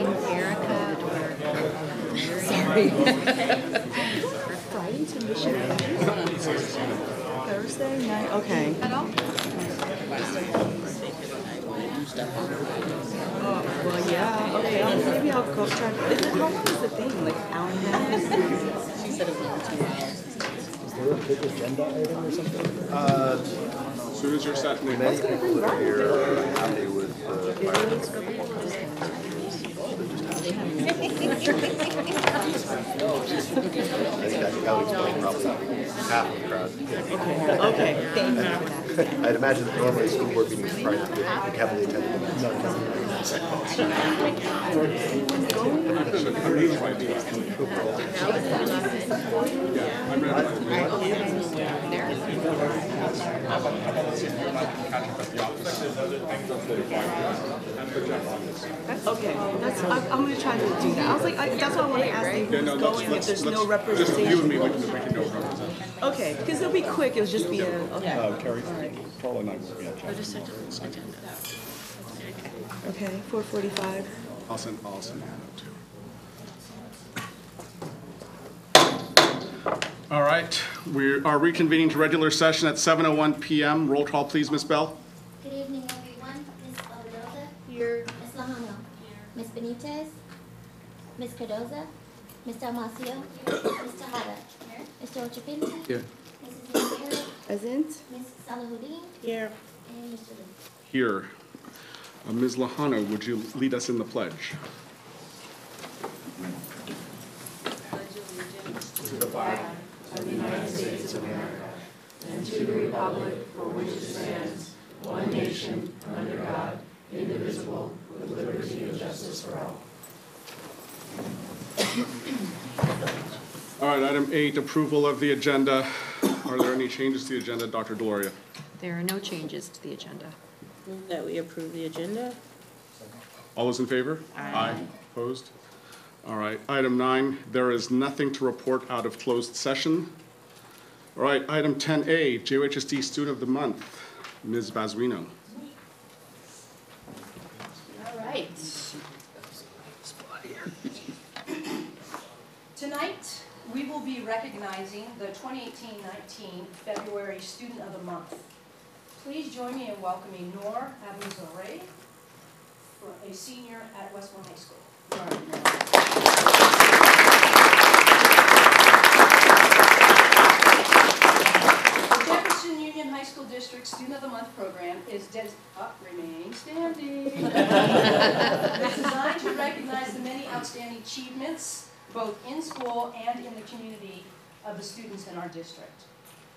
Erica or sorry. Friday to Michigan. Thursday night. Okay. Well, yeah. Okay. Maybe I'll go try. How long is the thing? Like an hour and a half? She said it was 2 hours. Is there a big agenda item or something? As soon as you're set, Many people that are here are happy with the I think that would explain probably half of the crowd. Okay. Thank you. I'd imagine that normally school board meetings are probably heavily attended. Okay, I'm going to try to do that. I was like, that's why I want to ask you who's going if there's no representation. Just you and me, we can go represent. Okay, because it'll be quick. It'll just be a. Okay. Carrie, Paul and I will be at I'll just send it to the agenda. Okay, 4:45. I'll send Hannah too. All right, we are reconvening to regular session at 7:01 p.m. Roll call, please, Ms. Bell. Good evening, everyone. Ms. Alvarado. Here. Ms. Lajano. Here. Ms. Benitez. Ms. Cardoza. Mr. Amacio. Ms. Tejada. Here. Mr. Ochapinti. Here. Mrs. Yamahiro. Present. Ms. Salahuddin. Here. And Mr. Lee. Here. Ms. Lajano, would you lead us in the pledge? To the flag of the United States of America and to the republic for which it stands, one nation, under God, indivisible, with liberty and justice for all. All right, item 8, approval of the agenda. Are there any changes to the agenda, Dr. Deloria? There are no changes to the agenda. Move that we approve the agenda. All those in favor? Aye. Opposed? All right, item 9, there is nothing to report out of closed session. All right, item 10A, JUHSD Student of the Month, Ms. Basuino. All right. Tonight, we will be recognizing the 2018-19 February Student of the Month. Please join me in welcoming Noor Abuzareh, a senior at Westmore High School. The Jefferson Union High School District Student of the Month program is remaining standing. It's designed to recognize the many outstanding achievements, both in school and in the community, of the students in our district.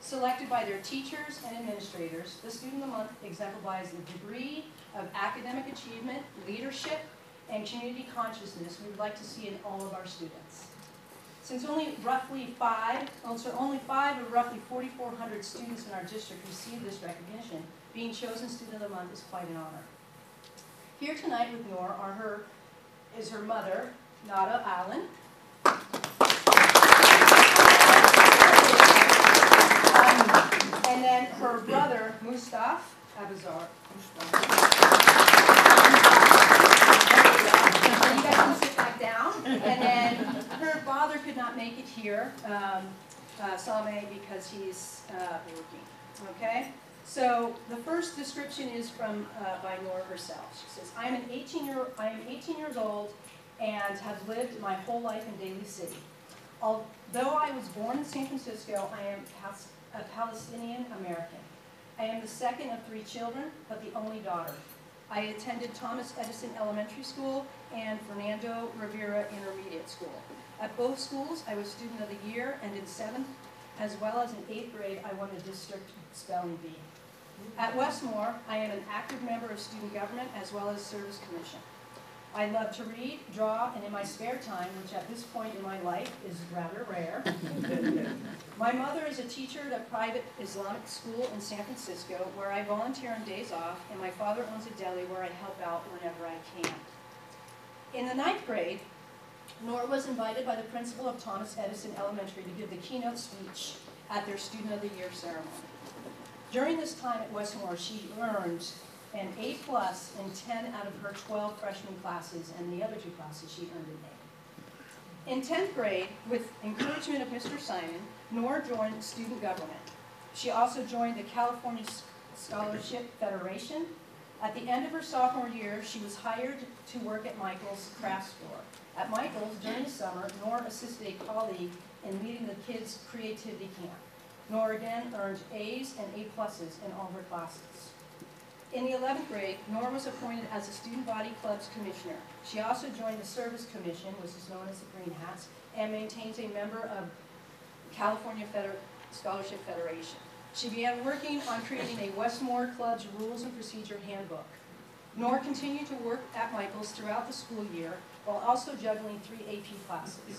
Selected by their teachers and administrators, the Student of the Month exemplifies the degree of academic achievement, leadership, and community consciousness we would like to see in all of our students. Since only five of roughly 4,400 students in our district receive this recognition, being chosen Student of the Month is quite an honor. Here tonight with Noor is her mother, Nada Allen. And then her brother, Mustafa Abuzar. You guys can sit back down. And then her father could not make it here, Salme, because he's working. Okay? So the first description is from by Noor herself. She says, I am 18 years old and have lived my whole life in Daly City. Although I was born in San Francisco, I am a Palestinian American. I am the second of 3 children, but the only daughter. I attended Thomas Edison Elementary School and Fernando Rivera Intermediate School. At both schools, I was Student of the Year, and in 7th, as well as in 8th grade, I won the district spelling bee. At Westmore, I am an active member of student government as well as service commission. I love to read, draw, and in my spare time, which at this point in my life is rather rare. My mother is a teacher at a private Islamic school in San Francisco where I volunteer on days off, and my father owns a deli where I help out whenever I can. In the 9th grade, Noor was invited by the principal of Thomas Edison Elementary to give the keynote speech at their Student of the Year ceremony. During this time at Westmore, she earned an A+ in 10 out of her 12 freshman classes, and the other 2 classes she earned an A. In 10th grade, with encouragement of Mr. Simon, Nora joined student government. She also joined the California Scholarship Federation. At the end of her sophomore year, she was hired to work at Michael's craft store. At Michael's, during the summer, Nora assisted a colleague in leading the kids' creativity camp. Nora again earned A's and A+ in all her classes. In the 11th grade, Nora was appointed as a Student Body Club's commissioner. She also joined the Service Commission, which is known as the Green Hats, and maintains a member of California Scholarship Federation. She began working on creating a Westmore Club's Rules and Procedure Handbook. Nora continued to work at Michael's throughout the school year, while also juggling 3 AP classes.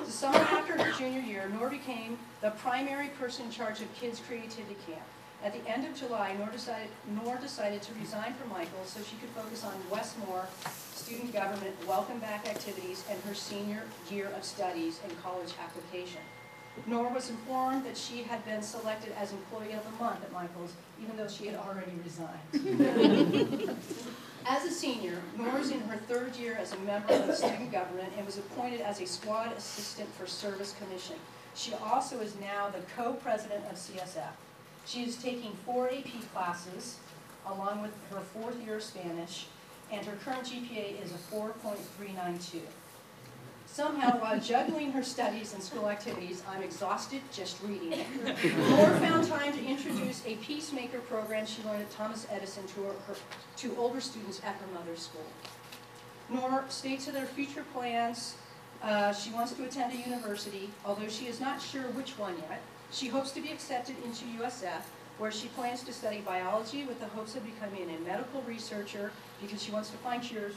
The summer after her junior year, Nora became the primary person in charge of Kids Creativity Camp. At the end of July, Nora decided to resign from Michael's so she could focus on Westmore student government welcome back activities and her senior year of studies and college application. Nora was informed that she had been selected as Employee of the Month at Michael's, even though she had already resigned. As a senior, Nora is in her 3rd year as a member of the student government and was appointed as a squad assistant for Service Commission. She also is now the co-president of CSF. She is taking 4 AP classes, along with her 4th year of Spanish, and her current GPA is a 4.392. Somehow, while juggling her studies and school activities, I'm exhausted just reading it. Nora found time to introduce a peacemaker program she learned at Thomas Edison to older students at her mother's school. Nora states that her future plans, she wants to attend a university, although she is not sure which one yet. She hopes to be accepted into USF, where she plans to study biology with the hopes of becoming a medical researcher because she wants to find cures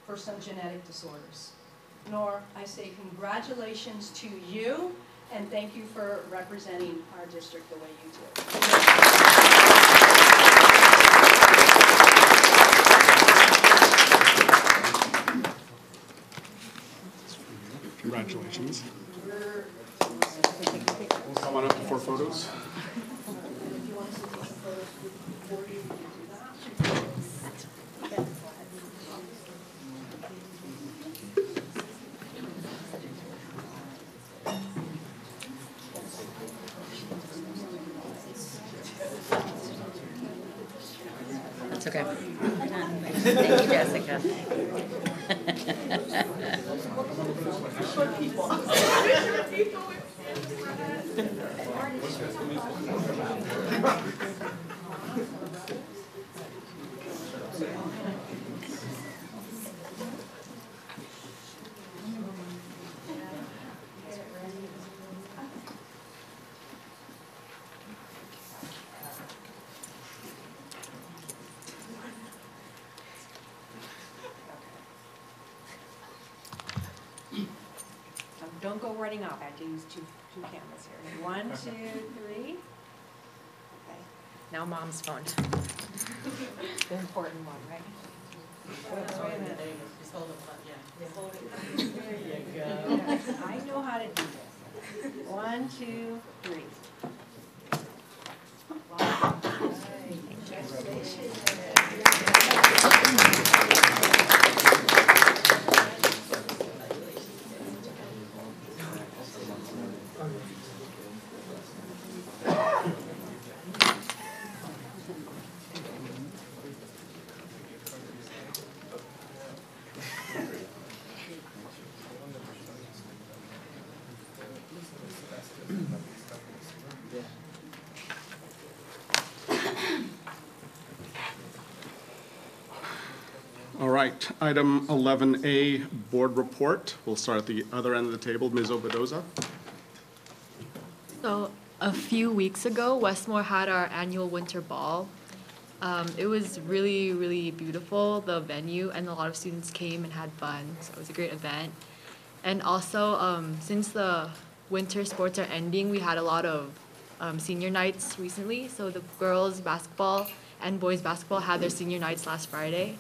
for some genetic disorders. Nora, I say congratulations to you, and thank you for representing our district the way you do. Congratulations. Come on up for photos. It's okay. Thank you, Jessica. Don't go running off. I have to use two cameras here. 1, 2, 3. Okay. Now mom's phone. The important one, right? Wait a minute. Just hold it. Yeah. There you go. I know how to do this. 1, 2, 3. Wow. Congratulations. All right, item 11A, board report. We'll start at the other end of the table. Ms. Obadoza. So a few weeks ago, Westmore had our annual winter ball. It was really, really beautiful, the venue, and a lot of students came and had fun. So it was a great event. And also, since the winter sports are ending, we had a lot of senior nights recently. So the girls basketball and boys basketball had their senior nights last Friday.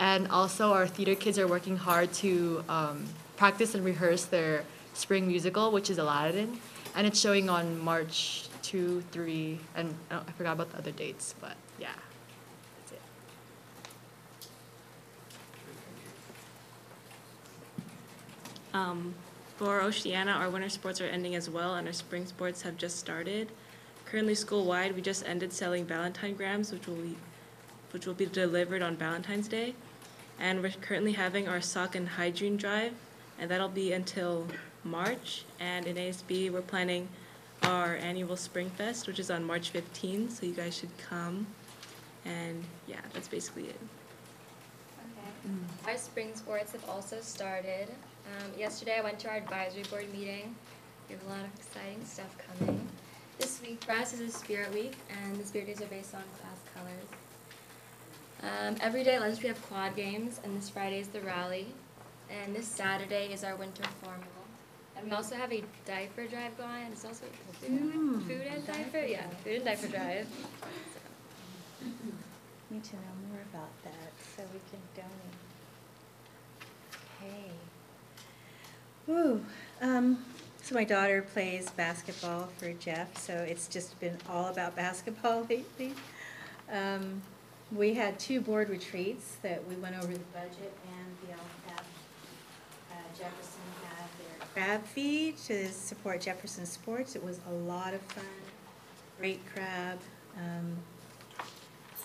And also our theater kids are working hard to practice and rehearse their spring musical, which is Aladdin. And it's showing on March 2, 3, and I forgot about the other dates, but yeah, that's it. For Oceana, our winter sports are ending as well, and our spring sports have just started. Currently, school-wide, we just ended selling Valentine grams, which will be delivered on Valentine's Day. And we're currently having our sock and hygiene drive, and that'll be until March. And in ASB, we're planning our annual Spring Fest, which is on March 15th, so you guys should come. And yeah, that's basically it. Our spring sports have also started. Yesterday I went to our advisory board meeting. We have a lot of exciting stuff coming. This week for us is a Spirit Week, and the Spirit Days are based on class colors. Every day at lunch we have quad games, and this Friday is the rally. And this Saturday is our winter formal. And we also have a diaper drive going. It's also food and diaper? Yeah, food and diaper drive. Need to know more about that so we can donate. Okay. So my daughter plays basketball for Jeff, so it's just been all about basketball lately. We had 2 board retreats that we went over the budget, and the LCAP Jefferson had their crab feed to support Jefferson sports. It was a lot of fun, great crab.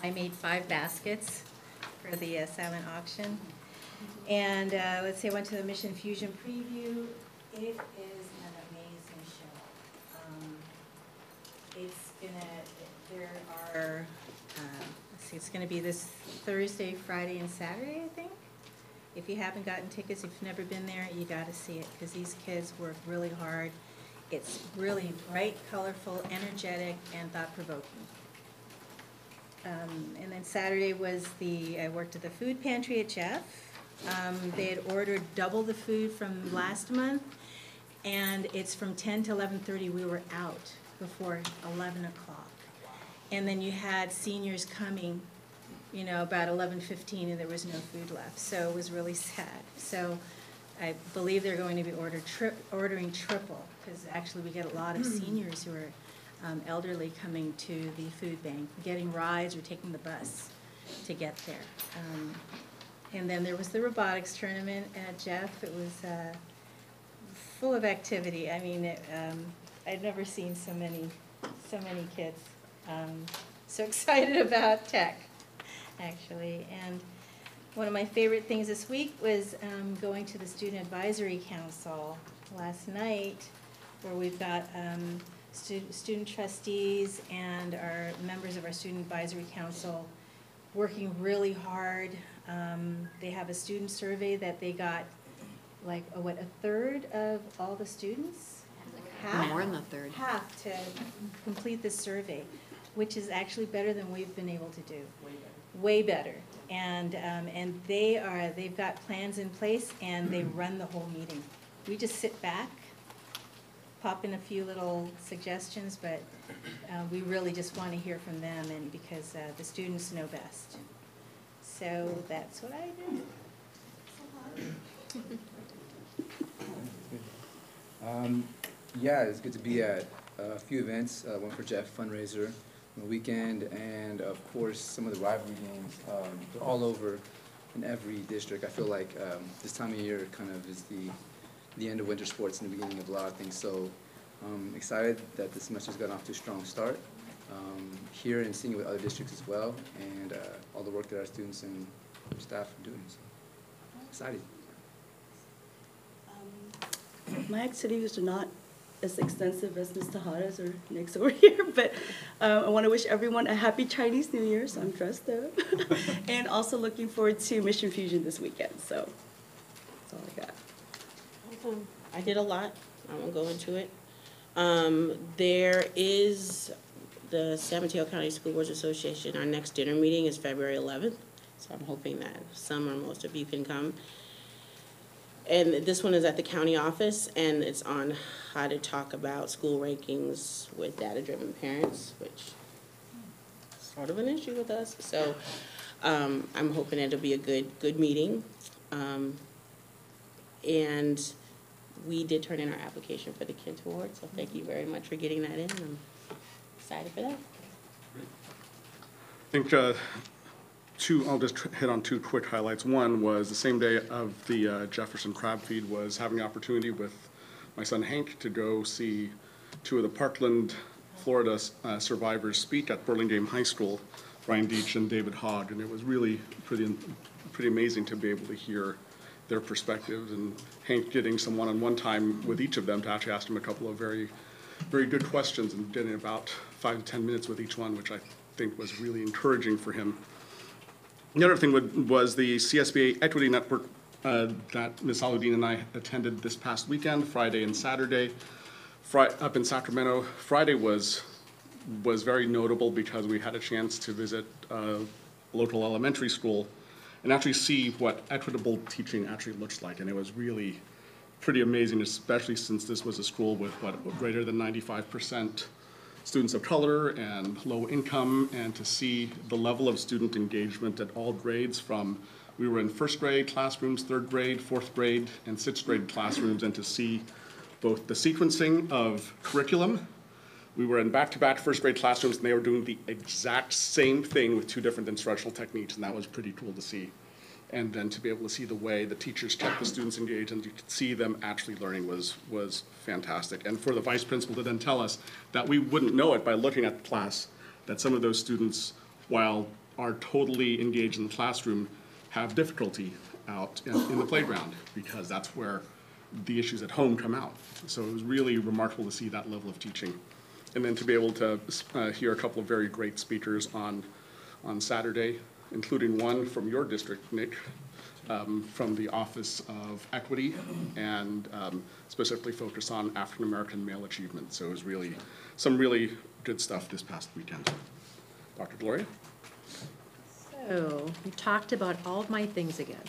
I made 5 baskets for the silent auction. And let's see, I went to the Mission Fusion preview. It is an amazing show. It's gonna be this Thursday, Friday, and Saturday, I think. If you haven't gotten tickets, if you've never been there, you gotta see it, because these kids work really hard. It's really bright, colorful, energetic, and thought-provoking. And then Saturday was I worked at the food pantry at Jeff. They had ordered double the food from last month, and it's from 10 to 11:30. We were out before 11 o'clock. And then you had seniors coming, about 11:15, and there was no food left. So it was really sad. So I believe they're going to be ordering triple, because actually we get a lot of seniors who are elderly coming to the food bank, getting rides or taking the bus to get there. And then there was the robotics tournament at Jeff. It was full of activity. I mean, I'd never seen so many kids so excited about tech, actually. And one of my favorite things this week was going to the Student Advisory Council last night, where we've got student trustees and our members of our Student Advisory Council working really hard. They have a student survey that they got, a third of all the students? More than a third. Half to complete this survey, which is actually better than we've been able to do. Way better. And they've got plans in place, and they run the whole meeting. We just sit back, pop in a few little suggestions, but we really just want to hear from them, and because the students know best. So that's what I do. Yeah, it's good to be at a few events. One for Jeff fundraiser on the weekend, and of course some of the rivalry games. They're all over in every district. I feel like this time of year kind of is the end of winter sports and the beginning of a lot of things. So excited that this semester's gotten off to a strong start. Here and seeing it with other districts as well, and all the work that our students and staff are doing. So excited. My activities are not as extensive as Ms. Tejada's or Nick's over here, but I want to wish everyone a happy Chinese New Year, so I'm dressed up. And also looking forward to Mission Fusion this weekend, so that's all I got. I did a lot. I won't go into it. There is the San Mateo County School Boards Association. Our next dinner meeting is February 11th, so I'm hoping that some or most of you can come. And this one is at the county office, and it's on how to talk about school rankings with data-driven parents, which is sort of an issue with us. So I'm hoping it'll be a good meeting. And we did turn in our application for the Kent Award, so thank you very much for getting that in. I'm excited for that. I think I'll just hit on two quick highlights. One was the same day of the Jefferson crab feed was having the opportunity with my son Hank to go see two of the Parkland, Florida survivors speak at Burlingame High School, Ryan Deach and David Hogg, and it was really pretty amazing to be able to hear their perspectives, and Hank getting some one-on-one time with each of them to actually ask them a couple of very good questions and getting about 5 to 10 minutes with each one, which I think was really encouraging for him. The other thing was the CSBA Equity Network that Ms. Aludine and I attended this past weekend, Friday and Saturday, up in Sacramento. Friday was very notable because we had a chance to visit a local elementary school and actually see what equitable teaching actually looks like. And it was really pretty amazing, especially since this was a school with greater than 95% students of color and low income, and to see the level of student engagement at all grades we were in first grade classrooms, third grade, fourth grade, and sixth grade classrooms, and to see both the sequencing of curriculum. We were in back-to-back first grade classrooms, and they were doing the exact same thing with two different instructional techniques, and that was pretty cool to see. And then to be able to see the way the teachers kept the students engaged and to see them actually learning was fantastic. And for the vice principal to then tell us that we wouldn't know it by looking at the class, that some of those students, while are totally engaged in the classroom, have difficulty out in the playground, because that's where the issues at home come out. So it was really remarkable to see that level of teaching. And then to be able to hear a couple of very great speakers on Saturday, including one from your district, Nick, from the Office of Equity, and specifically focused on African American male achievement. So it was really some really good stuff this past weekend. Dr. Gloria? So, we talked about all of my things again,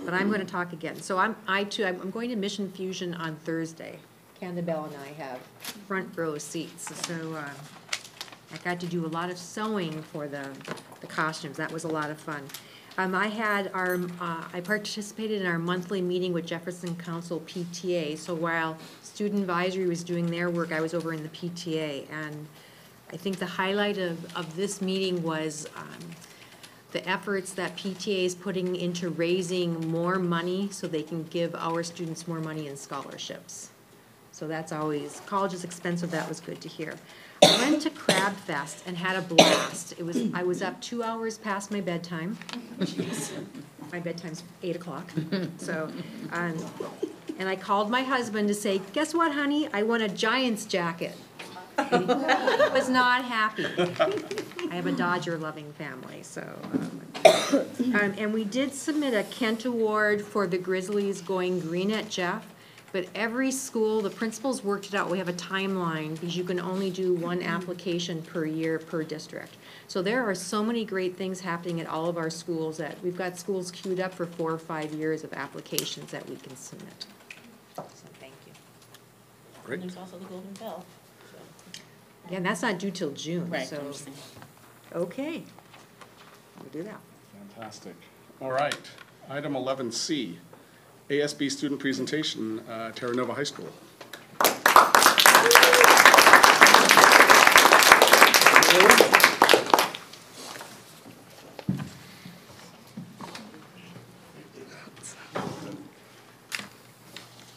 but I'm going to talk again. So I'm going to Mission Fusion on Thursday. Canada Bell and I have front row seats. So I got to do a lot of sewing for the costumes. That was a lot of fun. I participated in our monthly meeting with Jefferson Council PTA. So while Student Advisory was doing their work, I was over in the PTA. And I think the highlight of this meeting was the efforts that PTA is putting into raising more money so they can give our students more money in scholarships. So that's always, college is expensive, that was good to hear. I went to Crab Fest and had a blast. I was up 2 hours past my bedtime. My bedtime's 8 o'clock. So, and I called my husband to say, guess what, honey? I won a Giants jacket. He was not happy. I have a Dodger-loving family, so. And we did submit a Kent Award for the Grizzlies going green at Jeff. But every school, the principals worked it out. We have a timeline because you can only do one application per year per district. So there are so many great things happening at all of our schools that we've got schools queued up for 4 or 5 years of applications that we can submit. So thank you. Great. And there's also the Golden Bell. So. Yeah, and that's not due till June. Right. So okay, we'll do that. Fantastic. All right. Item 11C. ASB student presentation, Terra Nova High School.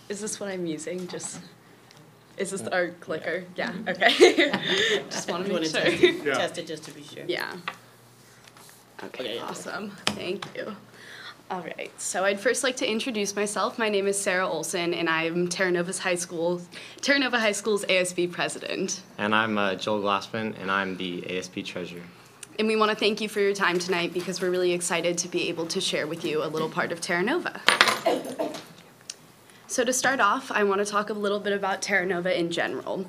Is this what I'm using? Is this our clicker? Yeah, okay. Just want to make sure. Test it just to be sure. Yeah. Okay, awesome. Thank you. All right, so I'd first like to introduce myself. My name is Sarah Olson, and I'm Terra Nova High School's ASB president. And I'm Joel Glassman, and I'm the ASB treasurer. And we want to thank you for your time tonight because we're really excited to be able to share with you a little part of Terra Nova. So to start off, I want to talk a little bit about Terra Nova in general.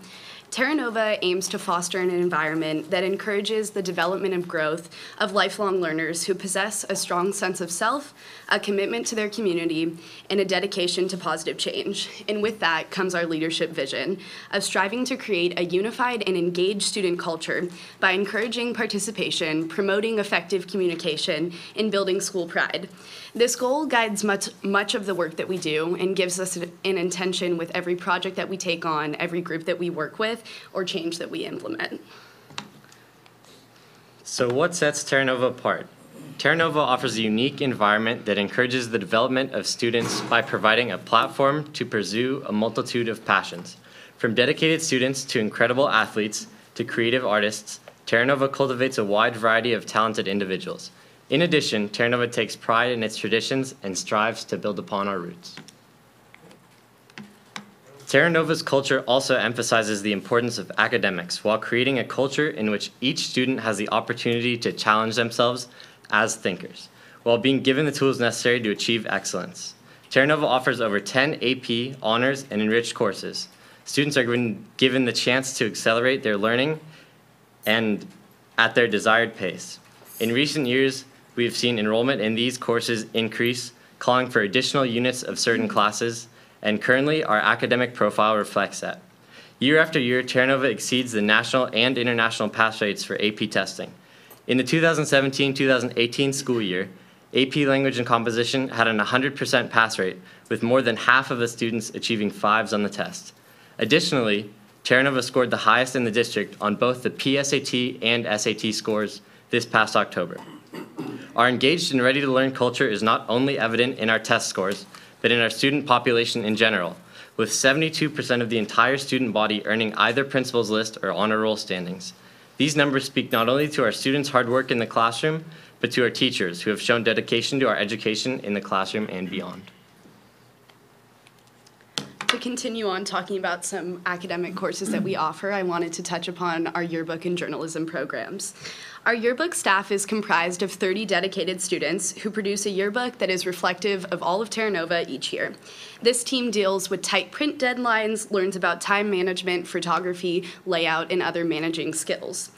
Terra Nova aims to foster an environment that encourages the development and growth of lifelong learners who possess a strong sense of self, a commitment to their community, and a dedication to positive change. And with that comes our leadership vision of striving to create a unified and engaged student culture by encouraging participation, promoting effective communication, and building school pride. This goal guides much of the work that we do and gives us an intention with every project that we take on, every group that we work with, or change that we implement. So what sets Terra Nova apart? Terra Nova offers a unique environment that encourages the development of students by providing a platform to pursue a multitude of passions. From dedicated students to incredible athletes to creative artists, Terra Nova cultivates a wide variety of talented individuals. In addition, Terra Nova takes pride in its traditions and strives to build upon our roots. Terra Nova's culture also emphasizes the importance of academics while creating a culture in which each student has the opportunity to challenge themselves as thinkers, while being given the tools necessary to achieve excellence. Terra Nova offers over 10 AP, honors, and enriched courses. Students are given the chance to accelerate their learning and at their desired pace. In recent years, we have seen enrollment in these courses increase, calling for additional units of certain classes, and currently our academic profile reflects that. Year after year, Terra Nova exceeds the national and international pass rates for AP testing. In the 2017-2018 school year, AP Language and Composition had an 100% pass rate, with more than half of the students achieving 5s on the test. Additionally, Terra Nova scored the highest in the district on both the PSAT and SAT scores this past October. Our engaged and ready-to-learn culture is not only evident in our test scores, but in our student population in general, with 72% of the entire student body earning either principal's list or honor roll standings. These numbers speak not only to our students' hard work in the classroom, but to our teachers who have shown dedication to our education in the classroom and beyond. To continue on talking about some academic courses that we offer, I wanted to touch upon our yearbook and journalism programs. Our yearbook staff is comprised of 30 dedicated students who produce a yearbook that is reflective of all of Terra Nova each year. This team deals with tight print deadlines, learns about time management, photography, layout, and other managing skills.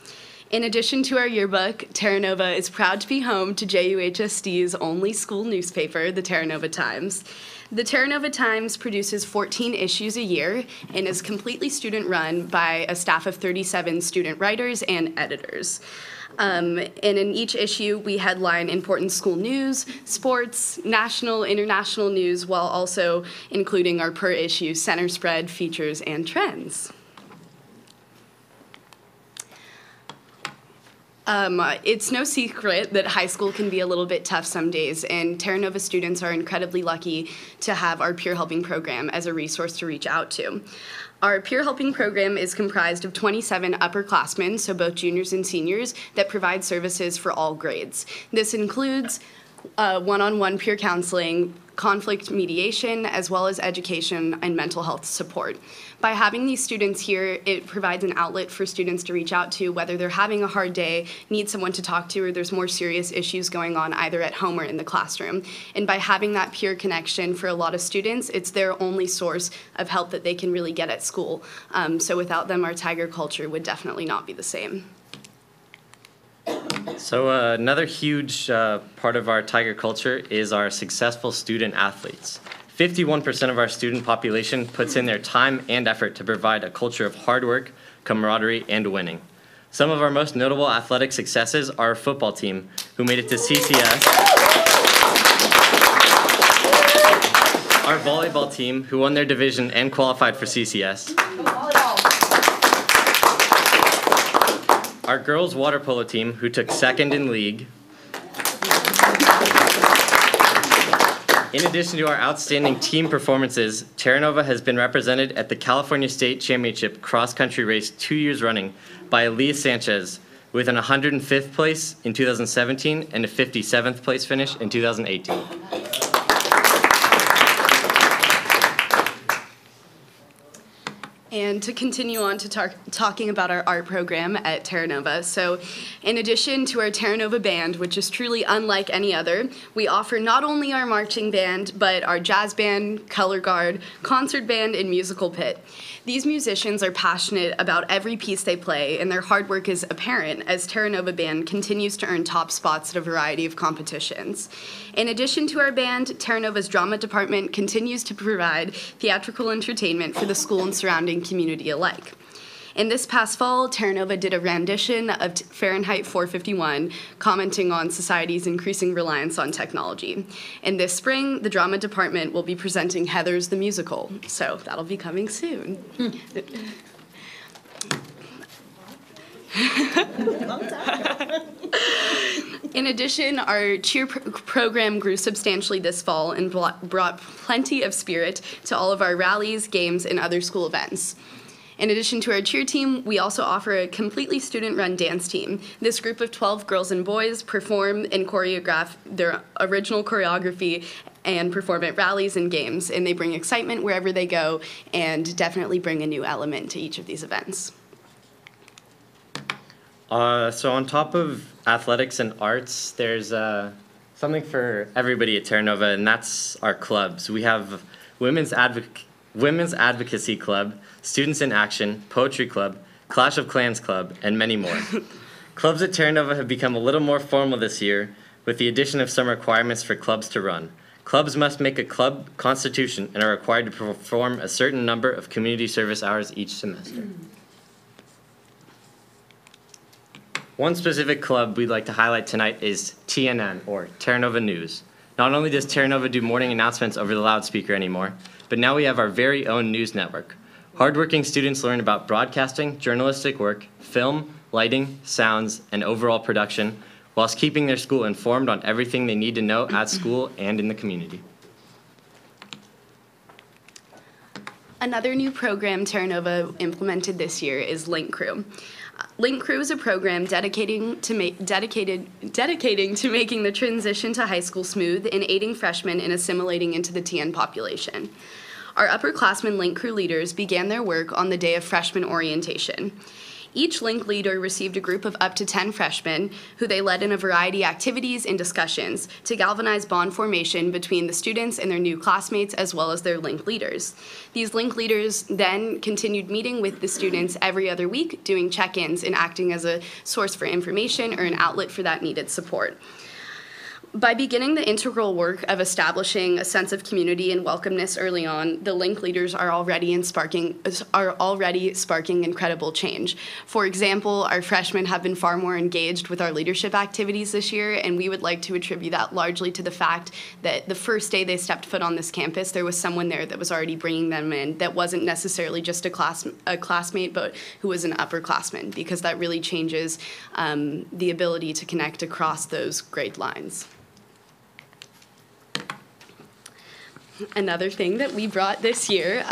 In addition to our yearbook, Terra Nova is proud to be home to JUHSD's only school newspaper, the Terra Nova Times. The Terra Nova Times produces 14 issues a year and is completely student-run by a staff of 37 student writers and editors. And in each issue, we headline important school news, sports, national, international news, while also including our per-issue center spread, features, and trends. It's no secret that high school can be a little bit tough some days, and Terra Nova students are incredibly lucky to have our peer helping program as a resource to reach out to. Our peer helping program is comprised of 27 upperclassmen, so both juniors and seniors, that provide services for all grades. This includes one-on-one peer counseling, conflict mediation, as well as education and mental health support. By having these students here, it provides an outlet for students to reach out to, whether they're having a hard day, need someone to talk to, or there's more serious issues going on either at home or in the classroom. And by having that peer connection for a lot of students, it's their only source of help that they can really get at school. So without them, our Tiger culture would definitely not be the same. So another huge part of our Tiger culture is our successful student athletes. 51% of our student population puts in their time and effort to provide a culture of hard work, camaraderie, and winning. Some of our most notable athletic successes are our football team, who made it to CCS, our volleyball team, who won their division and qualified for CCS, our girls water polo team, who took second in league. In addition to our outstanding team performances, Terra Nova has been represented at the California State Championship cross-country race 2 years running by Elias Sanchez, with an 105th place in 2017 and a 57th place finish in 2018. And to continue on to talking about our art program at Terra Nova. So in addition to our Terra Nova band, which is truly unlike any other, we offer not only our marching band, but our jazz band, color guard, concert band, and musical pit. These musicians are passionate about every piece they play, and their hard work is apparent as Terra Nova band continues to earn top spots at a variety of competitions. In addition to our band, Terra Nova's drama department continues to provide theatrical entertainment for the school and surrounding community alike. In this past fall, Terra Nova did a rendition of Fahrenheit 451, commenting on society's increasing reliance on technology. And this spring, the drama department will be presenting Heathers the Musical, so that'll be coming soon. Long time. In addition, our cheer program grew substantially this fall and brought plenty of spirit to all of our rallies, games, and other school events. In addition to our cheer team, we also offer a completely student-run dance team. This group of 12 girls and boys perform and choreograph their original choreography and perform at rallies and games, and they bring excitement wherever they go and definitely bring a new element to each of these events. So on top of athletics and arts, there's something for everybody at Terra Nova, and that's our clubs. We have Women's Advocacy Club, Students in Action, Poetry Club, Clash of Clans Club, and many more. Clubs at Terra Nova have become a little more formal this year with the addition of some requirements for clubs to run. Clubs must make a club constitution and are required to perform a certain number of community service hours each semester. One specific club we'd like to highlight tonight is TNN, or Terra Nova News. Not only does Terra Nova do morning announcements over the loudspeaker anymore, but now we have our very own news network. Hardworking students learn about broadcasting, journalistic work, film, lighting, sounds, and overall production, whilst keeping their school informed on everything they need to know at school and in the community. Another new program Terra Nova implemented this year is Link Crew. Link Crew is a program dedicating to making the transition to high school smooth and aiding freshmen in assimilating into the TN population. Our upperclassmen Link Crew leaders began their work on the day of freshman orientation. Each Link leader received a group of up to 10 freshmen who they led in a variety of activities and discussions to galvanize bond formation between the students and their new classmates as well as their Link leaders. These Link leaders then continued meeting with the students every other week, doing check-ins and acting as a source for information or an outlet for that needed support. By beginning the integral work of establishing a sense of community and welcomeness early on, the Link leaders are already sparking incredible change. For example, our freshmen have been far more engaged with our leadership activities this year, and we would like to attribute that largely to the fact that the first day they stepped foot on this campus, there was someone there that was already bringing them in that wasn't necessarily just a classmate, but who was an upperclassman, because that really changes the ability to connect across those grade lines. Another thing that we brought this year,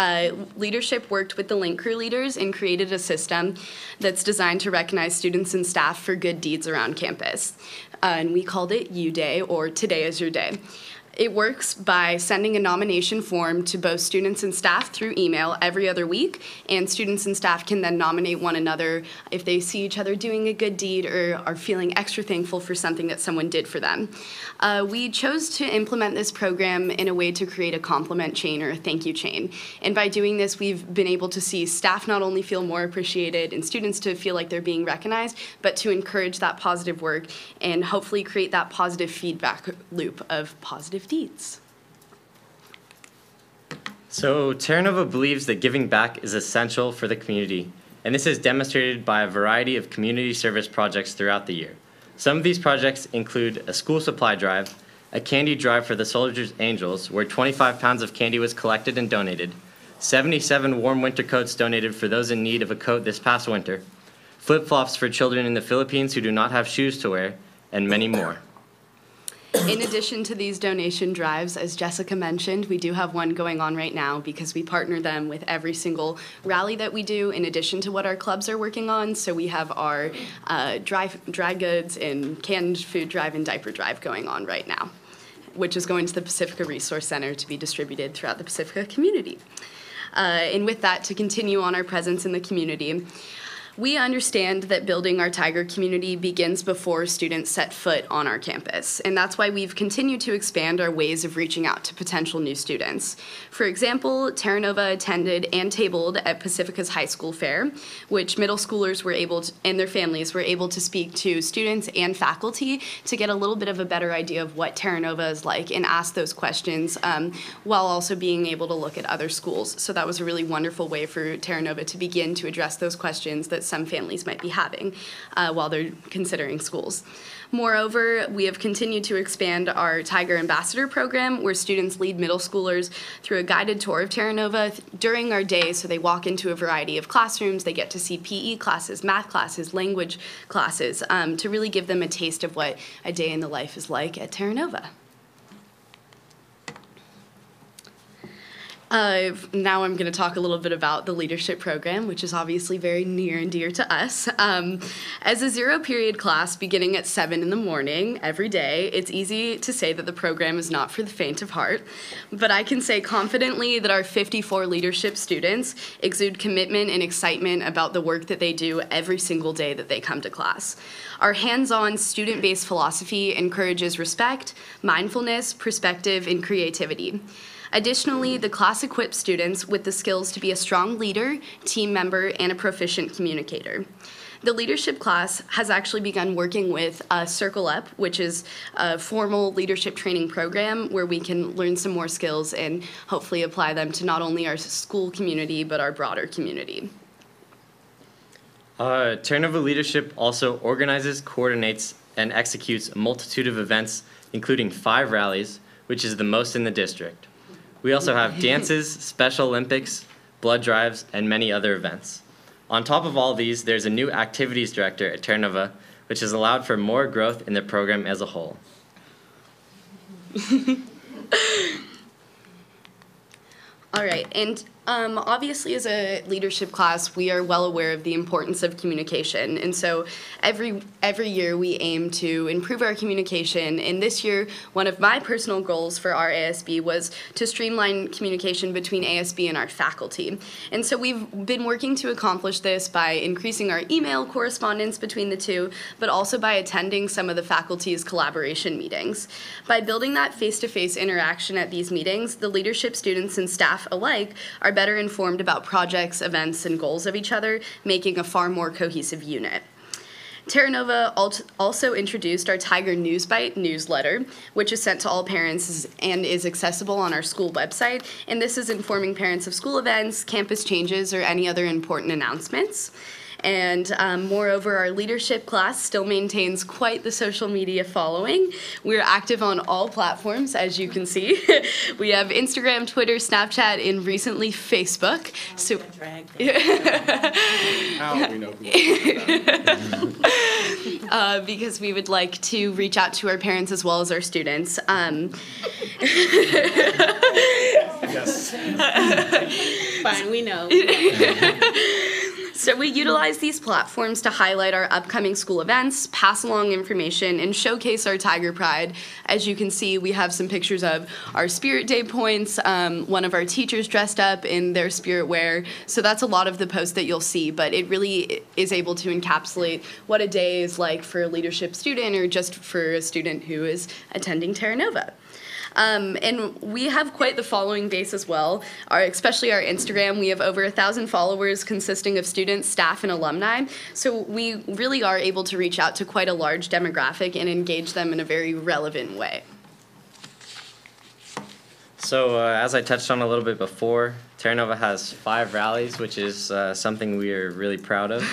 leadership worked with the Link Crew leaders and created a system that's designed to recognize students and staff for good deeds around campus. And we called it U Day, or Today is Your Day. It works by sending a nomination form to both students and staff through email every other week, and students and staff can then nominate one another if they see each other doing a good deed or are feeling extra thankful for something that someone did for them. We chose to implement this program in a way to create a compliment chain or a thank you chain. And by doing this, we've been able to see staff not only feel more appreciated and students to feel like they're being recognized, but to encourage that positive work and hopefully create that positive feedback loop of positive deeds. So Terra Nova believes that giving back is essential for the community, and this is demonstrated by a variety of community service projects throughout the year. Some of these projects include a school supply drive, a candy drive for the Soldiers Angels, where 25 pounds of candy was collected and donated, 77 warm winter coats donated for those in need of a coat this past winter, flip-flops for children in the Philippines who do not have shoes to wear, and many more. In addition to these donation drives, as Jessica mentioned, we do have one going on right now because we partner them with every single rally that we do in addition to what our clubs are working on. So we have our dry goods and canned food drive and diaper drive going on right now, which is going to the Pacifica Resource Center to be distributed throughout the Pacifica community. And with that, to continue on our presence in the community, we understand that building our Tiger community begins before students set foot on our campus, and that's why we've continued to expand our ways of reaching out to potential new students. For example, Terra Nova attended and tabled at Pacifica's high school fair, which middle schoolers were able to, and their families were able to speak to students and faculty to get a little bit of a better idea of what Terra Nova is like and ask those questions while also being able to look at other schools. So that was a really wonderful way for Terra Nova to begin to address those questions that some families might be having while they're considering schools. Moreover, we have continued to expand our Tiger Ambassador program, where students lead middle schoolers through a guided tour of Terra Nova during our day, so they walk into a variety of classrooms. They get to see PE classes, math classes, language classes, to really give them a taste of what a day in the life is like at Terra Nova. Now I'm going to talk a little bit about the leadership program, which is obviously very near and dear to us. As a zero-period class beginning at 7 in the morning every day, it's easy to say that the program is not for the faint of heart, but I can say confidently that our 54 leadership students exude commitment and excitement about the work that they do every single day that they come to class. Our hands-on, student-based philosophy encourages respect, mindfulness, perspective, and creativity. Additionally, the class equips students with the skills to be a strong leader, team member, and a proficient communicator. The leadership class has actually begun working with Circle Up, which is a formal leadership training program where we can learn some more skills and hopefully apply them to not only our school community, but our broader community. Terra Nova Leadership also organizes, coordinates, and executes a multitude of events, including 5 rallies, which is the most in the district. We also have dances, Special Olympics, blood drives, and many other events. On top of all these, there's a new activities director at Terra Nova, which has allowed for more growth in the program as a whole. All right, and obviously as a leadership class, we are well aware of the importance of communication. And so every year we aim to improve our communication. And this year, one of my personal goals for our ASB was to streamline communication between ASB and our faculty. And so we've been working to accomplish this by increasing our email correspondence between the two, but also by attending some of the faculty's collaboration meetings. By building that face-to-face interaction at these meetings, the leadership students and staff alike are better informed about projects, events, and goals of each other, making a far more cohesive unit. Terra Nova also introduced our Tiger News Bite newsletter, which is sent to all parents and is accessible on our school website. And this is informing parents of school events, campus changes, or any other important announcements. And moreover, our leadership class still maintains quite the social media following. We're active on all platforms, as you can see. We have Instagram, Twitter, Snapchat, and recently Facebook. So, How we know who because we would like to reach out to our parents as well as our students. Yes. Fine, we know. So we utilize these platforms to highlight our upcoming school events, pass along information, and showcase our Tiger Pride. As you can see, we have some pictures of our Spirit Day points, one of our teachers dressed up in their spirit wear. So that's a lot of the posts that you'll see, but it really is able to encapsulate what a day is like for a leadership student or just for a student who is attending Terra Nova. And we have quite the following base as well, especially our Instagram. We have over 1,000 followers consisting of students, staff, and alumni. So we really are able to reach out to quite a large demographic and engage them in a very relevant way. So as I touched on a little bit before, Terra Nova has 5 rallies, which is something we are really proud of.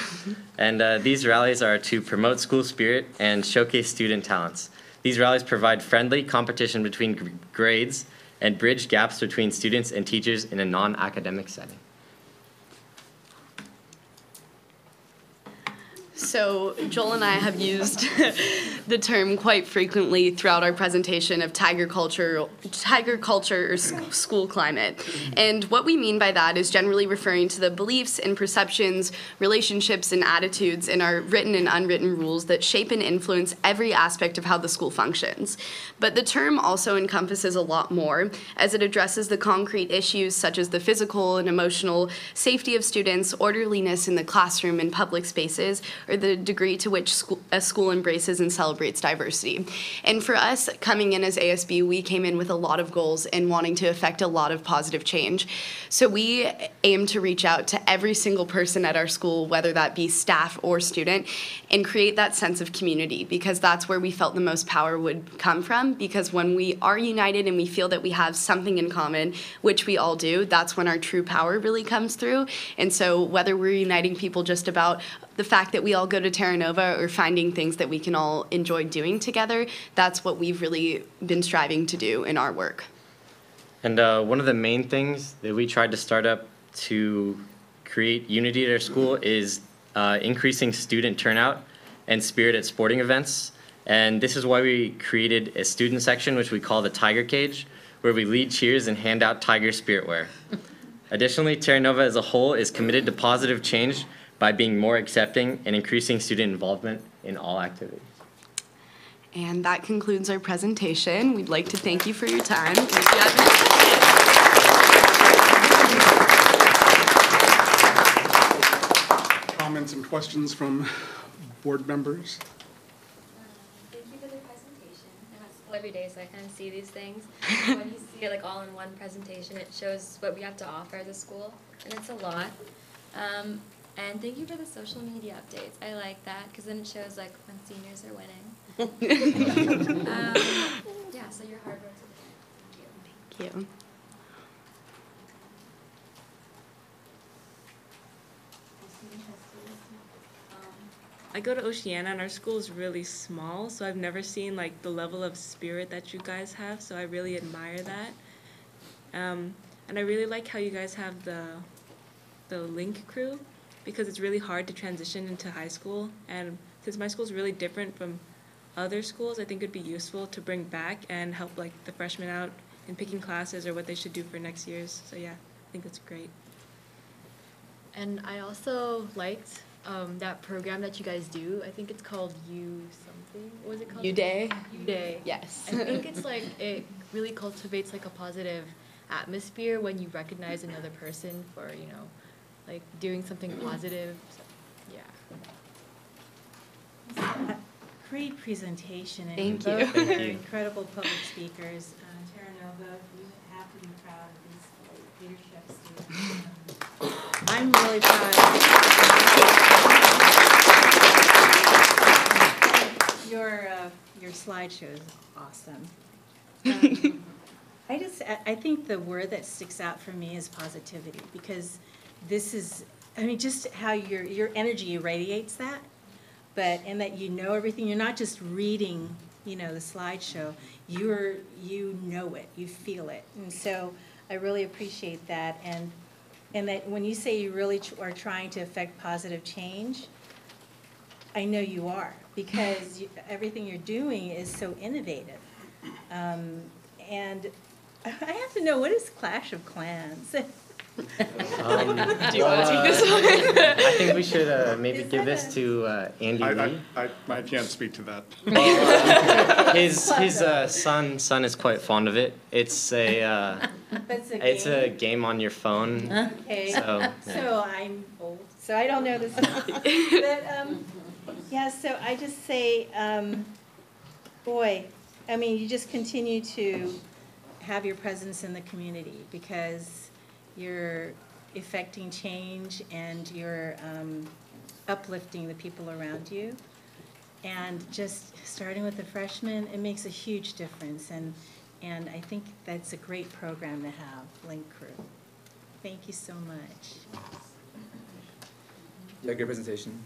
And these rallies are to promote school spirit and showcase student talents. These rallies provide friendly competition between grades and bridge gaps between students and teachers in a non-academic setting. So Joel and I have used the term quite frequently throughout our presentation of tiger culture or school climate. And what we mean by that is generally referring to the beliefs and perceptions, relationships and attitudes in our written and unwritten rules that shape and influence every aspect of how the school functions. But the term also encompasses a lot more, as it addresses the concrete issues such as the physical and emotional safety of students, orderliness in the classroom and public spaces, or the degree to which a school embraces and celebrates diversity. And for us, coming in as ASB, we came in with a lot of goals and wanting to affect a lot of positive change. So we aim to reach out to every single person at our school, whether that be staff or student, and create that sense of community, because that's where we felt the most power would come from, because when we are united and we feel that we have something in common, which we all do, that's when our true power really comes through. And so whether we're uniting people just about the fact that we all go to Terra Nova or finding things that we can all enjoy doing together, that's what we've really been striving to do in our work. And one of the main things that we tried to start up to create unity at our school is increasing student turnout and spirit at sporting events. And this is why we created a student section, which we call the Tiger Cage, where we lead cheers and hand out Tiger spirit wear. Additionally, Terra Nova as a whole is committed to positive change by being more accepting and increasing student involvement in all activities. And that concludes our presentation. We'd like to thank you for your time. Comments and questions from board members? Thank you for the presentation. I'm at school every day, so I kind of see these things. When you see it like all in one presentation, it shows what we have to offer as a school, and it's a lot. And thank you for the social media updates. I like that because then it shows like when seniors are winning. Yeah, so your hard work. Thank you. I go to Oceana and our school is really small, so I've never seen like the level of spirit that you guys have, so I really admire that. And I really like how you guys have the link crew, because it's really hard to transition into high school, and since my school is really different from other schools, I think it'd be useful to bring back and help like the freshmen out in picking classes or what they should do for next year's. So yeah, I think that's great. And I also liked that program that you guys do. I think it's called U something. What was it called? U-Day? U-Day. Yes. I think it's like it really cultivates like a positive atmosphere when you recognize another person for, you know, like doing something positive. So, yeah. Great presentation. And Thank you. you. Both are incredible public speakers. Terra Nova, you have to be proud of these leadership students. I'm really proud of your slideshow is awesome. I think the word that sticks out for me is positivity, because this is, I mean, just how your energy irradiates that, and that you know everything. You're not just reading, you know, the slideshow. You know it, you feel it, and so I really appreciate that. And that when you say you really are trying to affect positive change, I know you are, because everything you're doing is so innovative. And I have to know, what is Clash of Clans? Do you want to take this one? I think we should maybe give this to Andy Lee. I can't speak to that. His son is quite fond of it. It's a game on your phone. Okay. So, yeah. So I'm old, so I don't know this. But yeah, so I just say, boy, I mean, you just continue to have your presence in the community, because you're effecting change and you're uplifting the people around you. And just starting with the freshmen, it makes a huge difference. And I think that's a great program to have, Link Crew. Thank you so much. Yeah, great presentation.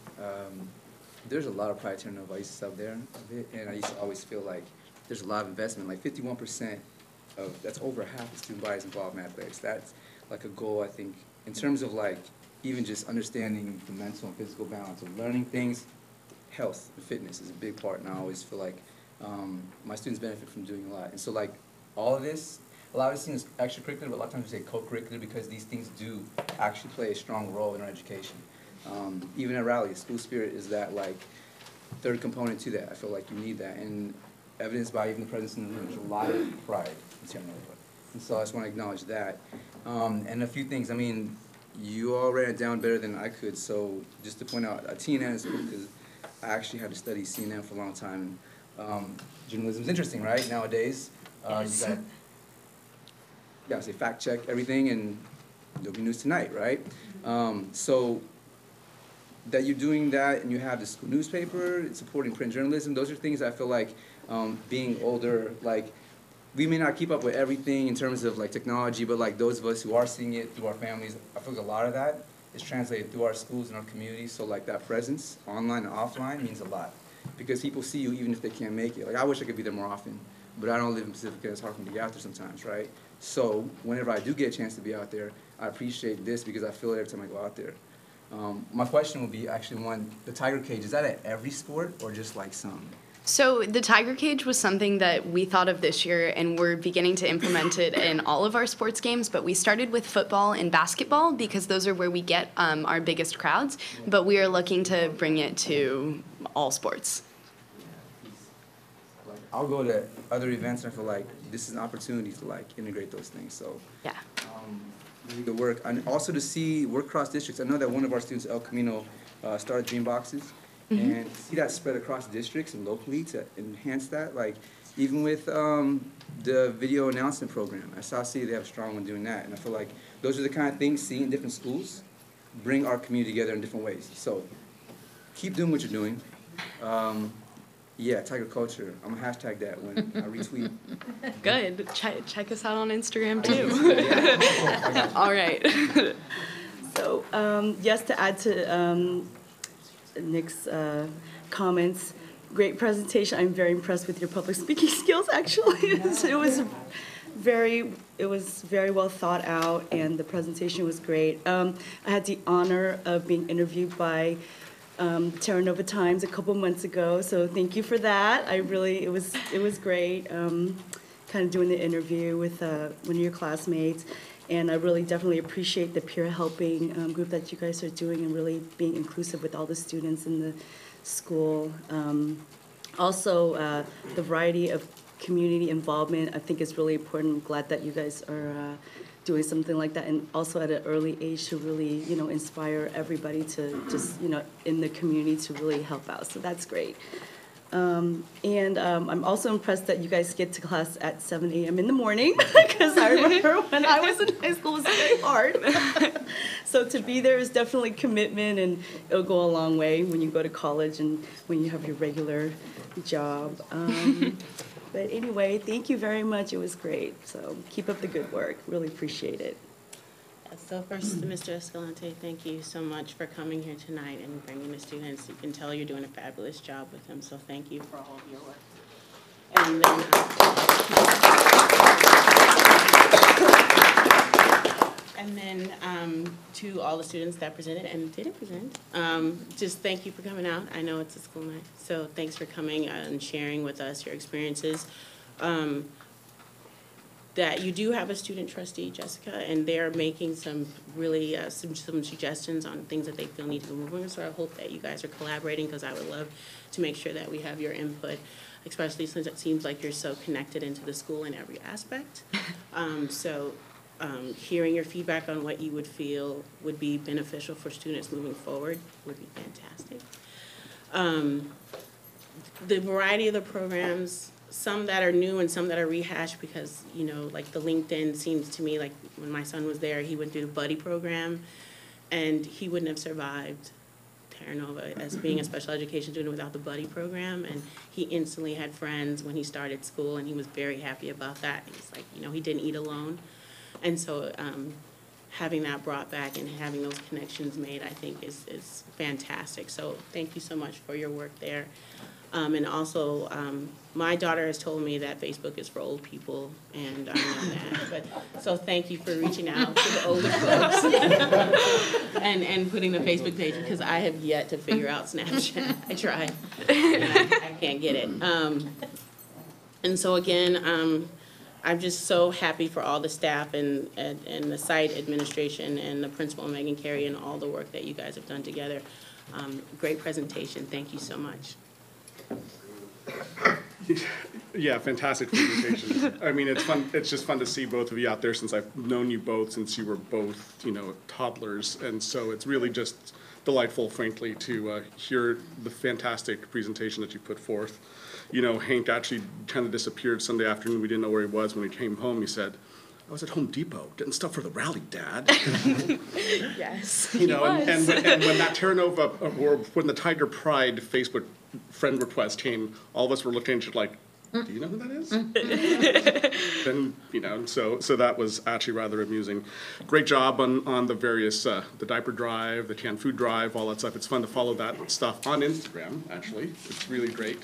There's a lot of pride to Terra Nova. I used to sub there a bit, and I used to always feel like there's a lot of investment, like 51% of, that's over half the student body is involved in athletics. That's like a goal, I think, in terms of like even just understanding the mental and physical balance of learning things. Health and fitness is a big part, and I always feel like my students benefit from doing a lot. And so like all of this, a lot of this thing is extracurricular, but a lot of times we say co-curricular, because these things do actually play a strong role in our education. Even at Raleigh, school spirit is that like third component to that. I feel like you need that, and evidenced by even the presence in the room. There's a lot of pride in Terra Nova. And so I just want to acknowledge that. And a few things, I mean, you all ran it down better than I could, so just to point out, TNN is cool, because I actually had to study CNN for a long time. Journalism is interesting, right, nowadays? Yes. You gotta say fact check everything, and there'll be news tonight, right? So that you're doing that, and you have the school newspaper, supporting print journalism, those are things I feel like being older, like, we may not keep up with everything in terms of like technology, but like those of us who are seeing it through our families, I feel like a lot of that is translated through our schools and our communities. So like that presence, online and offline, means a lot. Because people see you even if they can't make it. Like I wish I could be there more often, but I don't live in Pacifica. It's hard for me to get out there sometimes, right? So whenever I do get a chance to be out there, I appreciate this because I feel it every time I go out there. My question would be actually one, the Tiger Cage, is that at every sport or just like some? So the Tiger Cage was something that we thought of this year, and we're beginning to implement it in all of our sports games, but we started with football and basketball because those are where we get our biggest crowds, but we are looking to bring it to all sports. I'll go to other events and I feel like this is an opportunity to like integrate those things. So yeah, the work, and also to see work across districts. I know that one of our students, El Camino, started Dream Boxes, and to see that spread across districts and locally to enhance that. Like even with the video announcement program at South City, they have a strong one doing that, and I feel like those are the kind of things seen in different schools bring our community together in different ways. So keep doing what you're doing. Yeah, Tiger Culture. I'm gonna hashtag that when I retweet. Good. Check us out on Instagram too. All right. So yes, to add to Nick's comments, great presentation. I'm very impressed with your public speaking skills. Actually, it was very well thought out, and the presentation was great. I had the honor of being interviewed by Terra Nova Times a couple months ago, so thank you for that. It was great, kind of doing the interview with one of your classmates, and I really definitely appreciate the peer helping group that you guys are doing and really being inclusive with all the students in the school. Also, the variety of community involvement I think is really important. I'm glad that you guys are doing something like that, and also at an early age to really, inspire everybody to just, in the community to really help out. So that's great. And I'm also impressed that you guys get to class at 7 a.m. in the morning, because I remember when I was in high school, it was very hard. So to be there is definitely commitment, and it'll go a long way when you go to college and when you have your regular job. But anyway, thank you very much. It was great. So keep up the good work. Really appreciate it. So first, Mr. Escalante, thank you so much for coming here tonight and bringing the students. You can tell you're doing a fabulous job with them, so thank you for all of your work. And then, to all the students that presented and didn't present, just thank you for coming out. I know it's a school night, so thanks for coming and sharing with us your experiences. That you do have a student trustee, Jessica, and they're making some really some suggestions on things that they feel need to be moving. So I hope that you guys are collaborating, because I would love to make sure that we have your input, especially since it seems like you're so connected into the school in every aspect. Hearing your feedback on what you would feel would be beneficial for students moving forward would be fantastic. The variety of the programs, some that are new and some that are rehashed, because, like the LinkedIn seems to me like when my son was there, he went through the buddy program, and he wouldn't have survived Terra Nova as being a special education student without the buddy program, and he instantly had friends when he started school, and he was very happy about that. He's like, he didn't eat alone. And so having that brought back and having those connections made, I think is fantastic. So thank you so much for your work there. And also, my daughter has told me that Facebook is for old people, and I know that. So thank you for reaching out to the older folks and putting the Facebook page, because I have yet to figure out Snapchat. I tried, and I can't get it. And so again, I'm just so happy for all the staff and the site administration and the principal, Megan Carey, and all the work that you guys have done together. Great presentation. Thank you so much. Yeah, fantastic presentation. I mean, it's fun. It's just fun to see both of you out there, since I've known you both since you were both, toddlers, and so it's really just delightful, frankly, to hear the fantastic presentation that you put forth. Hank actually kind of disappeared Sunday afternoon. We didn't know where he was. When he came home, he said, "I was at Home Depot getting stuff for the rally, Dad." Yes, and when that Terra Nova, or when the Tiger Pride Facebook friend request came, all of us were looking at you like, Do you know who that is? Then, you know, so that was actually rather amusing. Great job on the various, the diaper drive, the canned food drive, all that stuff. It's fun to follow that stuff on Instagram, actually. It's really great.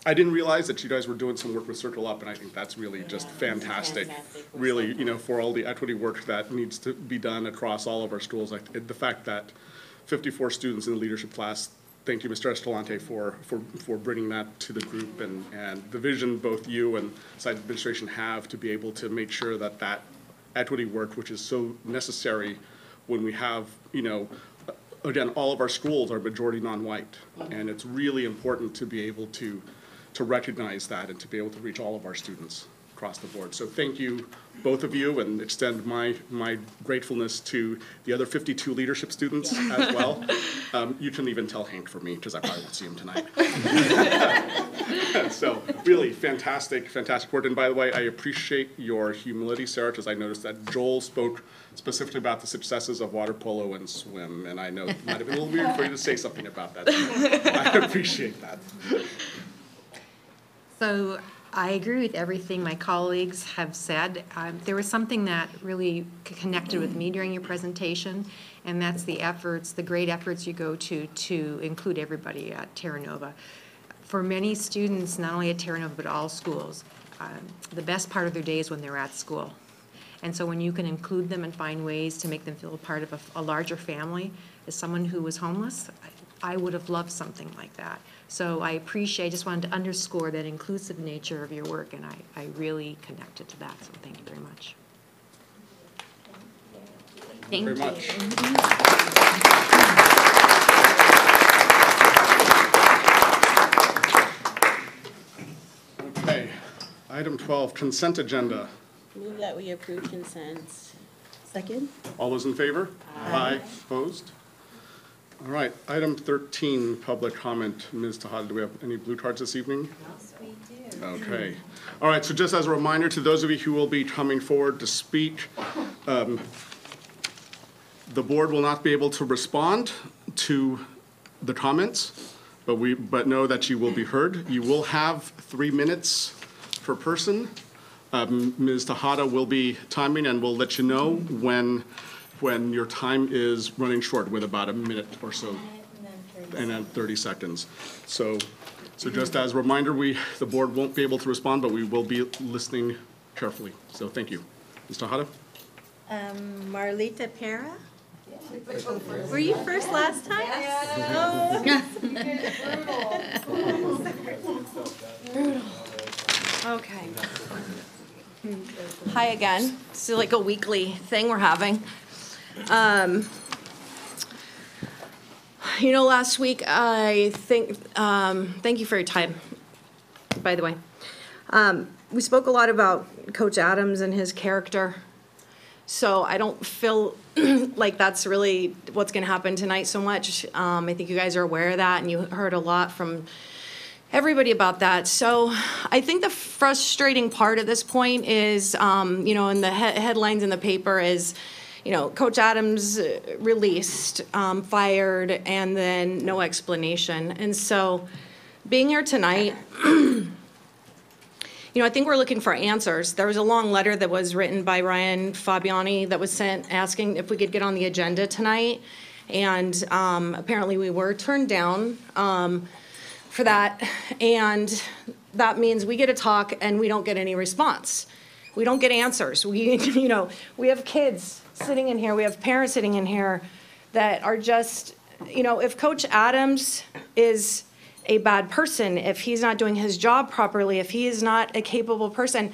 I didn't realize that you guys were doing some work with Circle Up, and I think that's really just fantastic. Really, you know, for all the equity work that needs to be done across all of our schools. Like, the fact that 54 students in the leadership class, thank you, Mr. Escalante, for bringing that to the group, and the vision both you and site administration have to be able to make sure that that equity work, which is so necessary when we have, you know, again, all of our schools are majority non-white, and it's really important to be able to recognize that and to be able to reach all of our students across the board. So thank you, both of you, and extend my gratefulness to the other 52 leadership students as well. You can even tell Hank for me, because I probably won't see him tonight. So really fantastic, fantastic work. And by the way, I appreciate your humility, Sarah, because I noticed that Joel spoke specifically about the successes of water polo and swim, and I know it might have been a little weird for you to say something about that. So I appreciate that. So I agree with everything my colleagues have said. There was something that really connected with me during your presentation, and that's the efforts, the great efforts you go to include everybody at Terra Nova. For many students, not only at Terra Nova, but all schools, the best part of their day is when they're at school. And so when you can include them and find ways to make them feel a part of a larger family, as someone who was homeless, I would have loved something like that. So I just wanted to underscore that inclusive nature of your work, and I really connected to that, so thank you very much. Thank you very much. Okay, item 12, consent agenda. Move that we approve consent. Second? All those in favor? Aye. Opposed? All right, item 13, public comment. Ms. Tejada, do we have any blue cards this evening? Yes, we do. Okay. All right, so just as a reminder to those of you who will be coming forward to speak, the board will not be able to respond to the comments, but know that you will be heard. You will have 3 minutes per person. Ms. Tejada will be timing, and we'll let you know when your time is running short, with about a minute or so, and then 30 seconds. So just as a reminder, the board won't be able to respond, but we will be listening carefully. So thank you. Ms. Tejada? Marlita Pera? Were you first last time? Yes. Oh. Okay. Hi again. It's like a weekly thing we're having. You know, last week, I think, thank you for your time, by the way. We spoke a lot about Coach Adams and his character. So I don't feel like that's really what's going to happen tonight so much. I think you guys are aware of that, and you heard a lot from everybody about that. So I think the frustrating part at this point is, you know, in the headlines in the paper is, you know, Coach Adams released, fired, and then no explanation. And so being here tonight, you know, I think we're looking for answers. There was a long letter that was written by Ryan Fabiani that was sent asking if we could get on the agenda tonight. And apparently we were turned down for that. And that means we get a talk and we don't get any response. We don't get answers. You know, we have kids sitting in here, we have parents sitting in here that are just, you know, if Coach Adams is a bad person, if he's not doing his job properly, if he is not a capable person,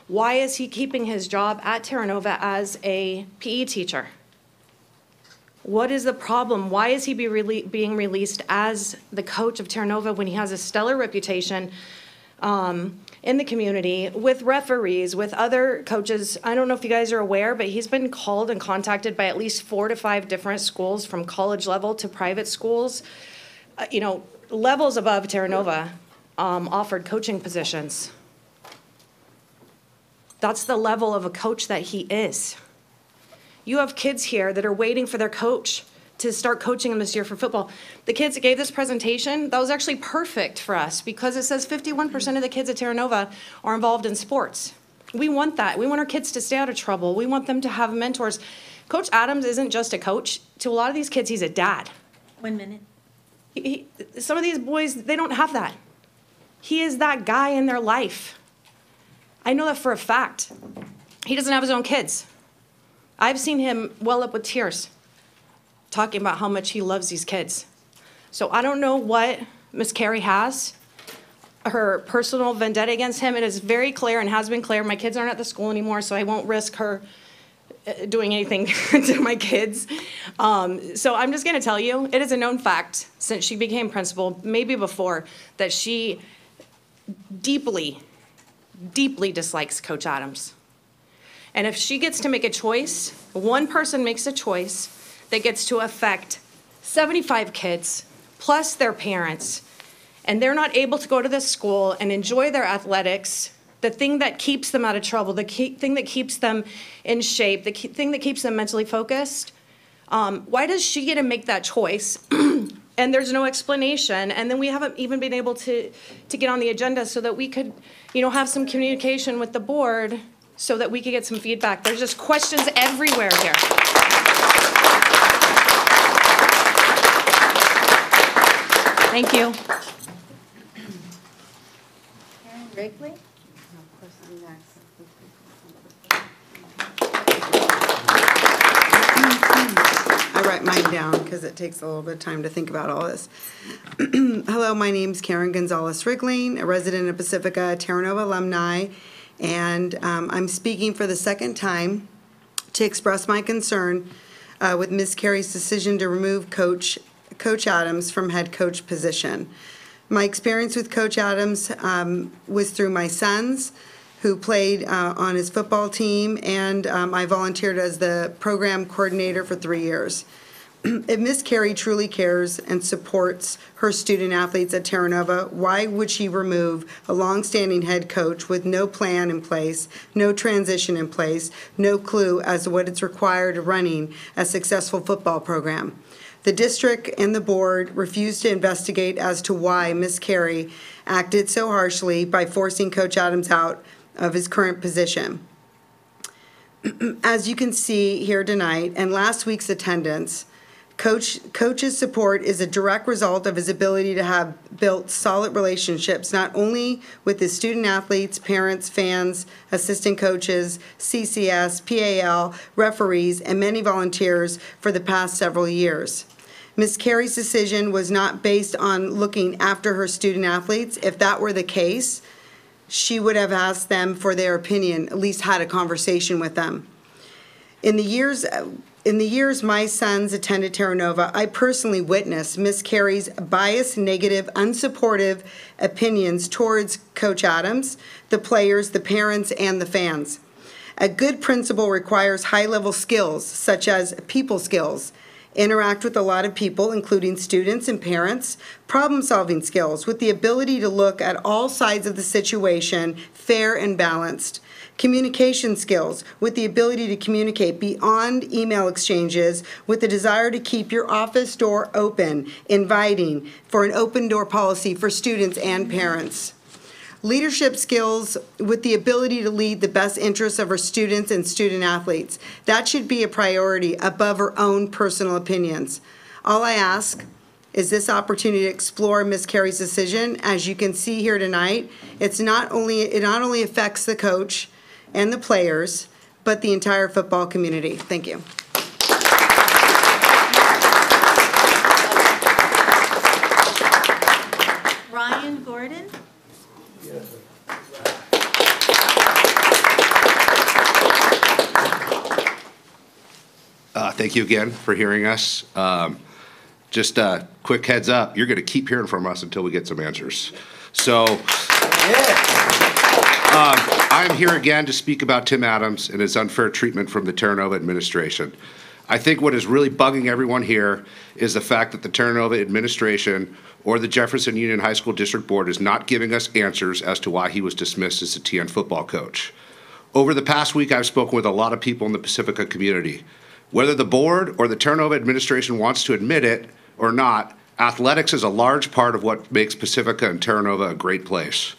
why is he keeping his job at Terra Nova as a PE teacher? What is the problem? Why is he being released as the coach of Terra Nova when he has a stellar reputation in the community with referees, with other coaches? I don't know if you guys are aware, but he's been called and contacted by at least 4 to 5 different schools, from college level to private schools. You know, levels above Terra Nova offered coaching positions. That's the level of a coach that he is. You have kids here that are waiting for their coach to start coaching them this year for football. The kids that gave this presentation, that was actually perfect for us because it says 51% of the kids at Terra Nova are involved in sports. We want that. We want our kids to stay out of trouble. We want them to have mentors. Coach Adams isn't just a coach. To a lot of these kids, he's a dad. 1 minute. Some of these boys, they don't have that. He is that guy in their life. I know that for a fact. He doesn't have his own kids. I've seen him well up with tears, talking about how much he loves these kids. So I don't know what Miss Carey has, her personal vendetta against him. It is very clear and has been clear. My kids aren't at the school anymore, so I won't risk her doing anything to my kids. So I'm just gonna tell you, it is a known fact since she became principal, maybe before, that she deeply, deeply dislikes Coach Adams. And if she gets to make a choice, one person makes a choice that gets to affect 75 kids, plus their parents, and they're not able to go to this school and enjoy their athletics, the thing that keeps them out of trouble, the thing that keeps them in shape, the thing that keeps them mentally focused, why does she get to make that choice? And there's no explanation, and then we haven't even been able to get on the agenda so that we could, have some communication with the board so that we could get some feedback. There's just questions everywhere here. Thank you. Karen Wrigley? I write mine down because it takes a little bit of time to think about all this. Hello, my name's Karen Gonzalez-Riggling, a resident of Pacifica, Terra Nova alumni, and I'm speaking for the second time to express my concern with Ms. Carey's decision to remove Coach Adams from head coach position. My experience with Coach Adams was through my sons, who played on his football team, and I volunteered as the program coordinator for 3 years. If Ms. Carey truly cares and supports her student athletes at Terra Nova, why would she remove a longstanding head coach with no plan in place, no transition in place, no clue as to what it's required of running a successful football program? The district and the board refused to investigate as to why Ms. Carey acted so harshly by forcing Coach Adams out of his current position. As you can see here tonight and last week's attendance, Coach's support is a direct result of his ability to have built solid relationships, not only with his student athletes, parents, fans, assistant coaches, CCS, PAL, referees, and many volunteers for the past several years. Ms. Carey's decision was not based on looking after her student athletes. If that were the case, she would have asked them for their opinion, at least had a conversation with them. In the years my sons attended Terra Nova, I personally witnessed Ms. Carey's biased, negative, unsupportive opinions towards Coach Adams, the players, the parents, and the fans. A good principal requires high-level skills, such as people skills, interact with a lot of people, including students and parents, problem-solving skills with the ability to look at all sides of the situation, fair and balanced. Communication skills with the ability to communicate beyond email exchanges with the desire to keep your office door open, inviting for an open door policy for students and parents. Leadership skills with the ability to lead the best interests of our students and student athletes. That should be a priority above our own personal opinions. All I ask is this opportunity to explore Ms. Carey's decision. As you can see here tonight, it not only affects the coach and the players, but the entire football community. Thank you. Ryan Gordon? Thank you again for hearing us. Just a quick heads up, you're going to keep hearing from us until we get some answers. So I'm here again to speak about Tim Adams and his unfair treatment from the Terra Nova administration. I think what is really bugging everyone here is the fact that the Terra Nova administration or the Jefferson Union High School District Board is not giving us answers as to why he was dismissed as a TN football coach. Over the past week, I've spoken with a lot of people in the Pacifica community. Whether the board or the Terra Nova administration wants to admit it or not, athletics is a large part of what makes Pacifica and Terra Nova a great place.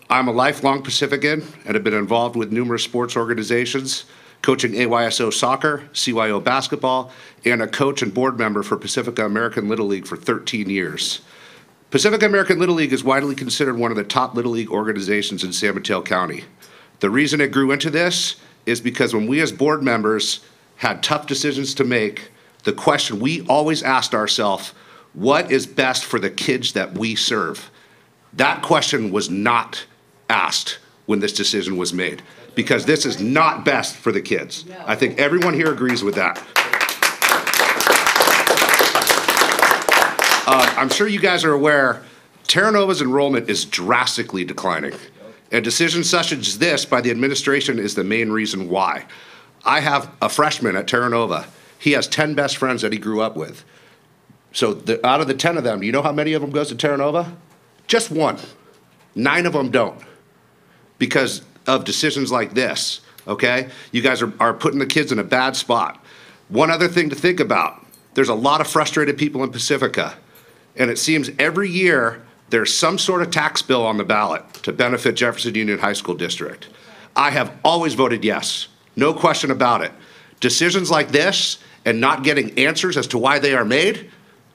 I'm a lifelong Pacifican and have been involved with numerous sports organizations, coaching AYSO soccer, CYO basketball, and a coach and board member for Pacifica American Little League for 13 years. Pacifica American Little League is widely considered one of the top Little League organizations in San Mateo County. The reason it grew into this is because when we as board members had tough decisions to make, the question we always asked ourselves, what is best for the kids that we serve? That question was not asked when this decision was made, because this is not best for the kids. I think everyone here agrees with that. I'm sure you guys are aware, Terra Nova's enrollment is drastically declining. And decisions such as this by the administration is the main reason why. I have a freshman at Terra Nova. He has 10 best friends that he grew up with. So out of the 10 of them, you know how many of them goes to Terra Nova? Just one. 9 of them don't, because of decisions like this, okay? You guys are putting the kids in a bad spot. One other thing to think about, there's a lot of frustrated people in Pacifica, and it seems every year there's some sort of tax bill on the ballot to benefit Jefferson Union High School District. I have always voted yes, no question about it. Decisions like this and not getting answers as to why they are made,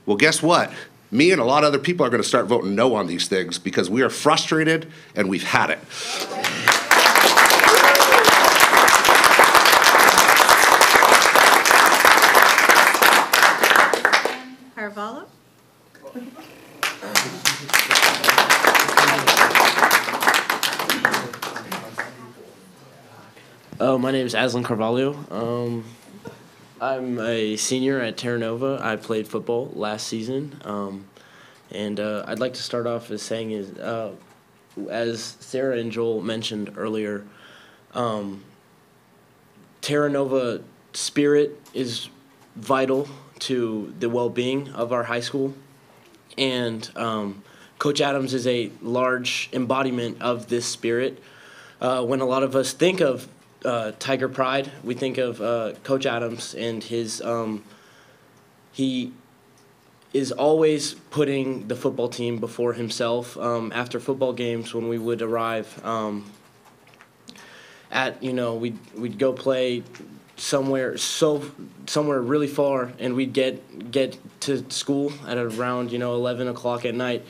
well, guess what? Me and a lot of other people are going to start voting no on these things because we are frustrated and we've had it. Carvalho? My name is Aslan Carvalho. I'm a senior at Terra Nova. I played football last season. And I'd like to start off as saying as Sarah and Joel mentioned earlier, Terra Nova spirit is vital to the well-being of our high school. And Coach Adams is a large embodiment of this spirit. When a lot of us think of Tiger Pride, we think of Coach Adams and his, he is always putting the football team before himself. After football games, when we would arrive we'd go play somewhere really far, and we'd get to school at around 11 o'clock at night.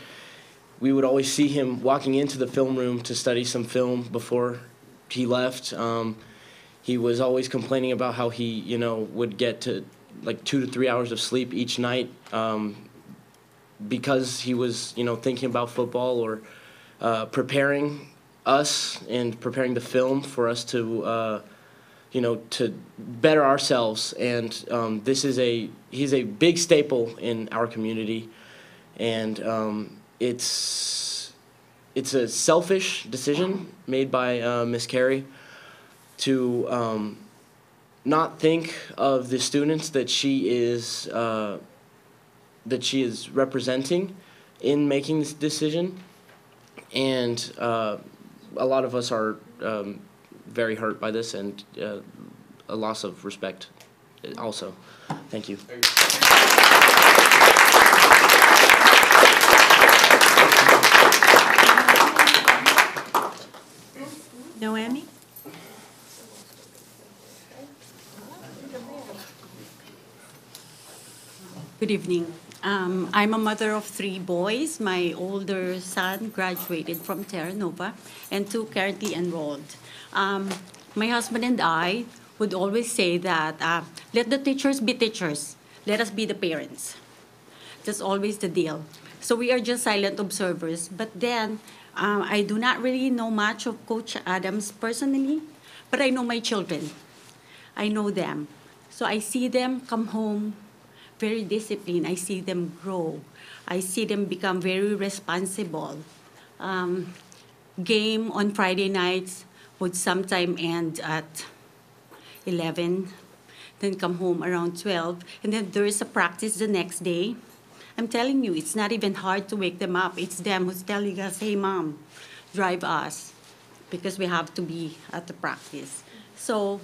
We would always see him walking into the film room to study some film before he left. He was always complaining about how he would get to like 2 to 3 hours of sleep each night because he was thinking about football or preparing us and preparing the film for us to to better ourselves. And he's a big staple in our community, and it's a selfish decision made by Miss Carey to not think of the students that she is representing in making this decision. And a lot of us are very hurt by this, and a loss of respect also. Thank you. Noemi? Good evening. I'm a mother of 3 boys. My older son graduated from Terra Nova, and 2 currently enrolled. My husband and I would always say that let the teachers be teachers. Let us be the parents. That's always the deal. So we are just silent observers. But then I do not really know much of Coach Adams personally, but I know my children. I know them. So I see them come home very disciplined. I see them grow. I see them become very responsible. Game on Friday nights would sometime end at 11, then come home around 12, and then there is a practice the next day. I'm telling you, it's not even hard to wake them up. It's them who's telling us, hey, Mom, drive us, because we have to be at the practice. So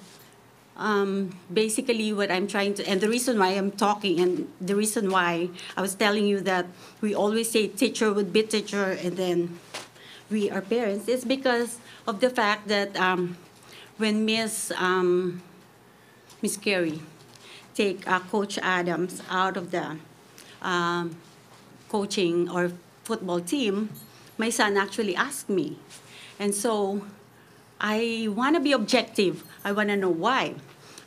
basically what I'm trying to, and the reason why I'm talking, and the reason why I was telling you that we always say teacher would be teacher, and then we are parents, is because of the fact that when Miss Carey take Coach Adams out of the coaching or football team, my son actually asked me. And so I want to be objective. I want to know why.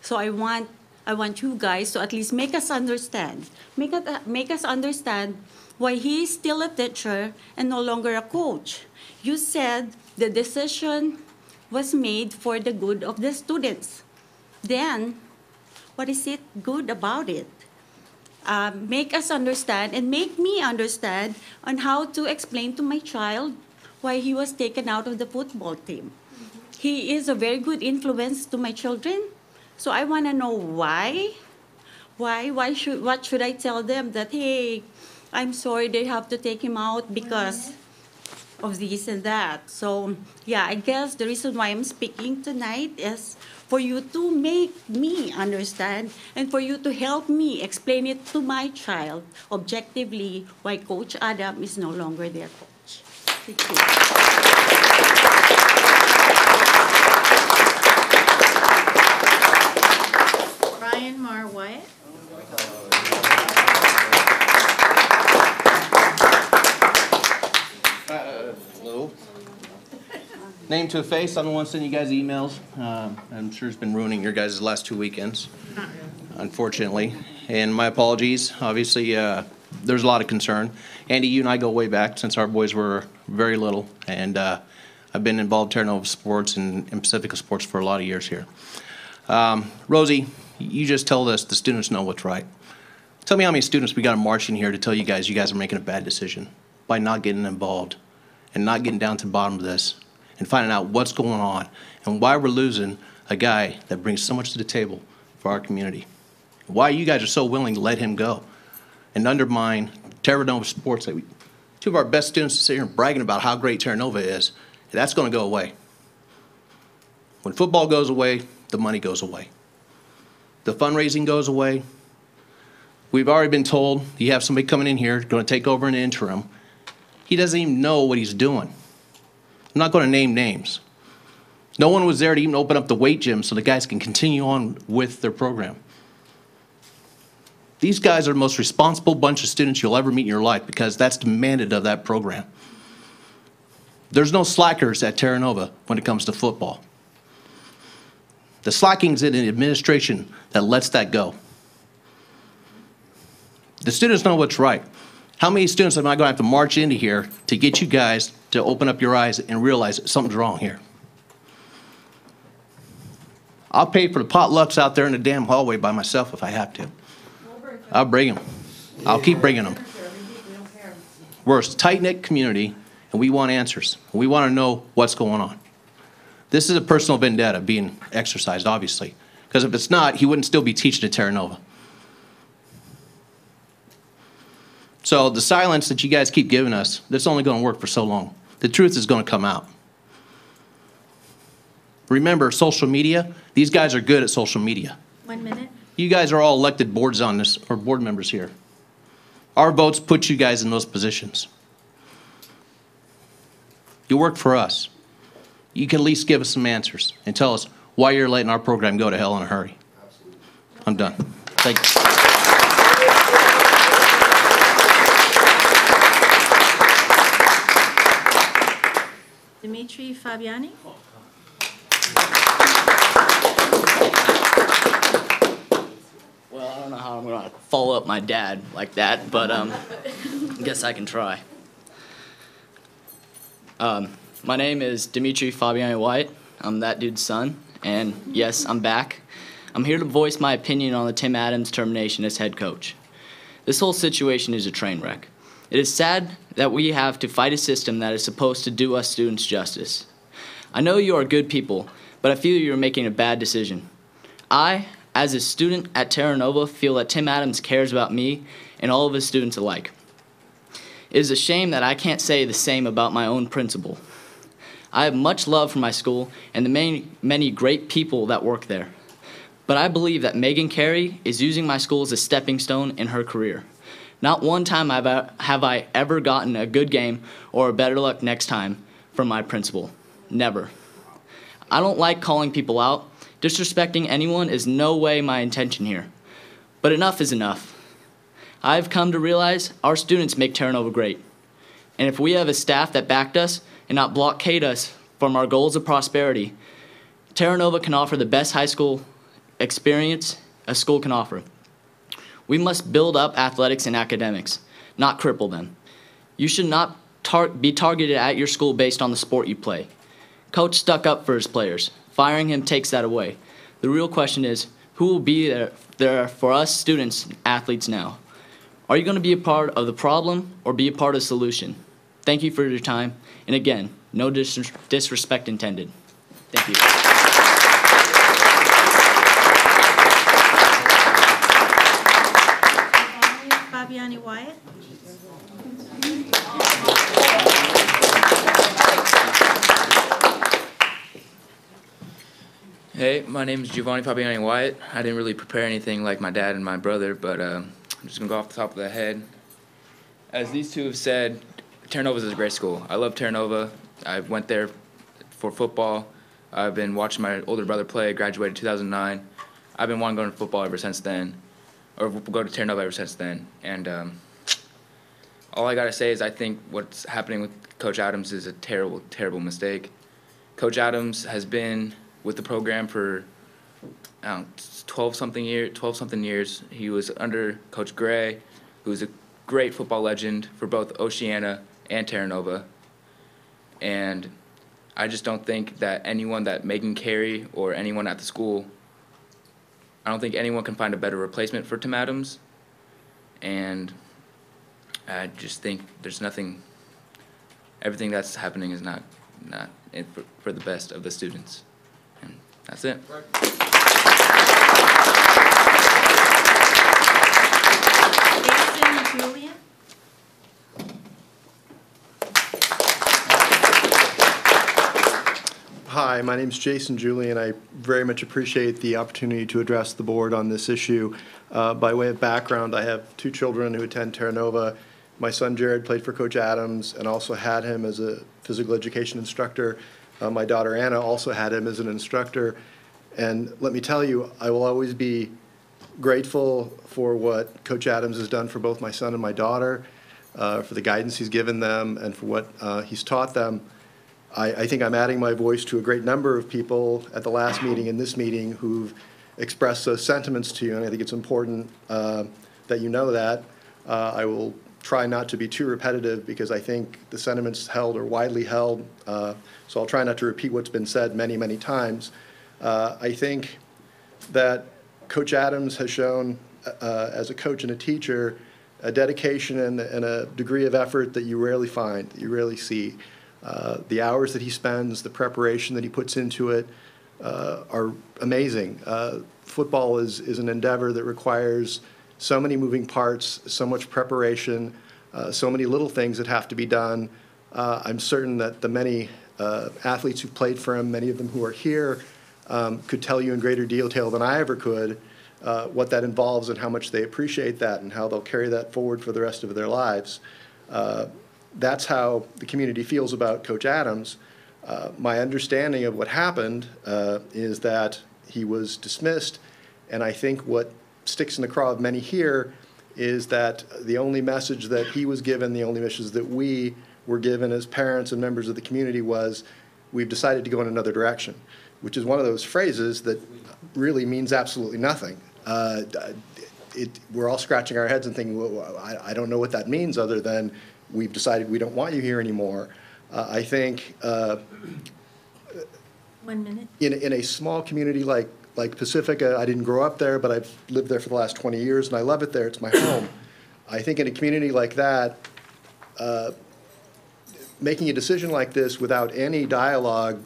So I want you guys to at least make us understand. Make us understand why he is still a teacher and no longer a coach. You said the decision was made for the good of the students. Then, what is it good about it? Make us understand and make me understand on how to explain to my child why he was taken out of the football team. He is a very good influence to my children, so I want to know why. What should I tell them? That, hey, I'm sorry they have to take him out because of this and that. So, yeah, I guess the reason why I'm speaking tonight is for you to make me understand and for you to help me explain it to my child objectively why Coach Adam is no longer their coach. Thank you. Brian Marwhite. Hello. Name to a face. I'm the one sending you guys emails. I'm sure it's been ruining your guys' last 2 weekends, unfortunately. And my apologies. Obviously, there's a lot of concern. Andy, you and I go way back since our boys were very little. And I've been involved in Terra Nova sports and in Pacifica sports for a lot of years here. Rosie, you just told us the students know what's right. Tell me how many students we got to march in here to tell you guys are making a bad decision by not getting involved and not getting down to the bottom of this and finding out what's going on and why we're losing a guy that brings so much to the table for our community. Why you guys are so willing to let him go and undermine Terra Nova sports. Two of our best students sit here and bragging about how great Terra Nova is. That's going to go away. When football goes away, the money goes away. The fundraising goes away. We've already been told you have somebody coming in here going to take over in the interim. He doesn't even know what he's doing. I'm not going to name names. No one was there to even open up the weight gym so the guys can continue on with their program. These guys are the most responsible bunch of students you'll ever meet in your life because that's demanded of that program. There's no slackers at Terra Nova when it comes to football. The slacking's in an administration that lets that go. The students know what's right. How many students am I going to have to march into here to get you guys to open up your eyes and realize that something's wrong here? I'll pay for the potlucks out there in the damn hallway by myself if I have to. I'll bring them. I'll keep bringing them. We're a tight-knit community, and we want answers. We want to know what's going on. This is a personal vendetta being exercised, obviously, because if it's not, he wouldn't still be teaching at Terra Nova. So the silence that you guys keep giving us, that's only going to work for so long. The truth is going to come out. Remember, social media, these guys are good at social media. 1 minute. You guys are all elected boards on this, or board members here. Our votes put you guys in those positions. You work for us. You can at least give us some answers and tell us why you're letting our program go to hell in a hurry. I'm done. Thank you. Dimitri Fabiani. Well, I don't know how I'm going to follow up my dad like that, but I guess I can try. My name is Dimitri Fabiani White. I'm that dude's son, and yes, I'm back. I'm here to voice my opinion on the Tim Adams termination as head coach. This whole situation is a train wreck. It is sad that we have to fight a system that is supposed to do us students justice. I know you are good people, but I feel you're making a bad decision. I, as a student at Terra Nova, feel that Tim Adams cares about me and all of his students alike. It is a shame that I can't say the same about my own principal. I have much love for my school and the many great people that work there. But I believe that Megan Carey is using my school as a stepping stone in her career. Not one time have I ever gotten a good game or a better luck next time from my principal. Never. I don't like calling people out. Disrespecting anyone is no way my intention here. But enough is enough. I've come to realize our students make Terra Nova great. And if we have a staff that backed us and not blockade us from our goals of prosperity, Terra Nova can offer the best high school experience a school can offer. We must build up athletics and academics, not cripple them. You should not be targeted at your school based on the sport you play. Coach stuck up for his players. Firing him takes that away. The real question is, who will be there for us students, athletes now? Are you going to be a part of the problem or be a part of the solution? Thank you for your time. And again, no disrespect intended. Thank you. Fabiani Wyatt. Hey, my name is Giovanni Fabiani Wyatt. I didn't really prepare anything like my dad and my brother, but I'm just going to go off the top of the head. As these two have said, Terra Nova is a great school. I love Terra Nova. I went there for football. I've been watching my older brother play, graduated in 2009. I've been wanting to go to football ever since then, or go to Terra Nova ever since then. And all I got to say is I think what's happening with Coach Adams is a terrible, terrible mistake. Coach Adams has been with the program for 12-something years. He was under Coach Gray, who's a great football legend for both Oceana and Terra Nova. And I just don't think that anyone that Megan Carey or anyone at the school, I don't think anyone can find a better replacement for Tim Adams. And I just think there's nothing, everything that's happening is not for the best of the students. And that's it. Jason Julian. Hi, my name is Jason Julian. I very much appreciate the opportunity to address the board on this issue. By way of background, I have two children who attend Terra Nova. My son Jared played for Coach Adams and also had him as a physical education instructor. My daughter Anna also had him as an instructor. And let me tell you, I will always be grateful for what Coach Adams has done for both my son and my daughter, for the guidance he's given them and for what he's taught them. I think I'm adding my voice to a great number of people at the last meeting and this meeting who've expressed those sentiments to you, and I think it's important that you know that. I will try not to be too repetitive because I think the sentiments held are widely held, so I'll try not to repeat what's been said many, many times. I think that Coach Adams has shown, as a coach and a teacher, a dedication and a degree of effort that you rarely find, that you rarely see. The hours that he spends, the preparation that he puts into it are amazing. Football is an endeavor that requires so many moving parts, so much preparation, so many little things that have to be done. I'm certain that the many athletes who've played for him, many of them who are here, could tell you in greater detail than I ever could what that involves and how much they appreciate that and how they'll carry that forward for the rest of their lives. That's how the community feels about Coach Adams. My understanding of what happened is that he was dismissed, and I think what sticks in the craw of many here is that the only message that he was given, the only message that we were given as parents and members of the community was, we've decided to go in another direction, which is one of those phrases that really means absolutely nothing. We're all scratching our heads and thinking, well, I don't know what that means other than we've decided we don't want you here anymore. I think 1 minute. In a small community like Pacifica, I didn't grow up there, but I've lived there for the last 20 years, and I love it there. It's my home. I think in a community like that, making a decision like this without any dialogue,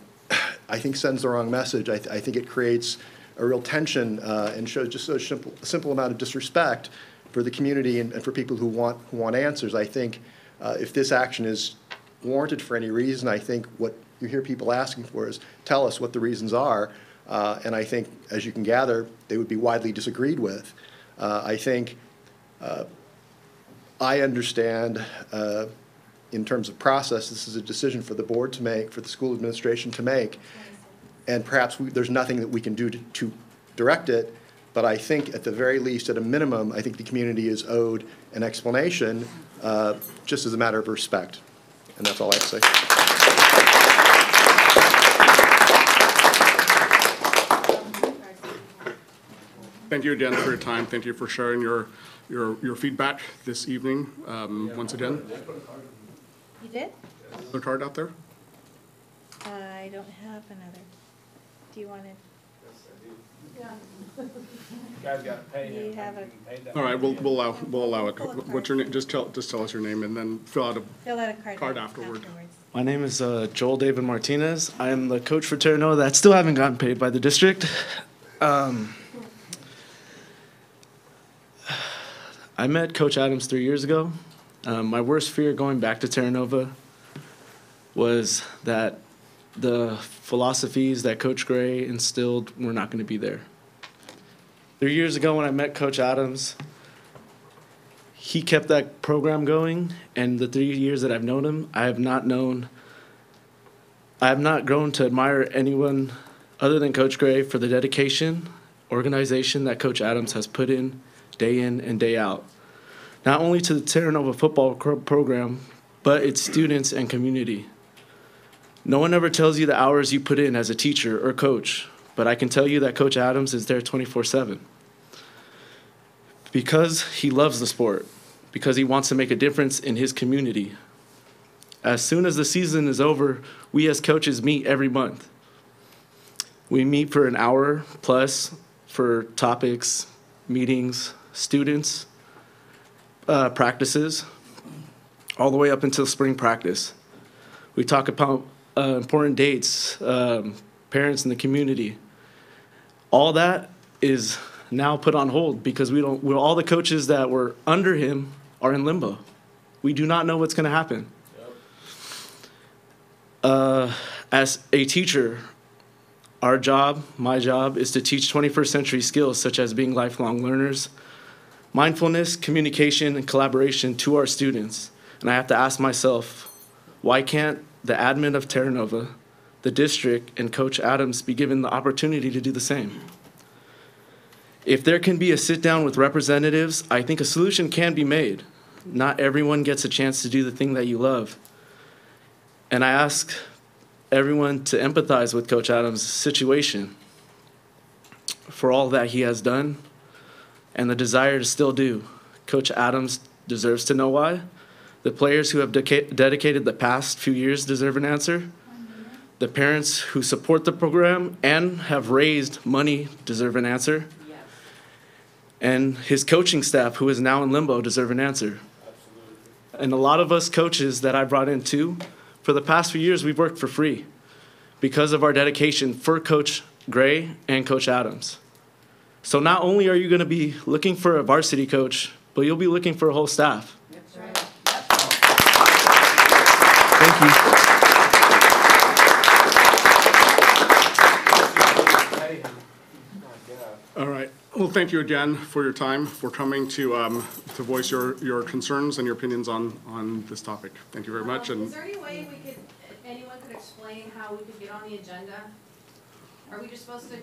I think sends the wrong message. I think it creates a real tension and shows just a simple amount of disrespect for the community and for people who want answers. I think if this action is warranted for any reason, I think what you hear people asking for is tell us what the reasons are. And I think, as you can gather, they would be widely disagreed with. I think I understand in terms of process, this is a decision for the board to make, for the school administration to make, and perhaps there's nothing that we can do to direct it, but I think at the very least, at a minimum, I think the community is owed an explanation just as a matter of respect. And that's all I have to say. Thank you again for your time. Thank you for sharing your feedback this evening once again. You did? The card out there? I don't have another. Do you want it? You guys got to pay him. You have a. All right, we'll allow it. What's your name? Just tell us your name and then fill out a card afterward. My name is Joel David Martinez. I am the coach for Terra Nova that still haven't gotten paid by the district. I met Coach Adams 3 years ago. My worst fear going back to Terra Nova was that the philosophies that Coach Gray instilled were not going to be there. 3 years ago when I met Coach Adams, he kept that program going, and the 3 years that I've known him, I have not grown to admire anyone other than Coach Gray for the dedication, organization that Coach Adams has put in and day out. Not only to the Terra Nova football program, but its students and community. No one ever tells you the hours you put in as a teacher or coach, but I can tell you that Coach Adams is there 24/7. Because he loves the sport, because he wants to make a difference in his community. As soon as the season is over, we as coaches meet every month. We meet for an hour plus for topics, meetings, students, practices, all the way up until spring practice. We talk about important dates, parents in the community. All that is now put on hold because all the coaches that were under him are in limbo. We do not know what's going to happen. As a teacher, our job, my job, is to teach 21st century skills such as being lifelong learners, mindfulness, communication, and collaboration to our students. And I have to ask myself, why can't the admin of Terra Nova, the district, and Coach Adams be given the opportunity to do the same? If there can be a sit down with representatives, I think a solution can be made. Not everyone gets a chance to do the thing that you love. And I ask everyone to empathize with Coach Adams' situation for all that he has done and the desire to still do. Coach Adams deserves to know why. The players who have dedicated the past few years deserve an answer. The parents who support the program and have raised money deserve an answer. Yes. And his coaching staff, who is now in limbo, deserve an answer. Absolutely. And a lot of us coaches that I brought in too, for the past few years, we've worked for free because of our dedication for Coach Gray and Coach Adams. So not only are you going to be looking for a varsity coach, but you'll be looking for a whole staff. That's right. Thank you. All right. Well, thank you again for your time, for coming to voice your concerns and your opinions on this topic. Thank you very much. And is there any way anyone could explain how we could get on the agenda? Are we just supposed to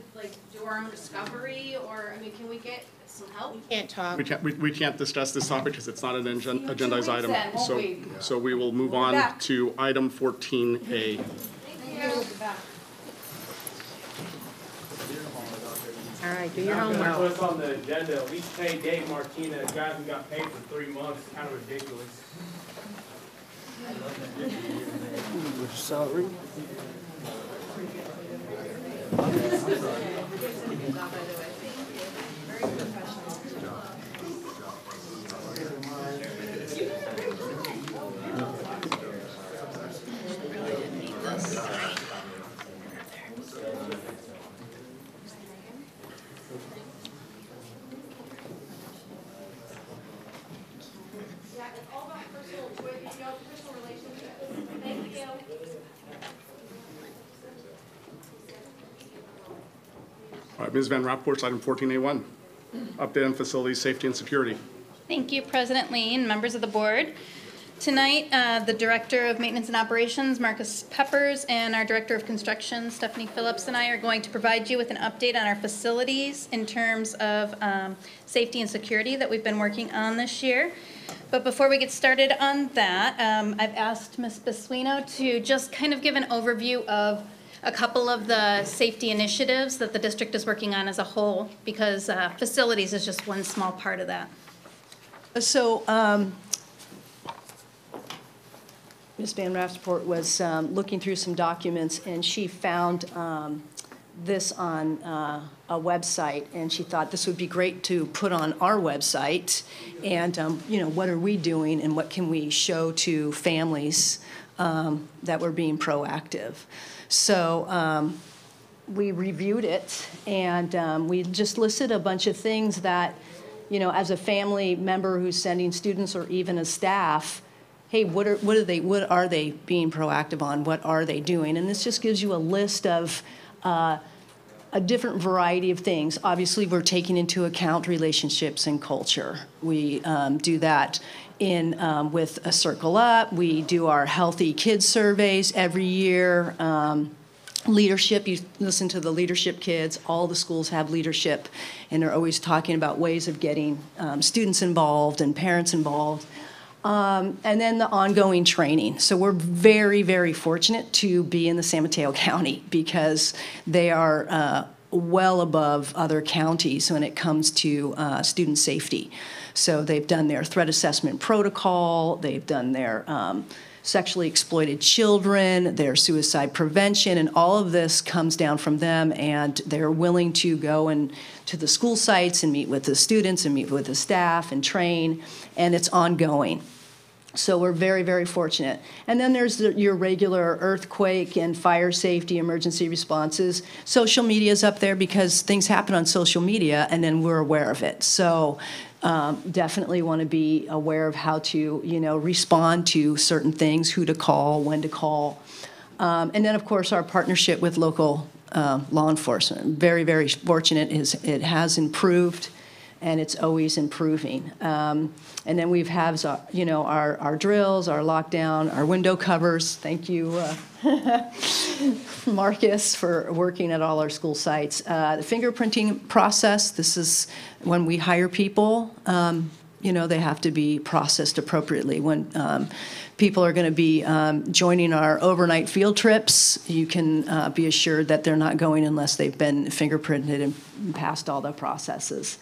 do our own discovery, or I mean, can we get some help? We can't talk. We can't discuss this topic because it's not an agendized item. Then, won't we? So we will move on to item 14A. Thank you. All right, do your homework. What's on the agenda? At least pay Dave Martinez, guy who got paid for 3 months. It's kind of ridiculous. Salary. All right, Ms. Van Rapport's item 14A1, update on facilities, safety, and security. Thank you, President Lean, members of the board. Tonight, the Director of Maintenance and Operations, Marcus Peppers, and our Director of Construction, Stephanie Phillips, and I are going to provide you with an update on our facilities in terms of safety and security that we've been working on this year. But before we get started on that, I've asked Ms. Basuino to just kind of give an overview of a couple of the safety initiatives that the district is working on as a whole, because facilities is just one small part of that. So, Ms. Van Rapsport was looking through some documents, and she found this on a website, and she thought this would be great to put on our website. And, you know, what are we doing, and what can we show to families that we're being proactive? So we reviewed it, and we just listed a bunch of things that, you know, as a family member who's sending students or even as staff, hey, what are they being proactive on? What are they doing? And this just gives you a list of a different variety of things. Obviously, we're taking into account relationships and culture. We do that in with a Circle Up. We do our Healthy Kids surveys every year. Leadership, you listen to the leadership kids. All the schools have leadership, and they're always talking about ways of getting students involved and parents involved. And then the ongoing training. So we're very, very fortunate to be in the San Mateo County because they are well above other counties when it comes to student safety. So they've done their threat assessment protocol, they've done their sexually exploited children, their suicide prevention, and all of this comes down from them, and they're willing to go and to the school sites and meet with the students and meet with the staff and train, and it's ongoing. So we're very, very fortunate. And then there's your regular earthquake and fire safety emergency responses. Social media is up there because things happen on social media, and then we're aware of it. So definitely want to be aware of how to, you know, respond to certain things, who to call, when to call. And then, of course, our partnership with local law enforcement. Very, very fortunate. It has improved, and it's always improving. And then we've had, you know, our drills, our lockdown, our window covers. Thank you, Marcus, for working at all our school sites. The fingerprinting process, this is when we hire people, you know, they have to be processed appropriately. When people are going to be joining our overnight field trips, you can be assured that they're not going unless they've been fingerprinted and passed all the processes.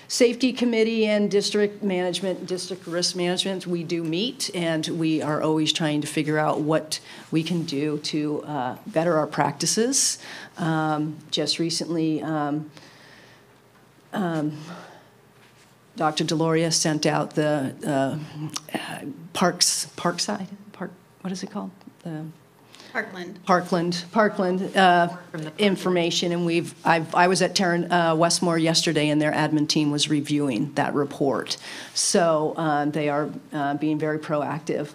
Safety committee and district management, district risk management, we do meet, and we are always trying to figure out what we can do to better our practices. Just recently, Dr. Deloria sent out the Parkside, what is it called? Parkland information, and I was at Terra Westmore yesterday, and their admin team was reviewing that report. So they are being very proactive.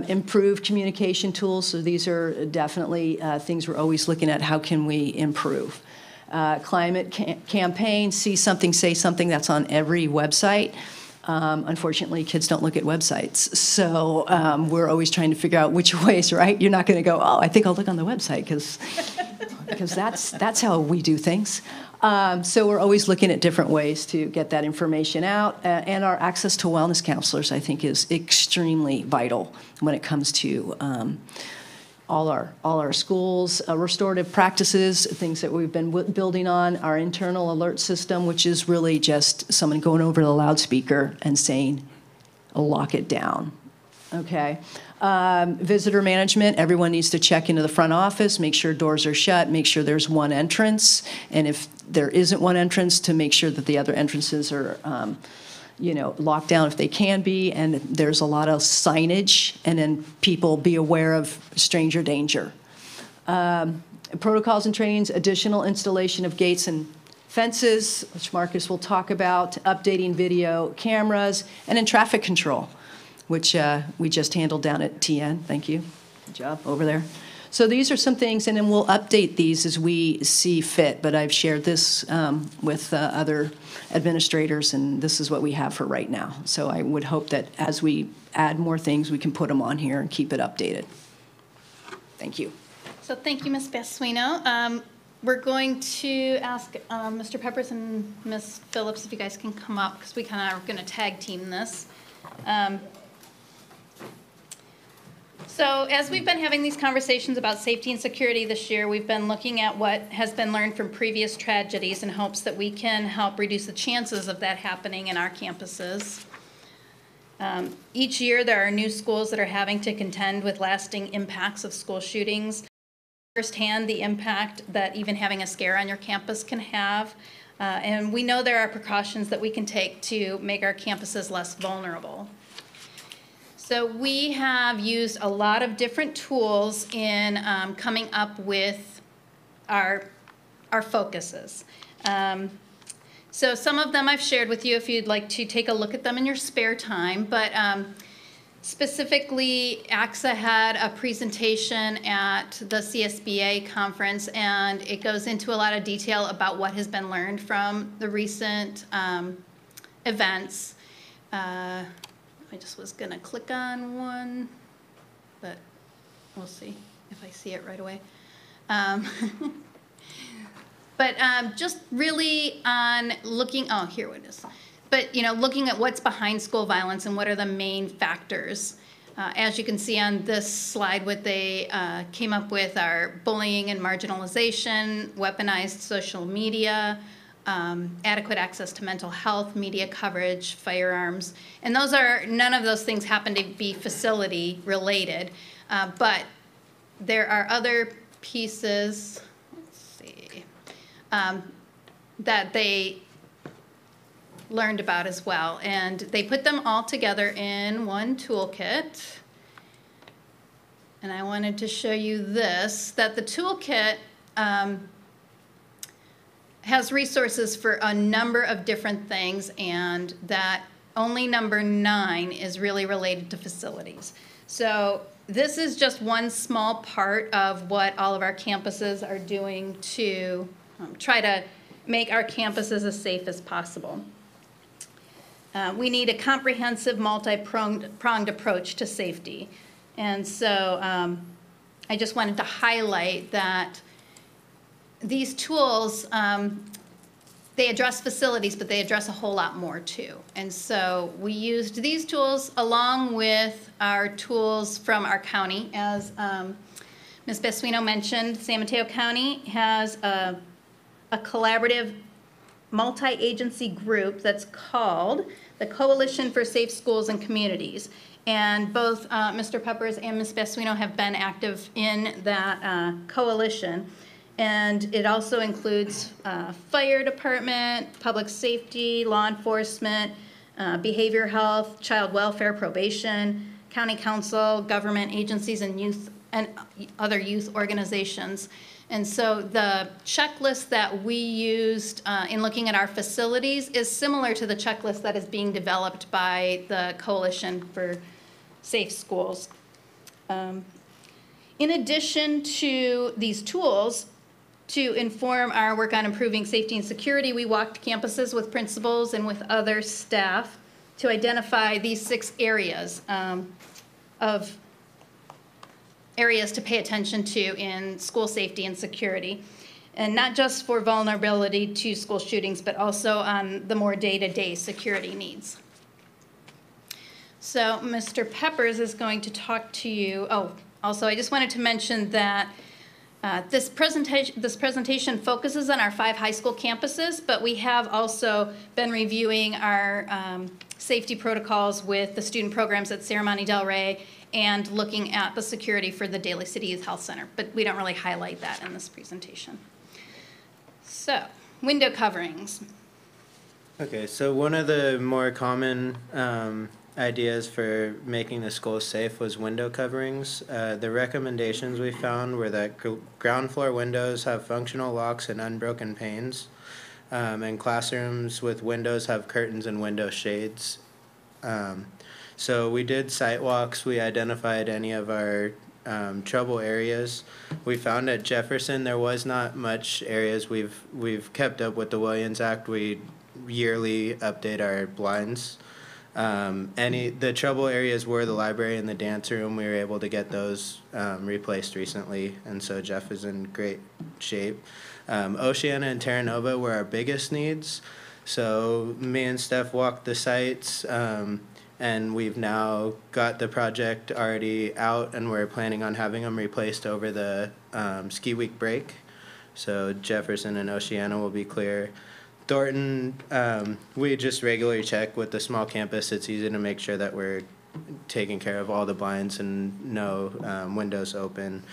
Improved communication tools. So these are definitely things we're always looking at. How can we improve? Climate campaign. See something, say something. That's on every website. Unfortunately, kids don't look at websites, so we're always trying to figure out which ways, right? You're not going to go, oh, I think I'll look on the website, because that's how we do things. So we're always looking at different ways to get that information out, and our access to wellness counselors, I think, is extremely vital when it comes to all our schools, restorative practices, things that we've been building on, our internal alert system, which is really just someone going over the loudspeaker and saying, lock it down, okay? Visitor management, everyone needs to check into the front office, make sure doors are shut, make sure there's one entrance, and if there isn't one entrance, to make sure that the other entrances are you know, locked down if they can be, and there's a lot of signage, and then people be aware of stranger danger. Protocols and trainings, additional installation of gates and fences, which Marcus will talk about, updating video cameras, and then traffic control, which we just handled down at TN. Thank you. Good job over there. So these are some things, and then we'll update these as we see fit, but I've shared this with other administrators, and this is what we have for right now. So I would hope that as we add more things, we can put them on here and keep it updated. Thank you. So thank you, Ms. Basuino. We're going to ask Mr. Peppers and Ms. Phillips if you guys can come up, because we kind of are going to tag team this. So as we've been having these conversations about safety and security this year, we've been looking at what has been learned from previous tragedies in hopes that we can help reduce the chances of that happening in our campuses. Each year, there are new schools that are having to contend with lasting impacts of school shootings. Firsthand, the impact that even having a scare on your campus can have. And we know there are precautions that we can take to make our campuses less vulnerable. So we have used a lot of different tools in coming up with our focuses. So some of them I've shared with you if you'd like to take a look at them in your spare time, but specifically, AXA had a presentation at the CSBA conference, and it goes into a lot of detail about what has been learned from the recent events. I just was gonna click on one, but we'll see if I see it right away. But just really on looking, oh, here it is. But, you know, looking at what's behind school violence and what are the main factors. As you can see on this slide, what they came up with are bullying and marginalization, weaponized social media, adequate access to mental health, media coverage, firearms. And those are, none of those things happen to be facility related, but there are other pieces, let's see, that they learned about as well. And they put them all together in one toolkit. And I wanted to show you this, that the toolkit has resources for a number of different things, and that only number 9 is really related to facilities. So this is just one small part of what all of our campuses are doing to try to make our campuses as safe as possible. We need a comprehensive, multi-pronged approach to safety. And so I just wanted to highlight that these tools, they address facilities, but they address a whole lot more too. And so we used these tools along with our tools from our county. As Ms. Basuino mentioned, San Mateo County has a collaborative multi-agency group that's called the Coalition for Safe Schools and Communities. And both Mr. Peppers and Ms. Basuino have been active in that coalition. And it also includes fire department, public safety, law enforcement, behavior health, child welfare, probation, county council, government agencies, and youth and other youth organizations. And so the checklist that we used in looking at our facilities is similar to the checklist that is being developed by the Coalition for Safe Schools. In addition to these tools, to inform our work on improving safety and security, we walked campuses with principals and with other staff to identify these 6 areas of areas to pay attention to in school safety and security. And not just for vulnerability to school shootings, but also on the more day-to-day security needs. So Mr. Peppers is going to talk to you. Oh, also I just wanted to mention that this presentation focuses on our 5 high school campuses, but we have also been reviewing our safety protocols with the student programs at Serramonte Del Rey and looking at the security for the Daly City Youth Health Center, but we don't really highlight that in this presentation. So, window coverings. Okay, so one of the more common ideas for making the school safe was window coverings. The recommendations we found were that ground floor windows have functional locks and unbroken panes, and classrooms with windows have curtains and window shades. So we did site walks. We identified any of our trouble areas. We found at Jefferson there was not much areas. We've kept up with the Williams Act. We yearly update our blinds. The trouble areas were the library and the dance room. We were able to get those replaced recently, and so Jeff is in great shape. Oceana and Terra Nova were our biggest needs. So me and Steph walked the sites, and we've now got the project already out, and we're planning on having them replaced over the ski week break. So Jefferson and Oceana will be clear. Thornton, we just regularly check with the small campus. It's easy to make sure that we're taking care of all the blinds and no windows open.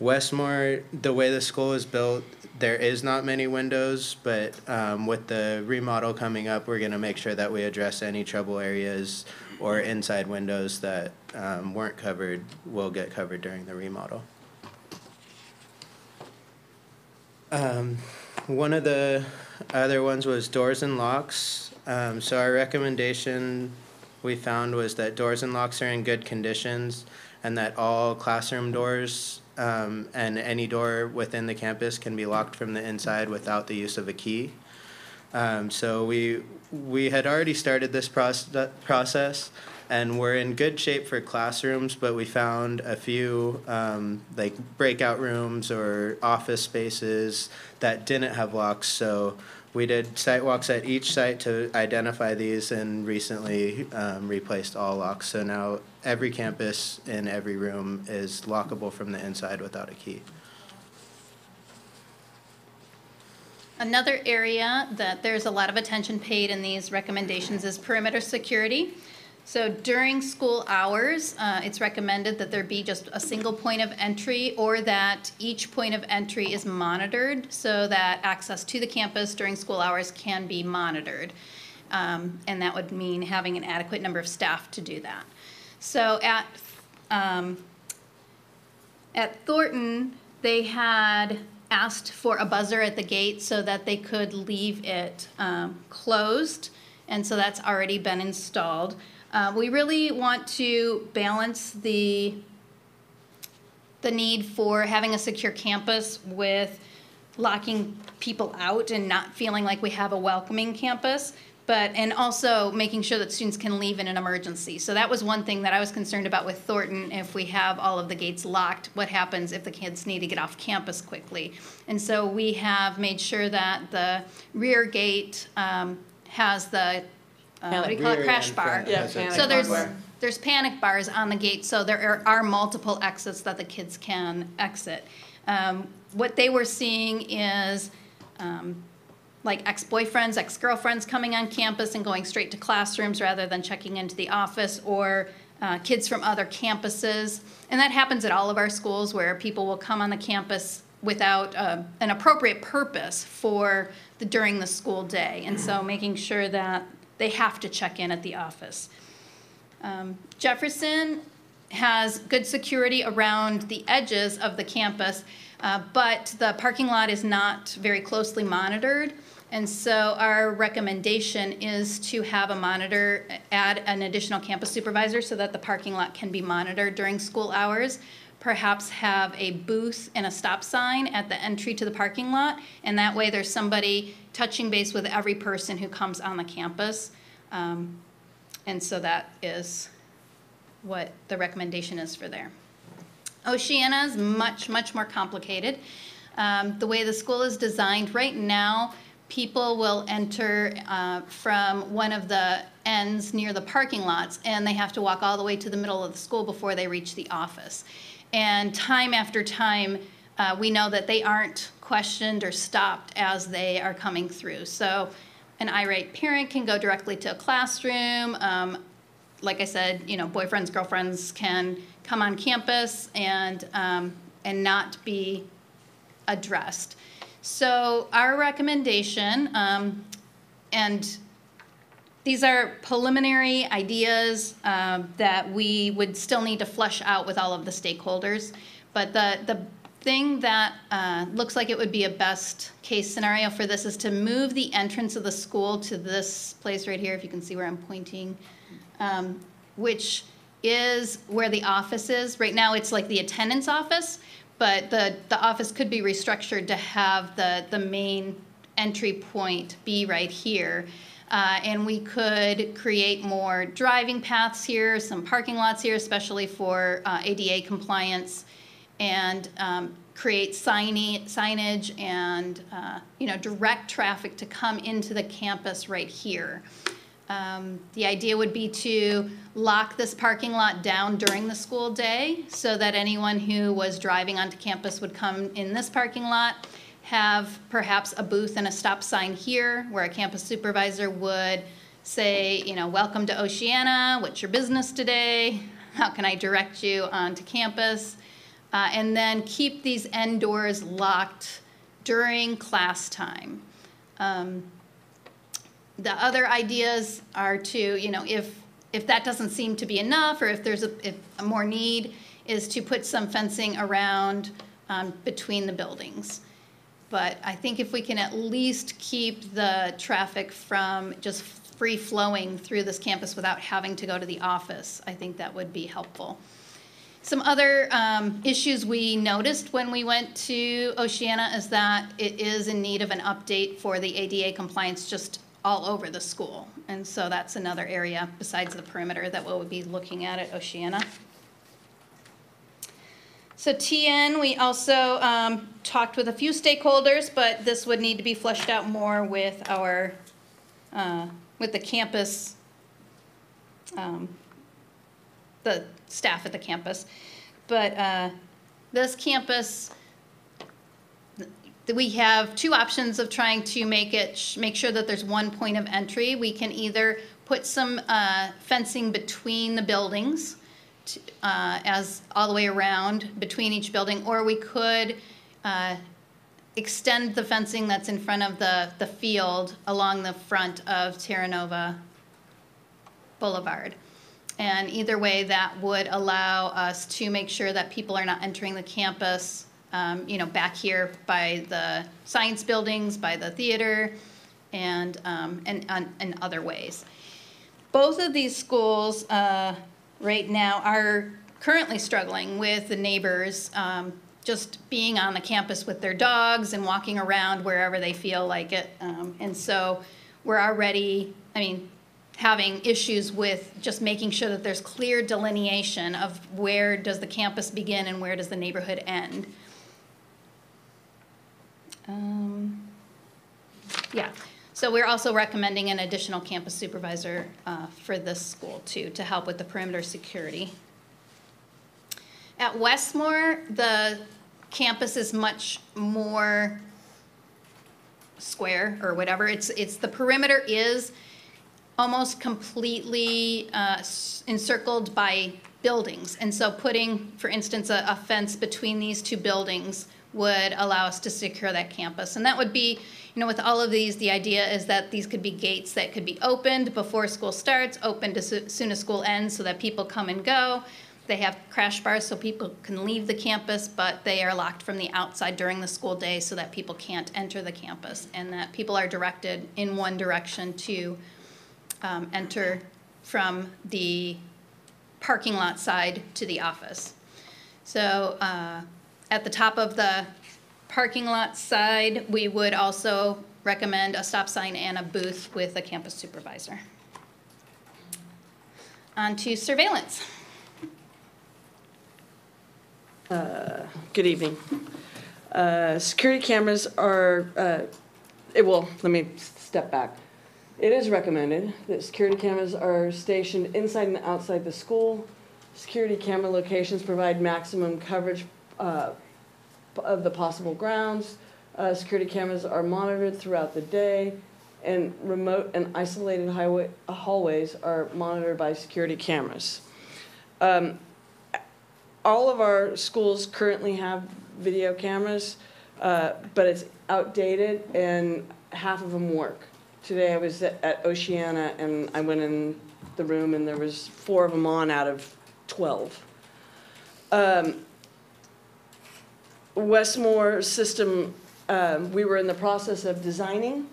Westmore, the way the school is built, there is not many windows, but with the remodel coming up, we're going to make sure that we address any trouble areas or inside windows that weren't covered will get covered during the remodel. One of the other ones was doors and locks. So our recommendation we found was that doors and locks are in good conditions and that all classroom doors and any door within the campus can be locked from the inside without the use of a key. So we had already started this process, and we're in good shape for classrooms, but we found a few like breakout rooms or office spaces that didn't have locks. So we did site walks at each site to identify these and recently replaced all locks. So now every campus in every room is lockable from the inside without a key. Another area that there's a lot of attention paid in these recommendations is perimeter security. So during school hours, it's recommended that there be just a single point of entry or that each point of entry is monitored so that access to the campus during school hours can be monitored. And that would mean having an adequate number of staff to do that. So at Thornton, they had asked for a buzzer at the gate so that they could leave it closed, and so that's already been installed. We really want to balance the need for having a secure campus with locking people out and not feeling like we have a welcoming campus, and also making sure that students can leave in an emergency. So that was one thing that I was concerned about with Thornton. If we have all of the gates locked, what happens if the kids need to get off campus quickly? And so we have made sure that the rear gate has the what do you call it, crash bar. Yeah, so there's panic bars on the gate, so there are multiple exits that the kids can exit. What they were seeing is like ex-boyfriends, ex-girlfriends coming on campus and going straight to classrooms rather than checking into the office, or kids from other campuses. And that happens at all of our schools, where people will come on the campus without an appropriate purpose for during the school day. And so making sure that they have to check in at the office. Jefferson has good security around the edges of the campus, but the parking lot is not very closely monitored. And so our recommendation is to have a monitor, add an additional campus supervisor so that the parking lot can be monitored during school hours. Perhaps have a booth and a stop sign at the entry to the parking lot, and that way there's somebody touching base with every person who comes on the campus. And so that is what the recommendation is for there. Oceana is much, much more complicated. The way the school is designed right now, people will enter from one of the ends near the parking lots, and they have to walk all the way to the middle of the school before they reach the office. And time after time, we know that they aren't questioned or stopped as they are coming through. So an irate parent can go directly to a classroom. Like I said, boyfriends, girlfriends can come on campus and not be addressed. So our recommendation, and these are preliminary ideas that we would still need to flesh out with all of the stakeholders, but the thing that looks like it would be a best case scenario for this is to move the entrance of the school to this place right here, if you can see where I'm pointing, which is where the office is. Right now, it's like the attendance office, but the office could be restructured to have the main entry point be right here. And we could create more driving paths here, some parking lots here, especially for ADA compliance, and create signage and direct traffic to come into the campus right here. The idea would be to lock this parking lot down during the school day so that anyone who was driving onto campus would come in this parking lot, have perhaps a booth and a stop sign here where a campus supervisor would say, welcome to Oceana, what's your business today? How can I direct you onto campus? And then keep these end doors locked during class time. The other ideas are to, if that doesn't seem to be enough, or if there's a more need, is to put some fencing around between the buildings. But I think if we can at least keep the traffic from just free flowing through this campus without having to go to the office, I think that would be helpful. Some other issues we noticed when we went to Oceana is that it is in need of an update for the ADA compliance just all over the school. And so that's another area besides the perimeter that we'll be looking at Oceana. So TN, we also talked with a few stakeholders, but this would need to be fleshed out more with our, with the campus, the staff at the campus. But this campus, we have two options of trying to make sure that there's one point of entry. We can either put some fencing between the buildings, as all the way around between each building, or we could extend the fencing that's in front of the field along the front of Terra Nova Boulevard. And either way, that would allow us to make sure that people are not entering the campus, back here by the science buildings, by the theater, and other ways. Both of these schools right now are currently struggling with the neighbors just being on the campus with their dogs and walking around wherever they feel like it. And so we're already, having issues with just making sure that there's clear delineation of where does the campus begin and where does the neighborhood end. So we're also recommending an additional campus supervisor for this school too, to help with the perimeter security. At Westmore, the campus is much more square or whatever. It's the perimeter is almost completely encircled by buildings. And so putting, for instance, a fence between these two buildings would allow us to secure that campus. And that would be, with all of these, the idea is that these could be gates that could be opened before school starts, opened as soon as school ends so that people come and go. They have crash bars so people can leave the campus, but they are locked from the outside during the school day so that people can't enter the campus, and that people are directed in one direction to enter from the parking lot side to the office. So at the top of the parking lot side, we would also recommend a stop sign and a booth with a campus supervisor. On to surveillance. Good evening. Security cameras are, let me step back. It is recommended that security cameras are stationed inside and outside the school. Security camera locations provide maximum coverage of the possible grounds. Security cameras are monitored throughout the day, and remote and isolated hallways are monitored by security cameras. All of our schools currently have video cameras, but it's outdated and half of them work. Today I was at Oceana and I went in the room and there was 4 of them on out of 12. Westmore system, we were in the process of designing,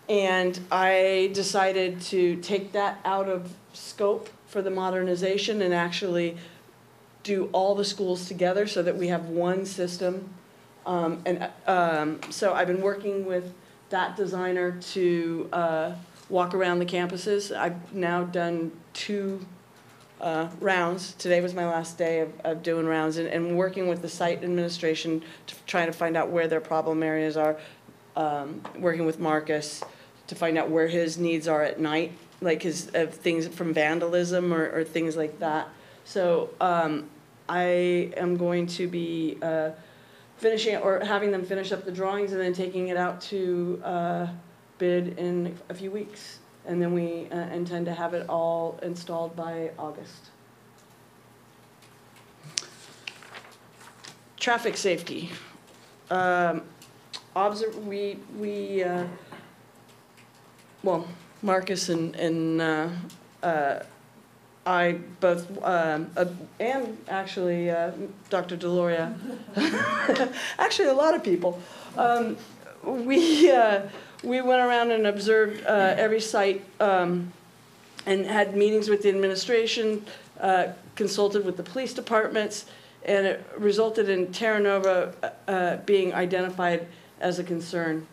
and I decided to take that out of scope for the modernization and actually do all the schools together so that we have one system. So I've been working with that designer to walk around the campuses. I've now done 2 rounds. Today was my last day of doing rounds and working with the site administration to try to find out where their problem areas are, working with Marcus to find out where his needs are at night, like his things from vandalism or things like that. So I am going to be finishing or having them finish up the drawings and then taking it out to bid in a few weeks. And then we intend to have it all installed by August. Traffic safety. Well, Marcus and I both, and actually Dr. Deloria, actually a lot of people, we went around and observed every site and had meetings with the administration, consulted with the police departments, and it resulted in Terra Nova being identified as a concern.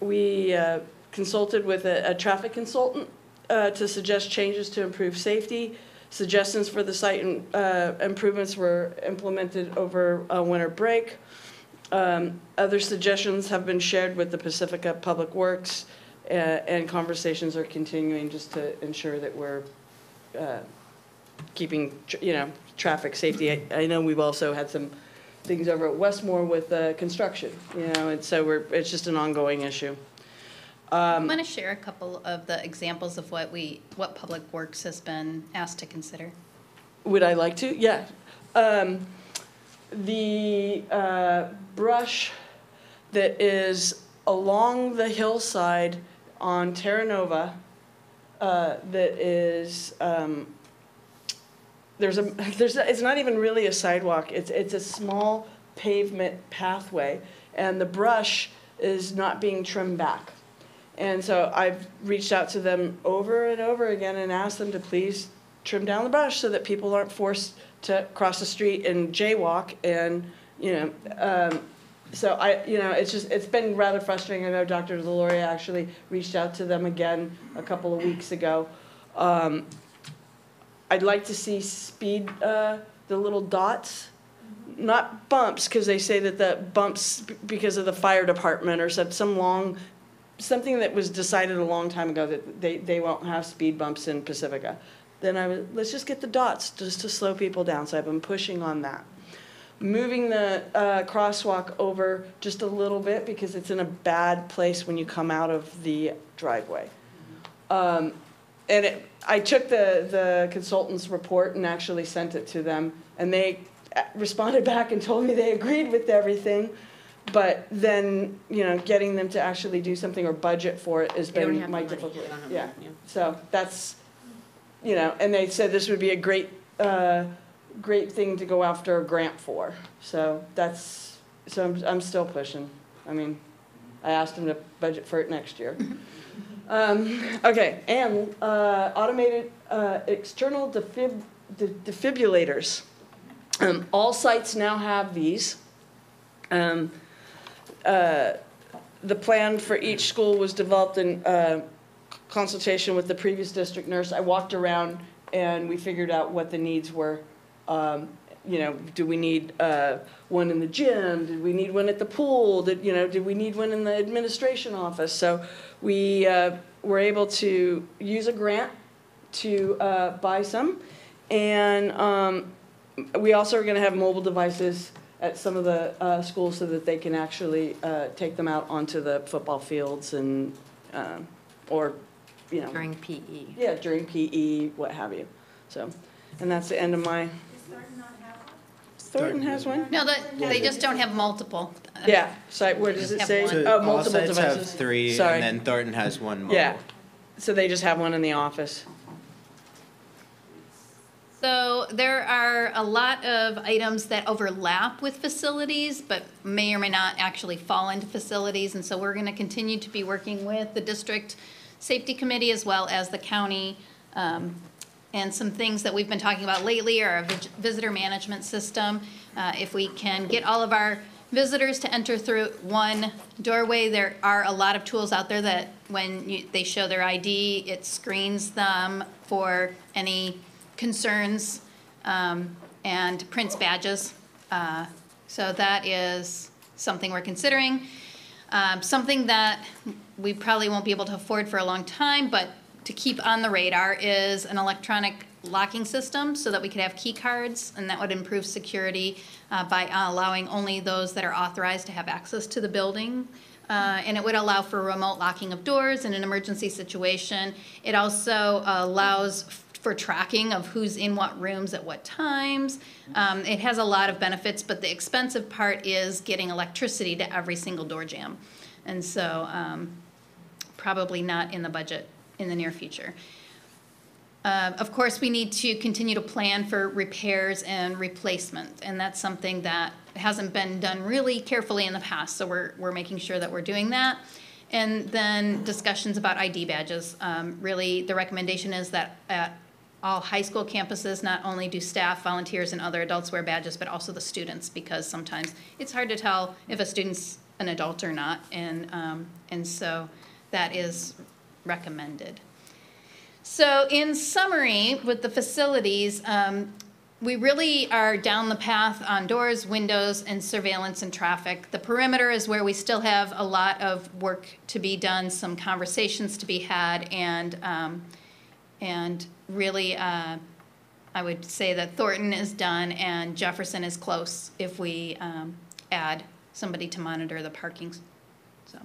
We consulted with a traffic consultant to suggest changes to improve safety. Suggestions for the site improvements were implemented over winter break. Other suggestions have been shared with the Pacifica Public Works, and conversations are continuing just to ensure that we're keeping, traffic safety. I know we've also had some things over at Westmore with construction, and so it's just an ongoing issue. I'm going to share a couple of the examples of what Public Works has been asked to consider. Would I like to? Yeah. The brush that is along the hillside on Terra Nova that is it's not even really a sidewalk. It's a small pavement pathway, and the brush is not being trimmed back. And so I've reached out to them over and over again and asked them to please trim down the brush so that people aren't forced to cross the street and jaywalk. And so it's been rather frustrating. I know Dr. Deloria actually reached out to them again a couple of weeks ago. I'd like to see speed, the little dots, not bumps, because they say that the bumps because of the fire department or something that was decided a long time ago that they won't have speed bumps in Pacifica. Then let's just get the dots just to slow people down. So I've been pushing on that. Moving the crosswalk over just a little bit because it's in a bad place when you come out of the driveway. I took the consultant's report and actually sent it to them, and they responded back and told me they agreed with everything. But then, getting them to actually do something or budget for it has been my difficulty. Yeah. So that's, and they said this would be a great thing to go after a grant for. So I'm still pushing. I mean, I asked them to budget for it next year. Okay, and automated external defibrillators. All sites now have these. The plan for each school was developed in consultation with the previous district nurse. I walked around and we figured out what the needs were. Do we need one in the gym? Did we need one at the pool? Did we need one in the administration office? So we were able to use a grant to buy some. And we also are going to have mobile devices at some of the schools so that they can actually take them out onto the football fields and, During PE. Yeah, during PE, what have you. So, and that's the end of my. Thornton has one? No, they just don't have multiple. Yeah, so where does it say? So Oh, all multiple sites devices. have 3, Sorry. and then Thornton has 1 mobile. Yeah, so they just have one in the office. So there are a lot of items that overlap with facilities, but may or may not actually fall into facilities. And so we're going to continue to be working with the district safety committee as well as the county and some things that we've been talking about lately are a visitor management system. If we can get all of our visitors to enter through one doorway, there are a lot of tools out there that when they show their ID, it screens them for any concerns and prints badges. So that is something we're considering. Something that we probably won't be able to afford for a long time, but to keep on the radar is an electronic locking system so that we could have key cards, and that would improve security by allowing only those that are authorized to have access to the building. And it would allow for remote locking of doors in an emergency situation. It also allows for tracking of who's in what rooms at what times. It has a lot of benefits, but the expensive part is getting electricity to every single door jamb. And so probably not in the budget in the near future. Of course, we need to continue to plan for repairs and replacement, and that's something that hasn't been done really carefully in the past, so we're making sure that we're doing that. And then discussions about ID badges. Really, the recommendation is that at all high school campuses, not only do staff, volunteers, and other adults wear badges, but also the students, because sometimes it's hard to tell if a student's an adult or not, and so that is recommended. So in summary, with the facilities, we really are down the path on doors, windows, and surveillance and traffic. The perimeter is where we still have a lot of work to be done, some conversations to be had, and really, I would say that Thornton is done and Jefferson is close if we add somebody to monitor the parking. So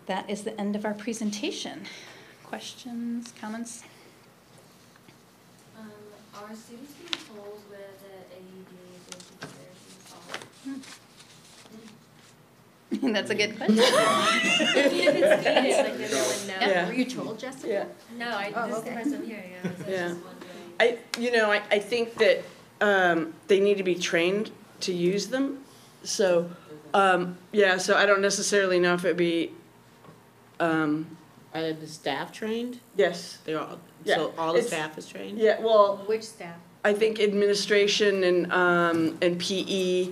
that is the end of our presentation. Questions, comments? Are students being told where the AED is installed? That's a good question. Yeah. Were you told, Jessica? Yeah. No, this is the first I'm hearing. I was Yeah. just wondering. I think that they need to be trained to use them. So, so I don't necessarily know if it'd be. Are the staff trained? Yes. They're all, Yeah. so all the It's- staff is trained? Yeah, well. Which staff? I think administration and PE.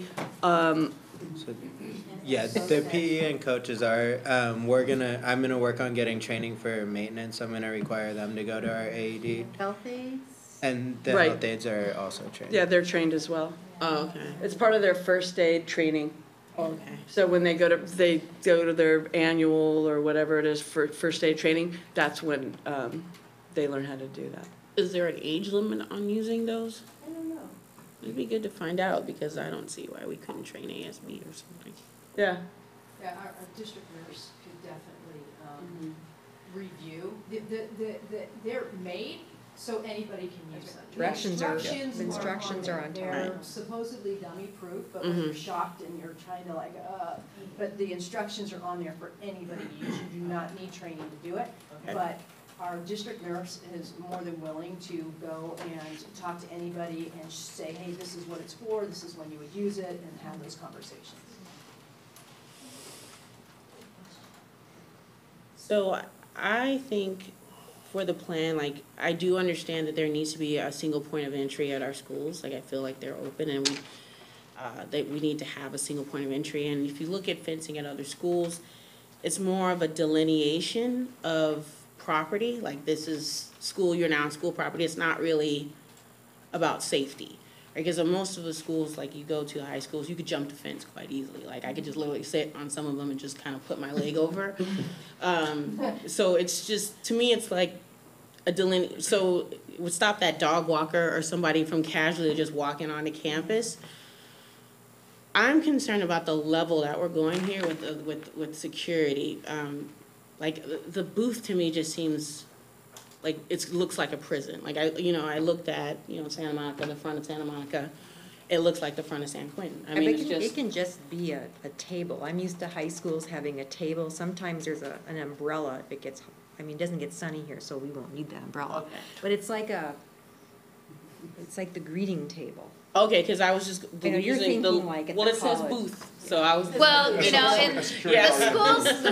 Yeah, the PE and coaches are, I'm gonna work on getting training for maintenance. I'm gonna require them to go to our AED. Health aides? And the Right. health aides are also trained. Yeah, they're trained as well. Oh, okay. It's part of their first aid training. Okay. So when they go to their annual or whatever it is for first aid training, that's when they learn how to do that. Is there an age limit on using those? I don't know. It'd be good to find out, because I don't see why we couldn't train ASB or something. Yeah. Yeah, our district nurse could definitely review. They're made so anybody can use them. The Instructions are on They're Right. supposedly dummy-proof, but when you're shocked and you're trying to but the instructions are on there for anybody to use. You do not need training to do it. Okay. But our district nurse is more than willing to go and talk to anybody and say, hey, this is what it's for, this is when you would use it, and have those conversations. So I think for the plan, like, I do understand that there needs to be a single point of entry at our schools. Like, I feel like they're open, and that we need to have a single point of entry. And if you look at fencing at other schools, it's more of a delineation of property. Like, this is school, you're now on school property. It's not really about safety. Because in most of the schools, like you go to high schools, you could jump the fence quite easily. Like, I could just literally sit on some of them and just kind of put my leg over. So it's just, to me, it's like a delineation. So it would stop that dog walker or somebody from casually just walking onto campus. I'm concerned about the level that we're going here with security. Like, the booth to me just seems like it looks like a prison. Like, I looked at, Santa Monica, the front of Santa Monica. It looks like the front of San Quentin. I mean, It can just be a table. I'm used to high schools having a table. Sometimes there's an umbrella if it gets, it doesn't get sunny here, so we won't need that umbrella. Okay. But it's like the greeting table. Okay, because I was just I know, you're using the, thinking like at well, the it says college. booth, so I was. Well, you know, and the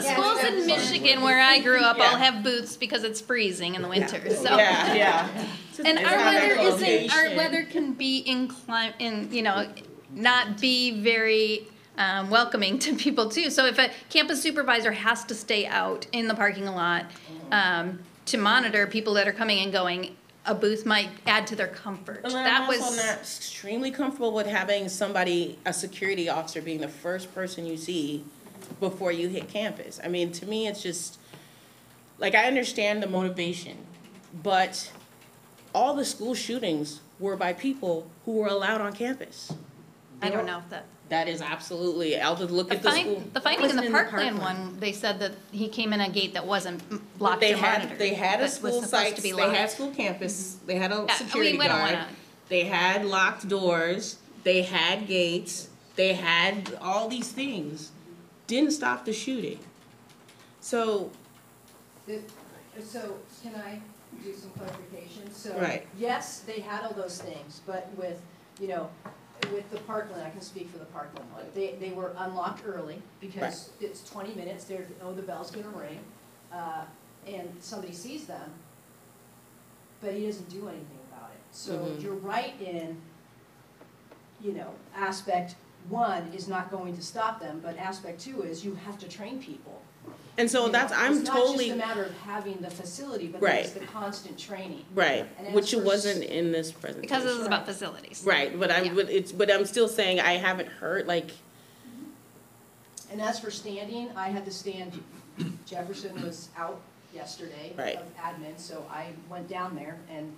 schools in Michigan where I grew up all have booths because it's freezing in the winter, so. Yeah. And It's our not weather that isn't, our location. weather can be you know, not be very welcoming to people too. So if a campus supervisor has to stay out in the parking lot to monitor people that are coming and going, a booth might add to their comfort. And That I'm was. also not extremely comfortable with having somebody, a security officer, being the first person you see before you hit campus. I mean, to me, it's just, like, I understand the motivation, but all the school shootings were by people who were allowed on campus. I don't know if that. That is absolutely, I'll just look at the school. The finding in the Wasn't Parkland one, they said that he came in a gate that wasn't locked or monitored. They had a that was school supposed site, to be they locked. had school campus, they had a Yeah, security we don't guard. wanna- They had locked doors, they had gates, they had all these things. Didn't stop the shooting. So, So can I do some clarification? So, Right. yes, they had all those things, but with, you know, with the Parkland, I can speak for the Parkland one. They were unlocked early because it's 20 minutes, they know the bell's gonna ring, and somebody sees them, but he doesn't do anything about it. So you're right in, you know, aspect one is not going to stop them, but aspect two is you have to train people. and so You that's, know, I'm It's totally, not just a matter of having the facility, but Right. it's the constant training. right, And as which for wasn't in this presentation. Because this is about facilities. Right, but but I'm still saying I haven't heard, like, And as for standing, I had to stand, Jefferson was out yesterday Right. of admin, so I went down there and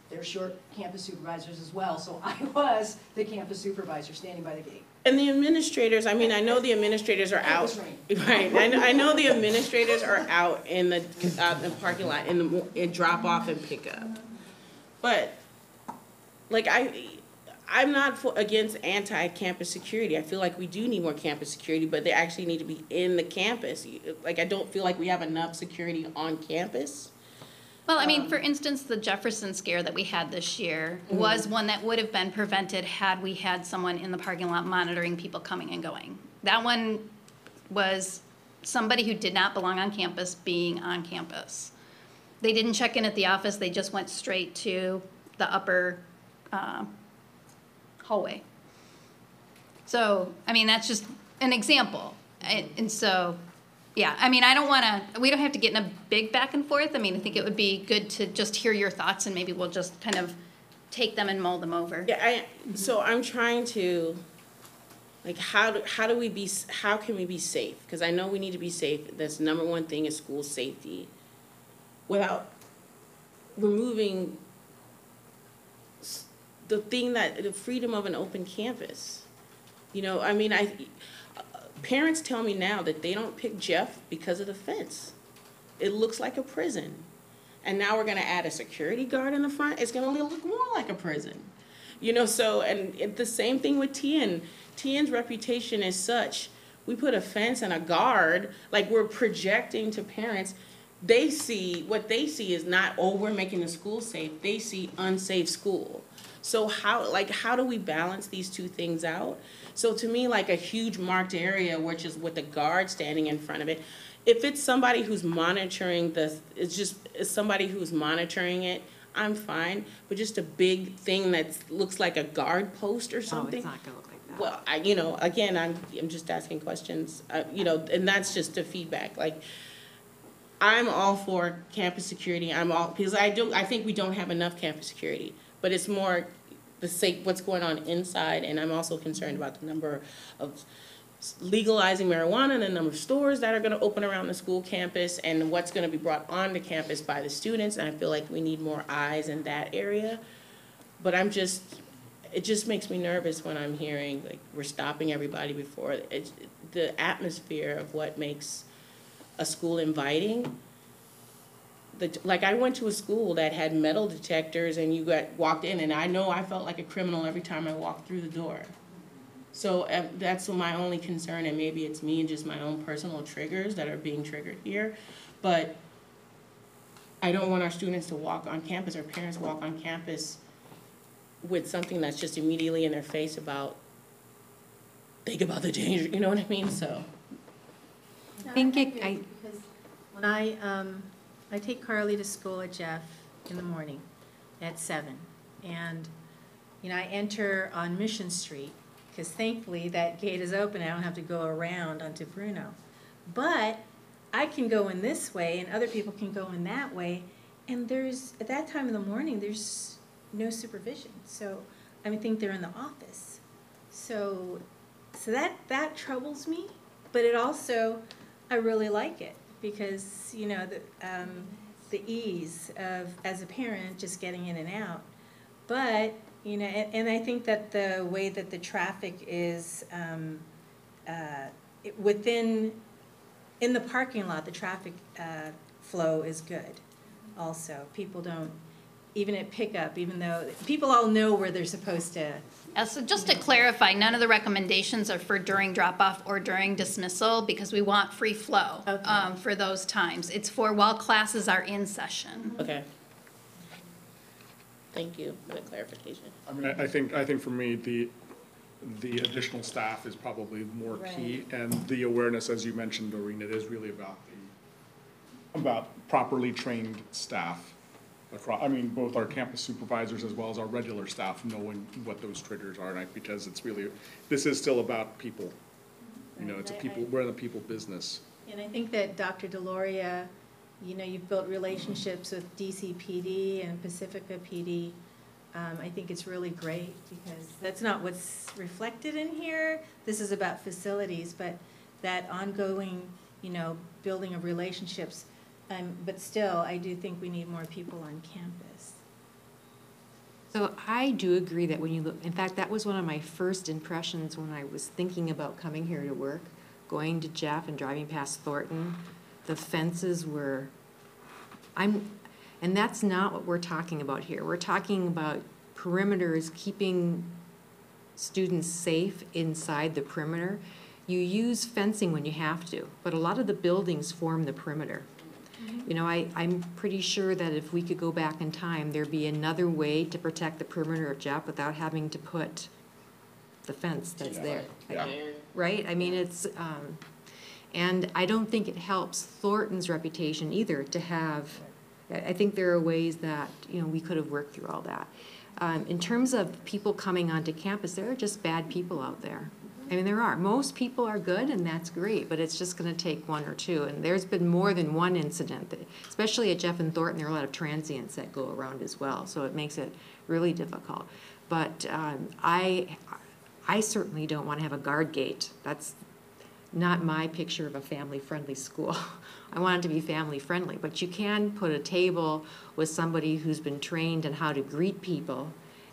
they're short campus supervisors as well, so I was the campus supervisor standing by the gate. and the administrators, I mean, I know the administrators are And it out. was raining. Right, I know the administrators are out in the parking lot, in drop off and pick up. But, like, I'm not against anti-campus security. I feel like we do need more campus security, but they actually need to be in the campus. Like, I don't feel like we have enough security on campus. Well, I mean, for instance, the Jefferson scare that we had this year was one that would have been prevented had we had someone in the parking lot monitoring people coming and going. That one was somebody who did not belong on campus being on campus. They didn't check in at the office, they just went straight to the upper hallway. So, I mean, that's just an example. And so, yeah, I mean, we don't have to get in a big back and forth. I mean, I think it would be good to just hear your thoughts and maybe we'll just kind of take them and mull them over. Yeah, so I'm trying to, like, how can we be safe? Because I know we need to be safe. That's number one thing is school safety. Without removing the freedom of an open campus. You know, I mean, parents tell me now that they don't pick Jeff because of the fence. It looks like a prison. And now we're gonna add a security guard in the front, it's gonna look more like a prison. You know, so, and the same thing with Tien. Tien's reputation is such, we put a fence and a guard, like we're projecting to parents, what they see is not, oh, we're making the school safe, they see unsafe school. So how do we balance these two things out? So to me, like a huge marked area, which is with the guard standing in front of it, if it's somebody who's monitoring it's somebody who's monitoring it, I'm fine. But just a big thing that looks like a guard post or something. Oh, it's not gonna look like that. Well, again, I'm just asking questions, and that's just a feedback. Like, I'm all for campus security. Because I think we don't have enough campus security, but it's more what's going on inside, and I'm also concerned about the number of legalizing marijuana and the number of stores that are going to open around the school campus and what's going to be brought onto campus by the students, and I feel like we need more eyes in that area. But it just makes me nervous when I'm hearing, like, we're stopping everybody before. The atmosphere of what makes a school inviting. Like, I went to a school that had metal detectors and you walked in, and I know I felt like a criminal every time I walked through the door. So that's my only concern, and maybe it's me and just my own personal triggers that are being triggered here. But I don't want our students to walk on campus or parents walk on campus with something that's just immediately in their face about, think about the danger, you know what I mean, so. I think because when I take Carly to school at Jeff in the morning at 7, and, you know, I enter on Mission Street, because thankfully that gate is open, I don't have to go around onto Bruno. But I can go in this way, and other people can go in that way, and there's, at that time in the morning, there's no supervision, so I think they're in the office. So that troubles me, but it also, I really like it, because, you know, the ease of, as a parent, just getting in and out. But, you know, and I think that the way that the traffic is in the parking lot, the traffic flow is good also. People don't, even at pickup, even though people all know where they're supposed to. So just to clarify, none of the recommendations are for during drop-off or during dismissal, because we want free flow for those times. It's for while classes are in session. Okay. Thank you for the clarification. I mean, I think for me, the additional staff is probably more key, and the awareness, as you mentioned, Doreen, it is really about properly trained staff. I mean, both our campus supervisors as well as our regular staff knowing what those triggers are, because it's really, this is still about people. You know, it's we're in a people business. And I think that Dr. Deloria, you know, you've built relationships with DCPD and Pacifica PD. I think it's really great, because that's not what's reflected in here. This is about facilities, but that ongoing, you know, building of relationships. But still, I do think we need more people on campus. So I do agree that when you look, in fact, that was one of my first impressions when I was thinking about coming here to work, going to Jeff and driving past Thornton. The fences were, and that's not what we're talking about here. We're talking about perimeters, keeping students safe inside the perimeter. You use fencing when you have to, but a lot of the buildings form the perimeter. You know, I'm pretty sure that if we could go back in time, there'd be another way to protect the perimeter of Jeff without having to put the fence that's there. Yeah. Right? I mean, it's, and I don't think it helps Thornton's reputation either to have, I think there are ways that, you know, we could have worked through all that. In terms of people coming onto campus, there are just bad people out there. I mean, there are. Most people are good, and that's great, but it's just going to take one or two. And there's been more than one incident, especially at Jeff and Thornton. There are a lot of transients that go around as well, so it makes it really difficult. But I certainly don't want to have a guard gate. That's not my picture of a family-friendly school. I want it to be family-friendly, but you can put a table with somebody who's been trained in how to greet people,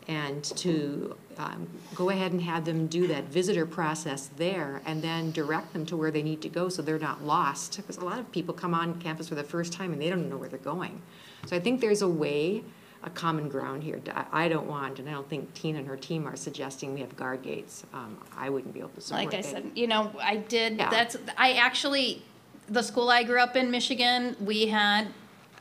and to go ahead and have them do that visitor process there, and then direct them to where they need to go so they're not lost. Because a lot of people come on campus for the first time and they don't know where they're going. So I think there's a common ground here. I don't want, and I don't think Tina and her team are suggesting we have guard gates. I wouldn't be able to support that. Like I said, you know, I did, Yeah. I actually, the school I grew up in, Michigan, we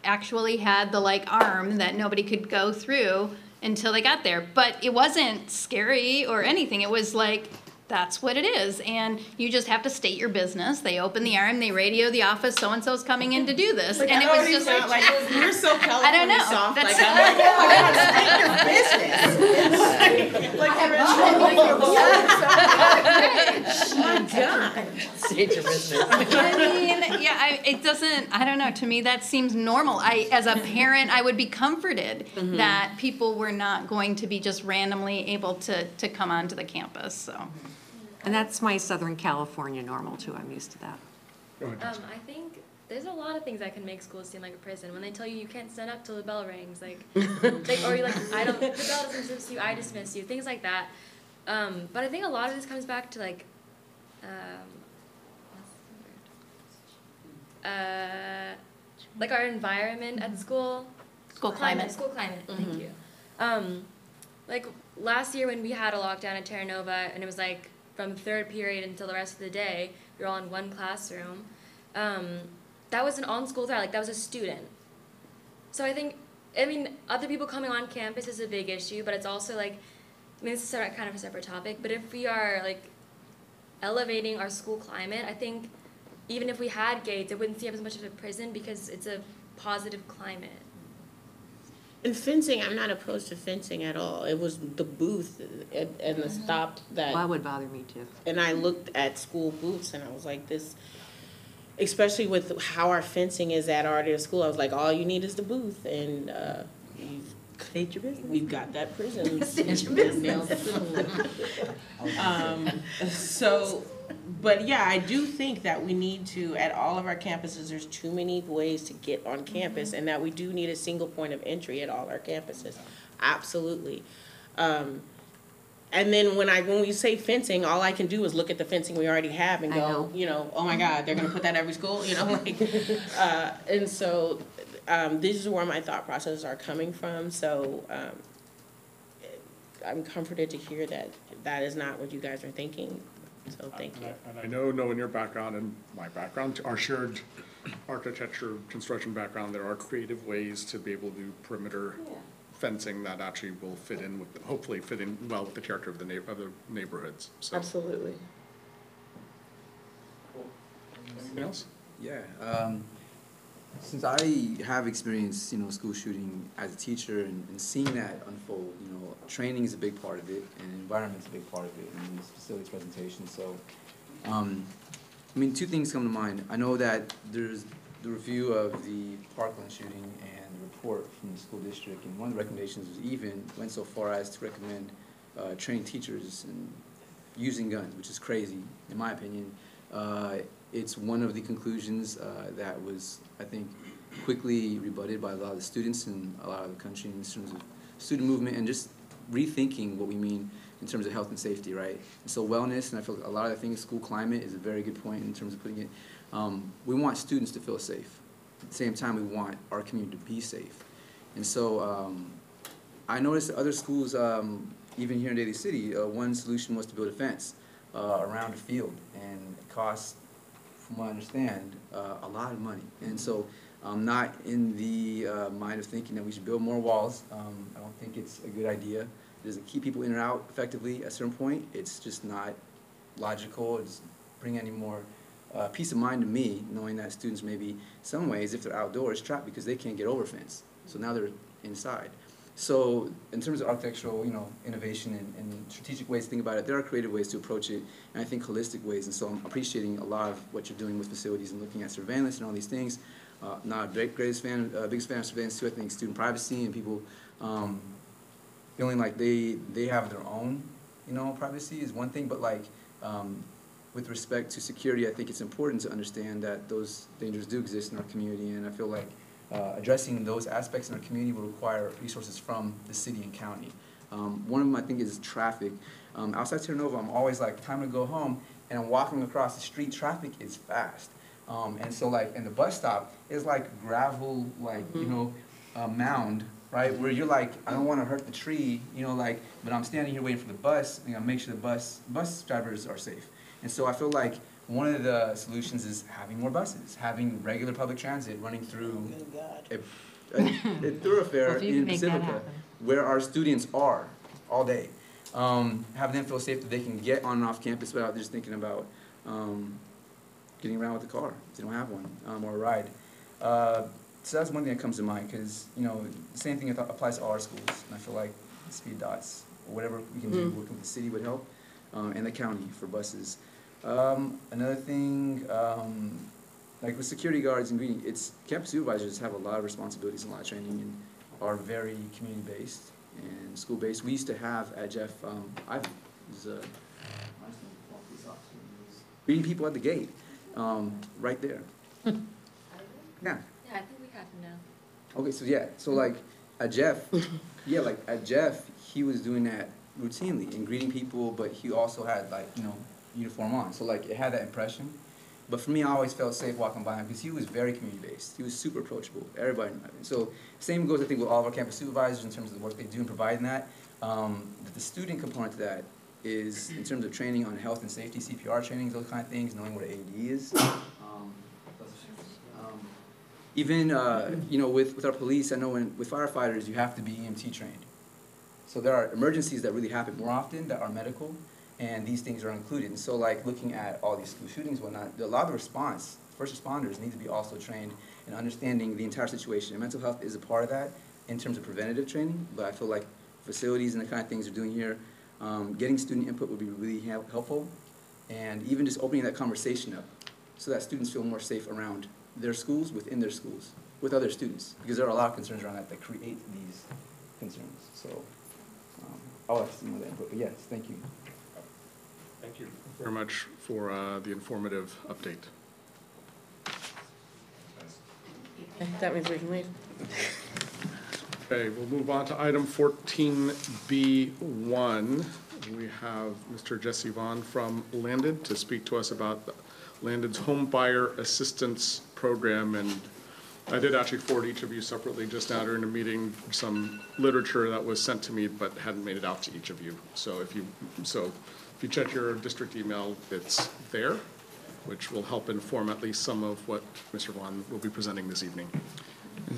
actually had the like arm that nobody could go through until they got there. But it wasn't scary or anything. It was like, that's what it is. And you just have to state your business. They open the arm, they radio the office, so-and-so's coming in to do this. Like, and it was just like, you're so California I don't know. soft. That's Like, I'm like, oh my God, state your business. My God. State your business. I mean, yeah, it doesn't, I don't know, to me that seems normal. As a parent, I would be comforted that people were not going to be just randomly able to come onto the campus, so. And that's my Southern California normal too. I'm used to that. I think there's a lot of things that can make schools seem like a prison. When they tell you you can't stand up till the bell rings, or you're like, the bell doesn't dismiss you, I dismiss you, things like that. But I think a lot of this comes back to like our environment at school. School climate. School climate, thank you. Like last year when we had a lockdown at Terra Nova, and it was like from third period until the rest of the day, we were all in one classroom. That was an on-school threat, like that was a student. So I think I mean, other people coming on campus is a big issue, but it's also like, I mean, this is kind of a separate topic, but if we are like elevating our school climate, I think even if we had gates, it wouldn't seem as much of a prison because it's a positive climate. And fencing, I'm not opposed to fencing at all. It was the booth and the stop that. That would bother me too. And I looked at school booths and I was like, this, especially with how our fencing is at our area school, I was like, all you need is the booth. And State your business. we've got that prison. State your business. So, but yeah, I do think that we need to, at all of our campuses, there's too many ways to get on campus, and that we do need a single point of entry at all our campuses. Absolutely. And then when we say fencing, all I can do is look at the fencing we already have and go, you know, oh my God, they're gonna put that at every school, you know, like, and so, this is where my thought processes are coming from, so, I'm comforted to hear that that is not what you guys are thinking, so thank you. And I know, knowing your background and my background, our shared architecture, construction background, there are creative ways to be able to do perimeter fencing that actually will fit in with, hopefully fit in well with the character of the neighborhoods, so. Absolutely. Anything else? Yeah, since I have experienced, school shooting as a teacher and seeing that unfold, training is a big part of it, and environment's a big part of it, and this facilities presentation. So, two things come to mind. I know that there's the review of the Parkland shooting and the report from the school district, and one of the recommendations was even went so far as to recommend training teachers and using guns, which is crazy, in my opinion. It's one of the conclusions that was, I think, quickly rebutted by a lot of the students in a lot of the country in terms of student movement and just rethinking what we mean in terms of health and safety, right? And so wellness, and I feel like a lot of the things, school climate is a very good point in terms of putting it. We want students to feel safe. At the same time, we want our community to be safe. And so I noticed that other schools, even here in Daly City, one solution was to build a fence around a field, and it costs, from what I understand, a lot of money. And so I'm not in the mind of thinking that we should build more walls. I don't think it's a good idea. It doesn't keep people in or out effectively at a certain point. It's just not logical. It doesn't bring any more peace of mind to me, knowing that students maybe, some ways, if they're outdoors, trapped because they can't get over a fence. So now they're inside. So in terms of architectural, innovation and strategic ways to think about it, there are creative ways to approach it, and I think holistic ways. And so I'm appreciating a lot of what you're doing with facilities and looking at surveillance and all these things. Not a biggest fan of surveillance too. I think student privacy and people feeling like they have their own, privacy is one thing. But with respect to security, I think it's important to understand that those dangers do exist in our community, and I feel like addressing those aspects in our community will require resources from the city and county. One of them, I think, is traffic. Outside Terra Nova, I'm always like, time to go home, and I'm walking across the street, traffic is fast. And so and the bus stop is like gravel, mound, right? Where you're like, I don't want to hurt the tree, but I'm standing here waiting for the bus, make sure the bus drivers are safe. And so I feel like one of the solutions is having more buses, having regular public transit running through a thoroughfare in Pacifica where our students are all day. Having them feel safe that they can get on and off campus without just thinking about getting around with the car if they don't have one, or a ride. So that's one thing that comes to mind, because the same thing applies to all our schools, and I feel like speed dots or whatever we can do working with the city would help, and the county for buses. Another thing, like with security guards and greeting, campus supervisors have a lot of responsibilities and a lot of training, and are very community-based and school-based. We used to have at Jeff, I was greeting people at the gate. Right there. Yeah. Yeah, I think we have him now. Okay, so at Jeff, at Jeff, he was doing that routinely and greeting people, but he also had uniform on. So it had that impression. But for me, I always felt safe walking by him because he was very community-based. He was super approachable. Everybody knew him. So same goes, I think, with all of our campus supervisors in terms of the work they do in providing that. The student component to that is in terms of training on health and safety, CPR trainings, those kind of things, knowing what an AED is. Even, you know, with our police, I know with firefighters, you have to be EMT trained. So there are emergencies that really happen more often that are medical, and these things are included. And so, like, looking at all these school shootings and whatnot, a lot of the response, first responders need to be also trained in understanding the entire situation. And mental health is a part of that in terms of preventative training, but I feel like facilities and the kind of things we're doing here, getting student input would be really helpful, and even just opening that conversation up so that students feel more safe around their schools, within their schools, with other students, because there are a lot of concerns around that create these concerns. So I'll have to see more of that input, but yes, thank you. Thank you very much for the informative update. That means we can leave. Okay, we'll move on to item 14B1. We have Mr. Jesse Vaughn from Landed to speak to us about Landed's Homebuyer Assistance Program. And I did actually forward each of you separately just now during the meeting some literature that was sent to me but hadn't made it out to each of you. So if you check your district email, it's there, which will help inform at least some of what Mr. Vaughn will be presenting this evening.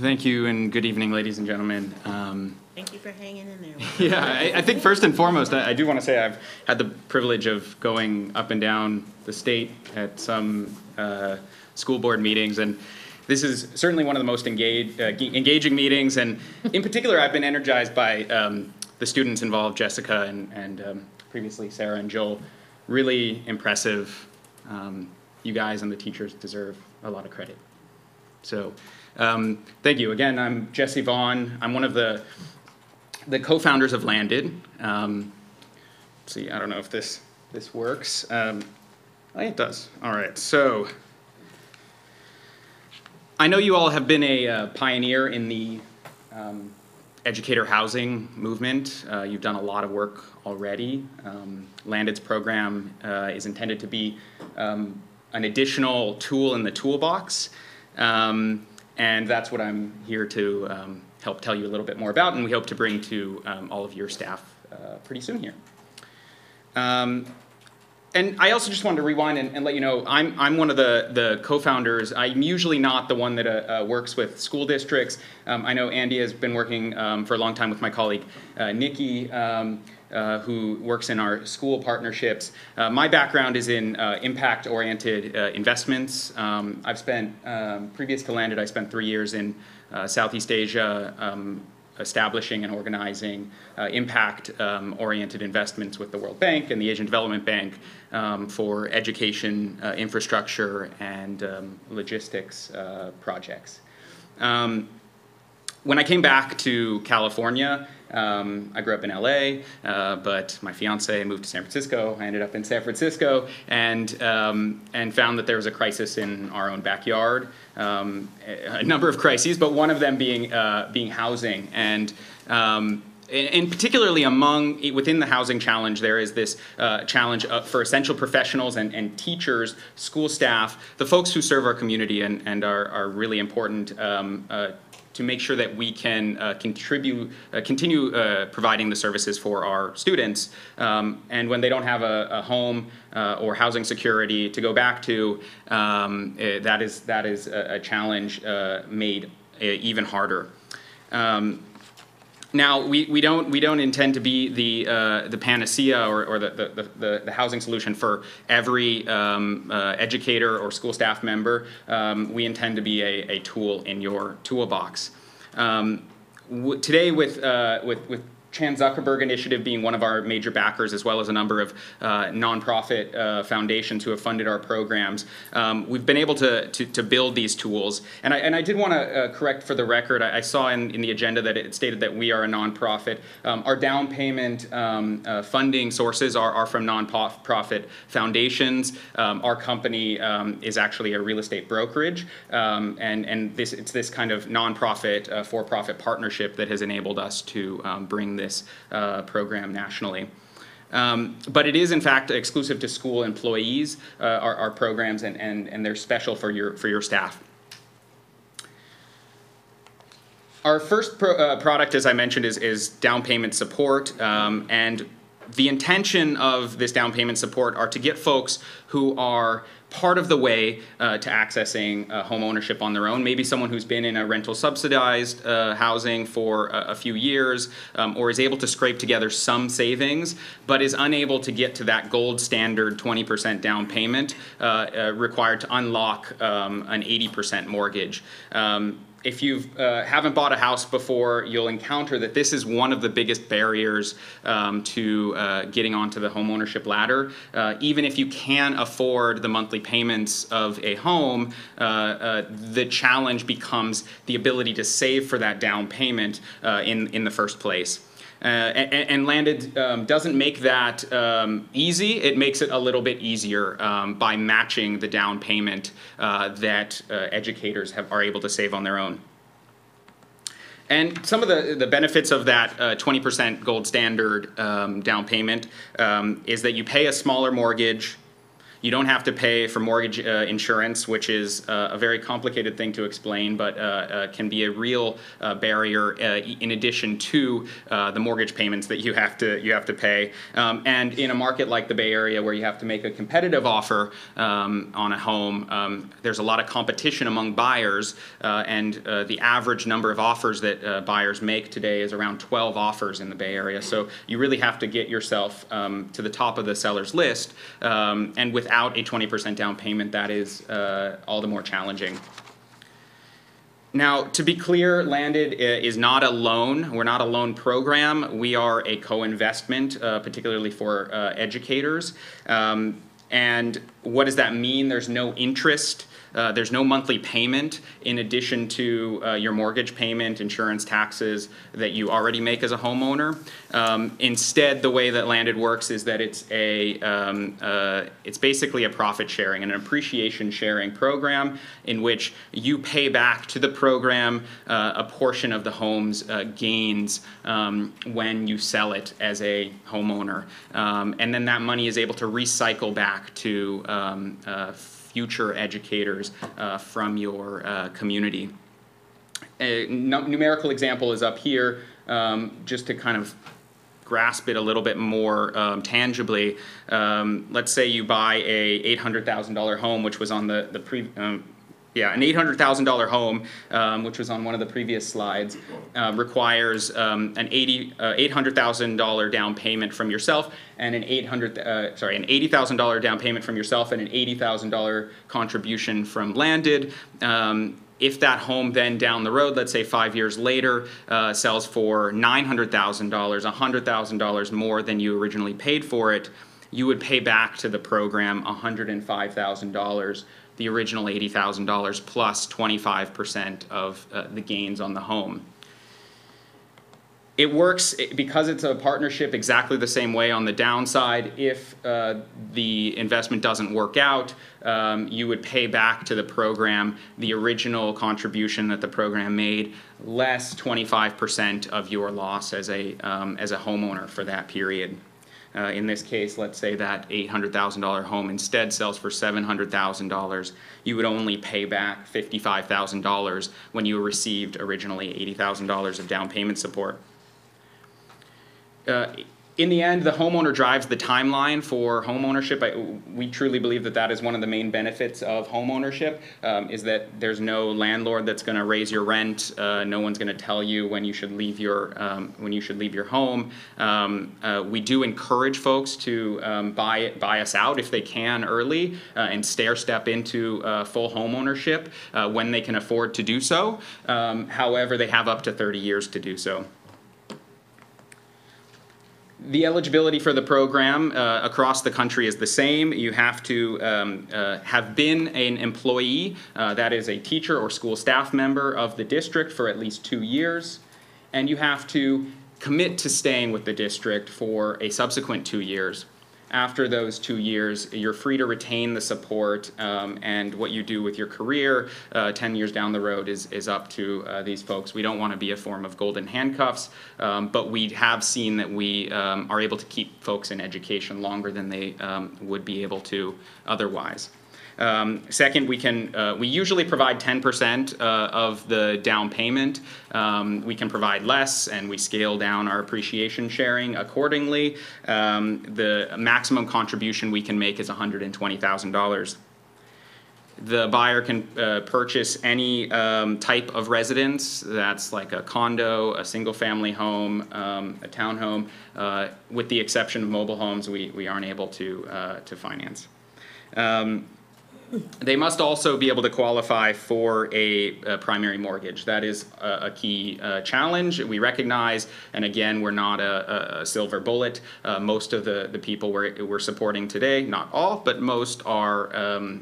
Thank you, and good evening, ladies and gentlemen. Thank you for hanging in there. Yeah, I think first and foremost, I do want to say I've had the privilege of going up and down the state at some school board meetings, and this is certainly one of the most engaging meetings, and in particular, I've been energized by the students involved, Jessica and previously Sarah and Joel. Really impressive. You guys and the teachers deserve a lot of credit. So thank you. Again, I'm Jesse Vaughn. I'm one of the co-founders of Landed. Let's see, I don't know if this works. Oh, it does. All right. So I know you all have been a pioneer in the educator housing movement. You've done a lot of work already. Landed's program is intended to be an additional tool in the toolbox. And that's what I'm here to help tell you a little bit more about, and we hope to bring to all of your staff pretty soon here. And I also just wanted to rewind and let you know, I'm one of the co-founders. I'm usually not the one that works with school districts. I know Andy has been working for a long time with my colleague Nikki, who works in our school partnerships. My background is in impact-oriented investments. I've spent, previous to Landed, I spent 3 years in Southeast Asia, establishing and organizing impact-oriented investments with the World Bank and the Asian Development Bank for education, infrastructure, and logistics projects. When I came back to California, I grew up in LA, but my fiance moved to San Francisco. I ended up in San Francisco and found that there was a crisis in our own backyard. A number of crises, but one of them being housing. And particularly within the housing challenge, there is this challenge for essential professionals and teachers, school staff, the folks who serve our community and are really important to make sure that we can continue providing the services for our students. And when they don't have a home or housing security to go back to, that is a challenge made even harder. Now, we don't intend to be the panacea or the housing solution for every educator or school staff member. We intend to be a tool in your toolbox. Today, with Chan Zuckerberg Initiative being one of our major backers, as well as a number of nonprofit foundations who have funded our programs, we've been able to build these tools. And I did want to correct for the record, I saw in the agenda that it stated that we are a nonprofit. Our down payment funding sources are from nonprofit foundations. Our company is actually a real estate brokerage, and it's this kind of nonprofit, for-profit partnership that has enabled us to bring this program nationally. But it is in fact exclusive to school employees, our programs, and they're special for your staff. Our first product, as I mentioned, is down payment support, and The intention of this down payment support are to get folks who are part of the way to accessing home ownership on their own. Maybe someone who's been in a rental subsidized housing for a few years, or is able to scrape together some savings, but is unable to get to that gold standard 20% down payment required to unlock an 80% mortgage. If you haven't bought a house before, you'll encounter that this is one of the biggest barriers to getting onto the home ownership ladder. Even if you can afford the monthly payments of a home, the challenge becomes the ability to save for that down payment in the first place. And Landed doesn't make that easy. It makes it a little bit easier by matching the down payment that educators are able to save on their own. And some of the benefits of that 20% gold standard down payment is that you pay a smaller mortgage. You don't have to pay for mortgage insurance, which is a very complicated thing to explain, but can be a real barrier in addition to the mortgage payments that you have to pay. And in a market like the Bay Area, where you have to make a competitive offer on a home, there's a lot of competition among buyers, and the average number of offers that buyers make today is around 12 offers in the Bay Area. So you really have to get yourself to the top of the seller's list, and without a 20% down payment, that is all the more challenging. Now, to be clear, Landed is not a loan. We're not a loan program. We are a co-investment, particularly for educators. And what does that mean? There's no interest. There's no monthly payment in addition to your mortgage payment, insurance, taxes that you already make as a homeowner. Instead, the way that Landed works is that it's basically a profit sharing and an appreciation sharing program in which you pay back to the program a portion of the home's gains when you sell it as a homeowner. And then that money is able to recycle back to future educators from your community. A numerical example is up here, just to kind of grasp it a little bit more tangibly. Let's say you buy a $800,000 home, which was on an $800,000 home, which was on one of the previous slides, requires an $800,000 down payment from yourself and an $80,000 down payment from yourself and an $80,000 contribution from Landed. If that home then down the road, let's say 5 years later, sells for $900,000, $100,000 more than you originally paid for it, you would pay back to the program $105,000. The original $80,000 plus 25% of the gains on the home. It works because it's a partnership exactly the same way on the downside. If the investment doesn't work out, you would pay back to the program the original contribution that the program made, less 25% of your loss as a homeowner for that period. In this case, let's say that $800,000 home instead sells for $700,000. You would only pay back $55,000 when you received originally $80,000 of down payment support. In the end, the homeowner drives the timeline for home ownership. We truly believe that that is one of the main benefits of home ownership, is that there's no landlord that's going to raise your rent. No one's going to tell you when you should leave your home. We do encourage folks to buy us out if they can early and stair-step into full home ownership when they can afford to do so. However, they have up to 30 years to do so. The eligibility for the program across the country is the same. You have to have been an employee, that is a teacher or school staff member of the district for at least 2 years, and you have to commit to staying with the district for a subsequent 2 years. After those 2 years, you're free to retain the support, and what you do with your career 10 years down the road is up to these folks. We don't want to be a form of golden handcuffs, but we have seen that we are able to keep folks in education longer than they would be able to otherwise. Second, we usually provide 10% of the down payment. We can provide less, and we scale down our appreciation sharing accordingly. The maximum contribution we can make is $120,000. The buyer can purchase any type of residence. That's like a condo, a single-family home, a townhome. With the exception of mobile homes, we aren't able to finance. They must also be able to qualify for a primary mortgage. That is a key challenge we recognize, and again, we're not a silver bullet. Most of the people we're supporting today, not all, but most are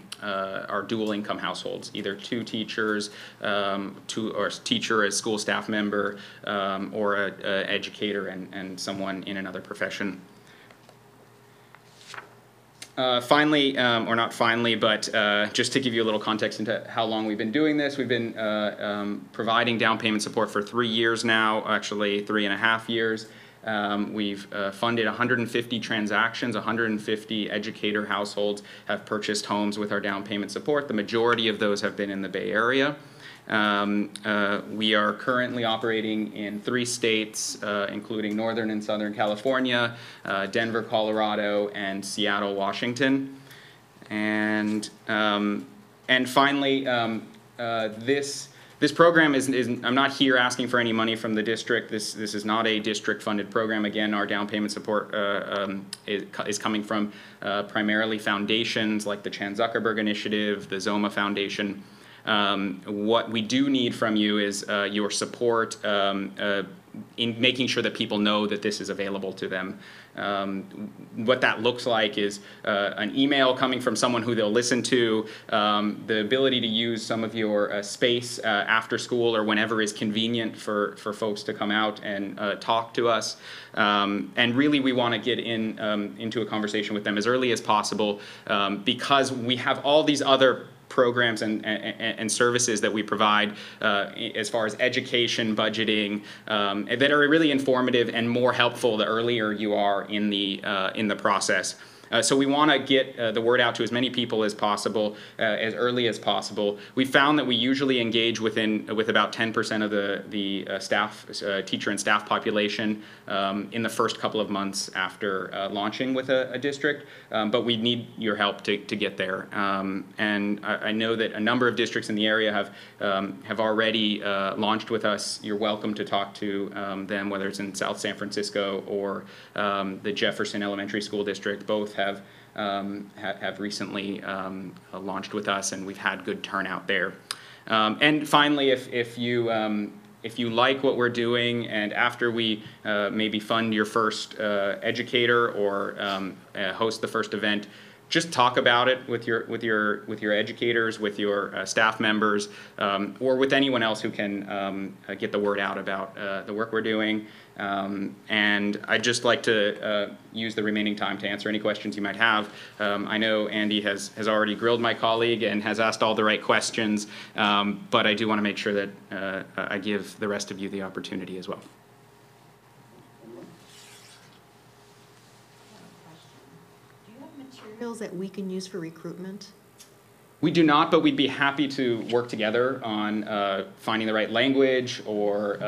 dual income households, either two teachers, or a teacher as school staff member, or an educator and someone in another profession. Finally, or not finally, but just to give you a little context into how long we've been doing this, we've been providing down payment support for 3 years now, actually 3.5 years. We've funded 150 transactions, 150 educator households have purchased homes with our down payment support. The majority of those have been in the Bay Area. We are currently operating in 3 states, including Northern and Southern California, Denver, Colorado, and Seattle, Washington. And finally, this program is I'm not here asking for any money from the district. This is not a district-funded program. Again, our down payment support is coming from primarily foundations like the Chan Zuckerberg Initiative, the Zoma Foundation. What we do need from you is your support in making sure that people know that this is available to them. What that looks like is an email coming from someone who they'll listen to, the ability to use some of your space after school or whenever is convenient for folks to come out and talk to us. And really we want to get into a conversation with them as early as possible because we have all these other programs and services that we provide as far as education, budgeting, that are really informative and more helpful the earlier you are in the process. So we want to get the word out to as many people as possible, as early as possible. We found that we usually engage with about 10% of the staff, teacher and staff population in the first couple of months after launching with a district, but we need your help to get there. And I know that a number of districts in the area have already launched with us. You're welcome to talk to them, whether it's in South San Francisco or the Jefferson Elementary School District. Both have recently launched with us, and we've had good turnout there. And finally, if you like what we're doing, and after we maybe fund your first educator or host the first event, just talk about it with your educators, with your staff members, or with anyone else who can get the word out about the work we're doing. And I'd just like to use the remaining time to answer any questions you might have. I know Andy has already grilled my colleague and has asked all the right questions, but I do want to make sure that I give the rest of you the opportunity as well. Materials that we can use for recruitment? We do not, but we'd be happy to work together on finding the right language or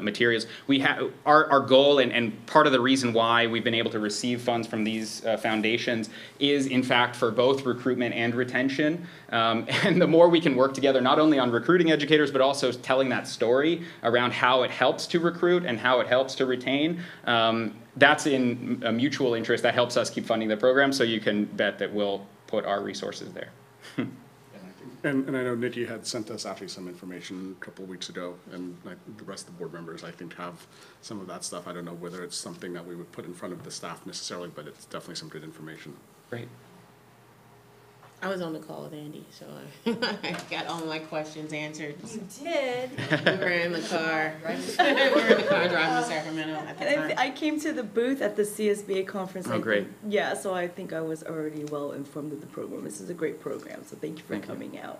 materials. We have our goal, and part of the reason why we've been able to receive funds from these foundations is, in fact, for both recruitment and retention. And the more we can work together, not only on recruiting educators, but also telling that story around how it helps to recruit and how it helps to retain, that's in a mutual interest. That helps us keep funding the program, so you can bet that we'll put our resources there. And I know Nikki had sent us actually some information a couple of weeks ago, and the rest of the board members, I think, have some of that stuff. I don't know whether it's something that we would put in front of the staff necessarily, but it's definitely some good information. Great. I was on the call with Andy, so I got all my questions answered. You did? We were in the car. We were in the car driving to Sacramento at the time. I came to the booth at the CSBA conference. Oh, great. Yeah, so I think I was already well informed of the program. This is a great program, so thank you for coming out.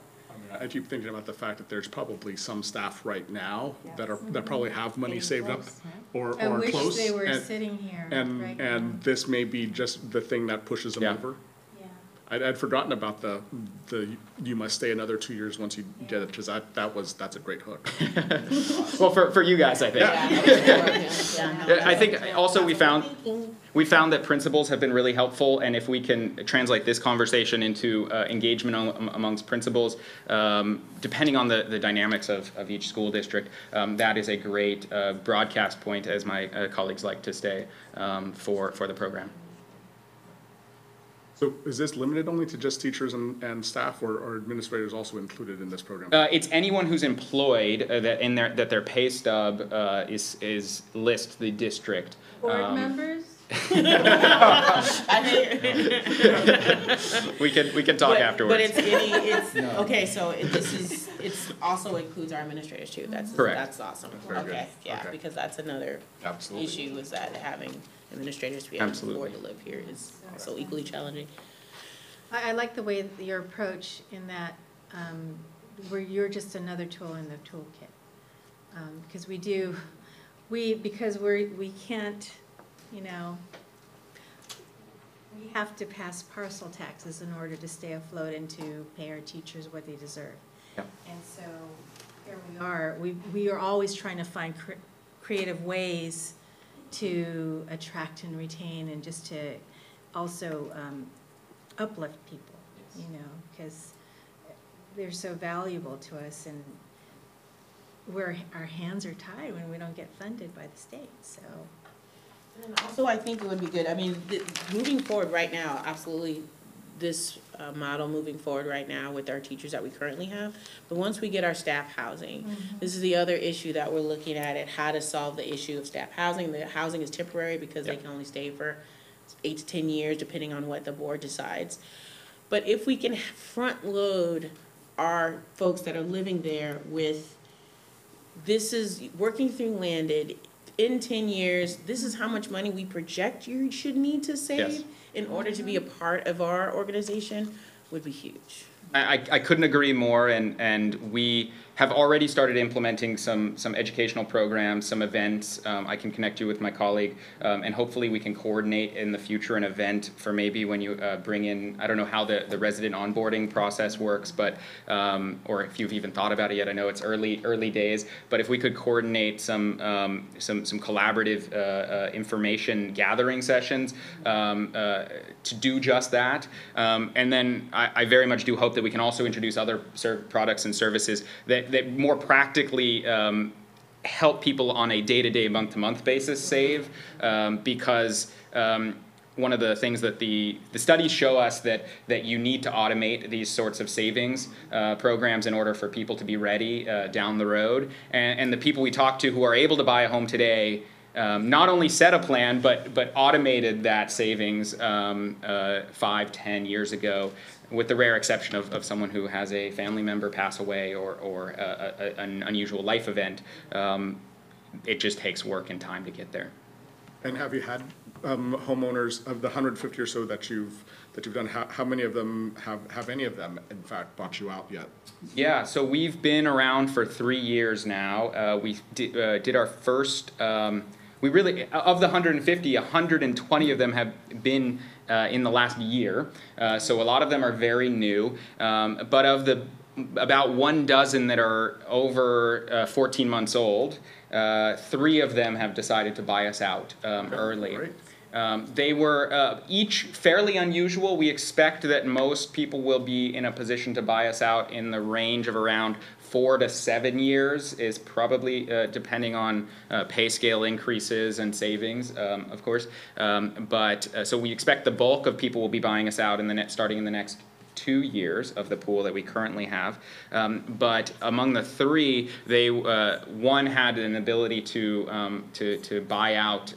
I keep thinking about the fact that there's probably some staff right now that probably have money saved up or I wish close. they were sitting here right now. And this may be just the thing that pushes them over. I'd forgotten about the you must stay another 2 years once you get it, because that's a great hook. Well, for you guys, I think. I think also we found that principals have been really helpful, and if we can translate this conversation into engagement amongst principals, depending on the dynamics of each school district, that is a great broadcast point, as my colleagues like to say, for the program. So is this limited only to just teachers and staff, or are administrators also included in this program? It's anyone who's employed that their pay stub is lists the district. Board members? We can talk afterwards. But it's okay. So it's also includes our administrators too. That's correct. That's awesome. Very good. Okay, yeah, Okay. because that's another issue is that having administrators to be able to afford to live here is also equally challenging. I like the way that your approach in that where you're just another tool in the toolkit. Because we can't, you know, we have to pass parcel taxes in order to stay afloat and to pay our teachers what they deserve. Yep. And so here we are. We are always trying to find creative ways to attract and retain, and just to also uplift people, you know, because they're so valuable to us, and our hands are tied when we don't get funded by the state. So. And also, I think it would be good. I mean, moving forward right now, absolutely, this model moving forward right now with our teachers that we currently have. But once we get our staff housing, this is the other issue that we're looking at how to solve the issue of staff housing. The housing is temporary because they can only stay for 8 to 10 years, depending on what the board decides. But if we can front load our folks that are living there with, this is working through landed, in 10 years, this is how much money we project you should need to save in order to be a part of our organization, would be huge. I couldn't agree more, and we have already started implementing some educational programs, some events. I can connect you with my colleague, and hopefully we can coordinate in the future an event for maybe when you bring in, I don't know how the resident onboarding process works, but or if you've even thought about it yet. I know it's early days, but if we could coordinate some collaborative information gathering sessions to do just that, and then I very much do hope that we can also introduce other products and services that more practically help people on a day-to-day, month-to-month basis save, because one of the things that the studies show us that you need to automate these sorts of savings programs in order for people to be ready down the road. And the people we talk to who are able to buy a home today not only set a plan, but automated that savings 5-10 years ago, with the rare exception of someone who has a family member pass away or an unusual life event. It just takes work and time to get there. And have you had homeowners of the 150 or so that you've done? How many of them have any of them in fact bought you out yet? Yeah, so we've been around for 3 years now. We did our first. We really, of the 150, 120 of them have been in the last year. So a lot of them are very new. But of the about 1 dozen that are over 14 months old, 3 of them have decided to buy us out early. They were each fairly unusual. We expect that most people will be in a position to buy us out in the range of around 4 to 7 years, is probably depending on pay scale increases and savings, of course. So we expect the bulk of people will be buying us out starting in the next 2 years of the pool that we currently have. But among the 3, one had an ability to buy out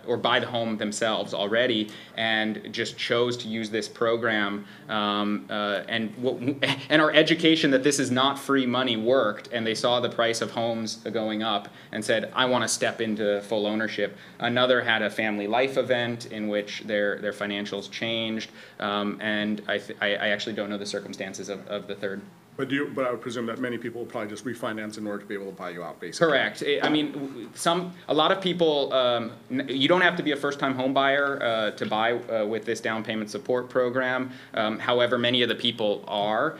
or buy the home themselves already, and just chose to use this program. And our education that this is not free money worked, and they saw the price of homes going up and said, I want to step into full ownership. Another had a family life event in which their financials changed, and I actually don't know the circumstances of the third. But I would presume that many people will probably just refinance in order to be able to buy you out, basically. Correct. I mean, a lot of people, you don't have to be a first-time home buyer to buy with this down payment support program. However, many of the people are.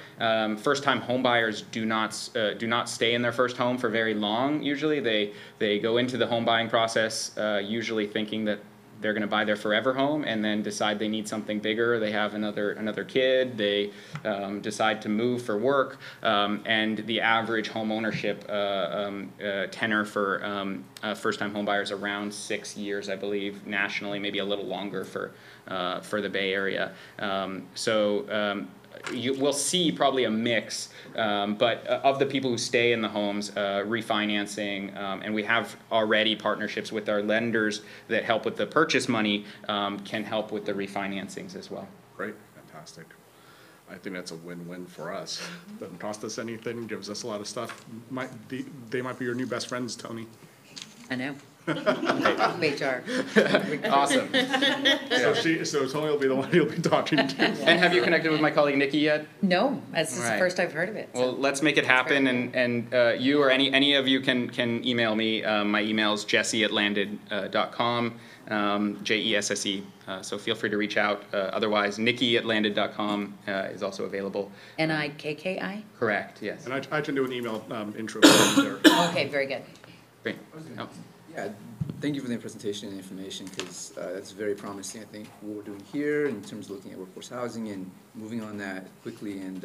First-time home buyers do not stay in their first home for very long. Usually, they go into the home buying process usually thinking that they're going to buy their forever home, and then decide they need something bigger. They have another kid. They decide to move for work, and the average home ownership tenor for first-time home buyers around 6 years, I believe, nationally, maybe a little longer for the Bay Area. We'll see probably a mix, but of the people who stay in the homes, refinancing, and we have already partnerships with our lenders that help with the purchase money, can help with the refinancings as well. Great, fantastic. I think that's a win-win for us. Doesn't cost us anything, gives us a lot of stuff. They might be your new best friends, Tony. I know. HR. Awesome. So Tony will be the one you'll be talking to. And have you connected with my colleague Nikki yet? No, that's the Right. first I've heard of it. Well, let's make it happen, and you or any of you can email me. My email is jesse@landed.com, JESSE. So feel free to reach out. Otherwise, Nikki@landed.com is also available. NIKKI? Correct. Yes. And I can do an email intro there. Okay, very good. Great. Oh. Yeah, thank you for the presentation and information, because that's very promising. I think what we're doing here in terms of looking at workforce housing and moving on that quickly, and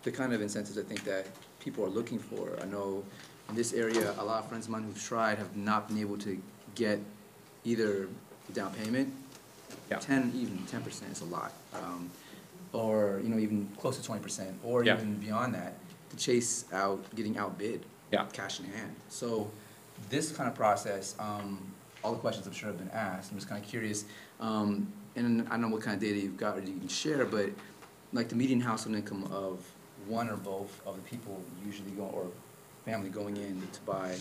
the kind of incentives I think that people are looking for. I know in this area, a lot of friends of mine who've tried have not been able to get either the down payment, 10% is a lot, or even close to 20%, or even beyond that, to chase out getting outbid, cash in hand. So this kind of process, all the questions I'm sure have been asked. I'm just kind of curious, and I don't know what kind of data you've got or you can share, but like the median household income of one or both of the people usually or family going in to buy,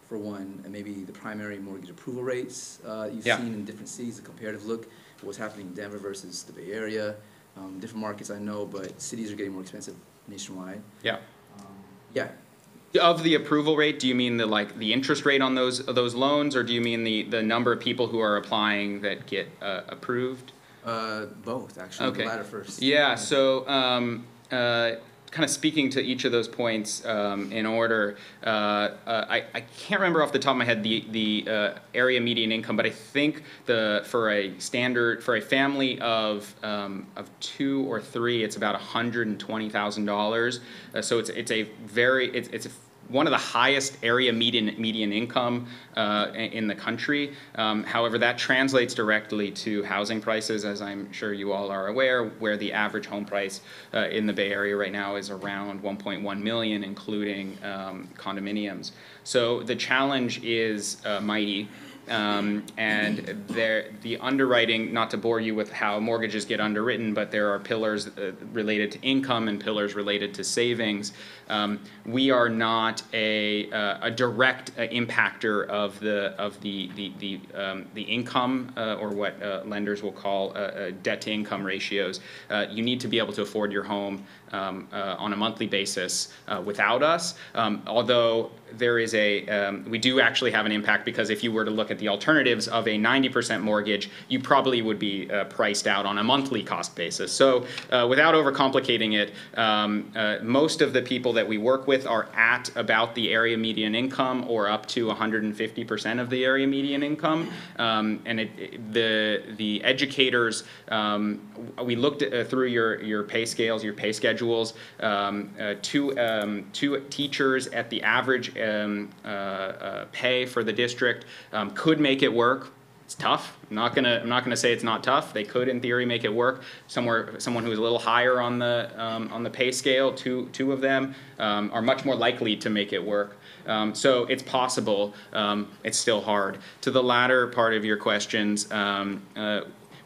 for one, and maybe the primary mortgage approval rates you've seen in different cities, a comparative look at what's happening in Denver versus the Bay Area. Different markets I know, but cities are getting more expensive nationwide. Yeah. Yeah. Of the approval rate, do you mean the interest rate on those loans, or do you mean the number of people who are applying that get approved? Both, actually. Okay. The latter first. Yeah. So kind of speaking to each of those points in order, I can't remember off the top of my head the area median income, but I think for a family of 2 or 3, it's about $120,000. So it's one of the highest area median income in the country. However, that translates directly to housing prices, as I'm sure you all are aware, where the average home price in the Bay Area right now is around $1.1 million, including condominiums. So the challenge is mighty. And the underwriting, not to bore you with how mortgages get underwritten, but there are pillars related to income and pillars related to savings. We are not a direct impactor of the income or what lenders will call debt to income ratios. You need to be able to afford your home on a monthly basis without us. Although there is we do actually have an impact, because if you were to look at the alternatives of a 90% mortgage, you probably would be priced out on a monthly cost basis. So without overcomplicating it, most of the people that we work with are at about the area median income or up to 150% of the area median income. And the educators, we looked through your pay scales, your pay schedules. Two teachers at the average pay for the district could make it work. It's tough. I'm not gonna say it's not tough. They could, in theory, make it work. Someone who's a little higher on the pay scale, two of them, are much more likely to make it work. So it's possible. It's still hard. To the latter part of your questions,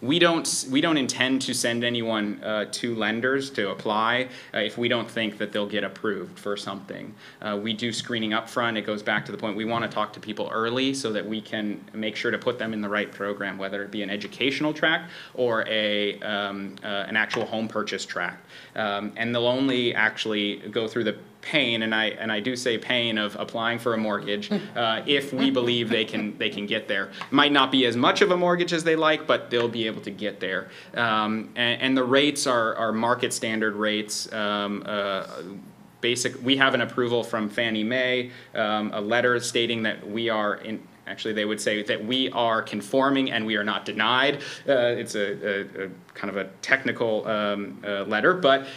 we don't intend to send anyone to lenders to apply if we don't think that they'll get approved for something. We do screening up front. It goes back to the point we want to talk to people early so that we can make sure to put them in the right program, whether it be an educational track or an actual home purchase track. And they'll only actually go through the pain, and I do say pain, of applying for a mortgage if we believe they can get there. Might not be as much of a mortgage as they like, but they'll be able to get there. And the rates are market standard rates. We have an approval from Fannie Mae, a letter stating that we are actually, they would say that we are conforming and we are not denied. It's a kind of a technical letter, but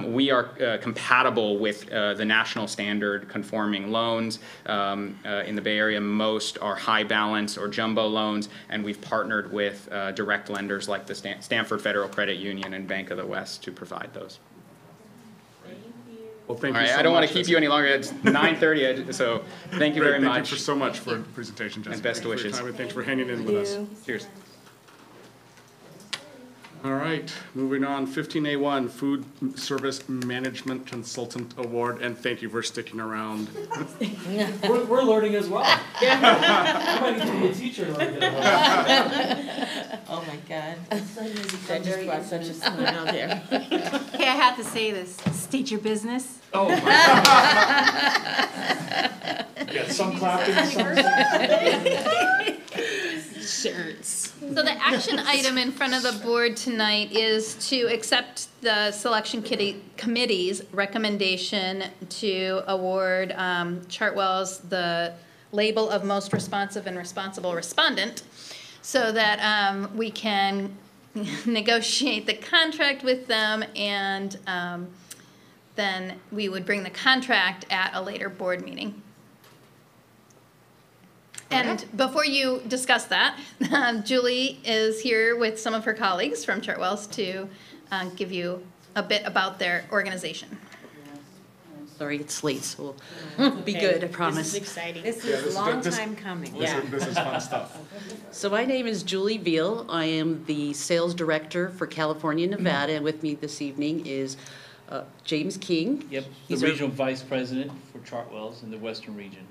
we are compatible with the national standard conforming loans. In the Bay Area, most are high balance or jumbo loans, and we've partnered with direct lenders like the Stanford Federal Credit Union and Bank of the West to provide those. Well, thank All you right, so I don't want much. to keep you any longer. It's 9:30, so thank you Great, very much. Thank you so much for the presentation, Jessica. And best Thanks for your wishes. time, and thanks for hanging in with us. Cheers. All right, moving on, 15A1, Food Service Management Consultant Award, and thank you for sticking around. We're learning as well. I might need to be a teacher in order to get a Oh my God. That just brought such a smile there. Okay, I have to say this. State your business. Oh my God. Yeah, some clapping, some. Shirts. So the action item in front of the board tonight is to accept the selection committee's recommendation to award Chartwell's the label of most responsive and responsible respondent, so that we can negotiate the contract with them, and then we would bring the contract at a later board meeting. And before you discuss that, Julie is here with some of her colleagues from Chartwell's to give you a bit about their organization. Sorry, it's late, so we'll be good, I promise. This is exciting. This is a long time coming. This is fun stuff. So my name is Julie Veal. I am the sales director for California, Nevada, and with me this evening is James King. Yep, the He's our- regional vice president for Chartwell's in the Western region.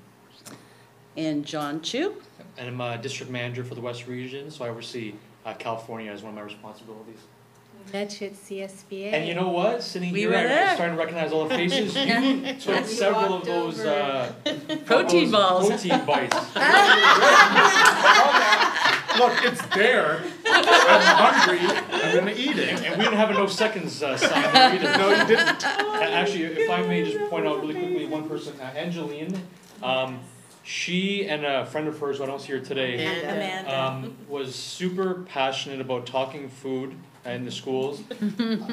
And John Chu. And I'm a district manager for the West region, so I oversee California as one of my responsibilities. Met you at CSBA. And you know what? Sitting We here, were I'm there. starting to recognize all the faces. You took several of those Protein balls. Protein bites. Look, it's there. I'm hungry. I'm gonna eat it. And we didn't have a no seconds sign there either. No, you didn't. Actually, if I may just point out really quickly, one person, Angeline, she and a friend of hers who I don't see here today, Amanda. was super passionate about talking food in the schools.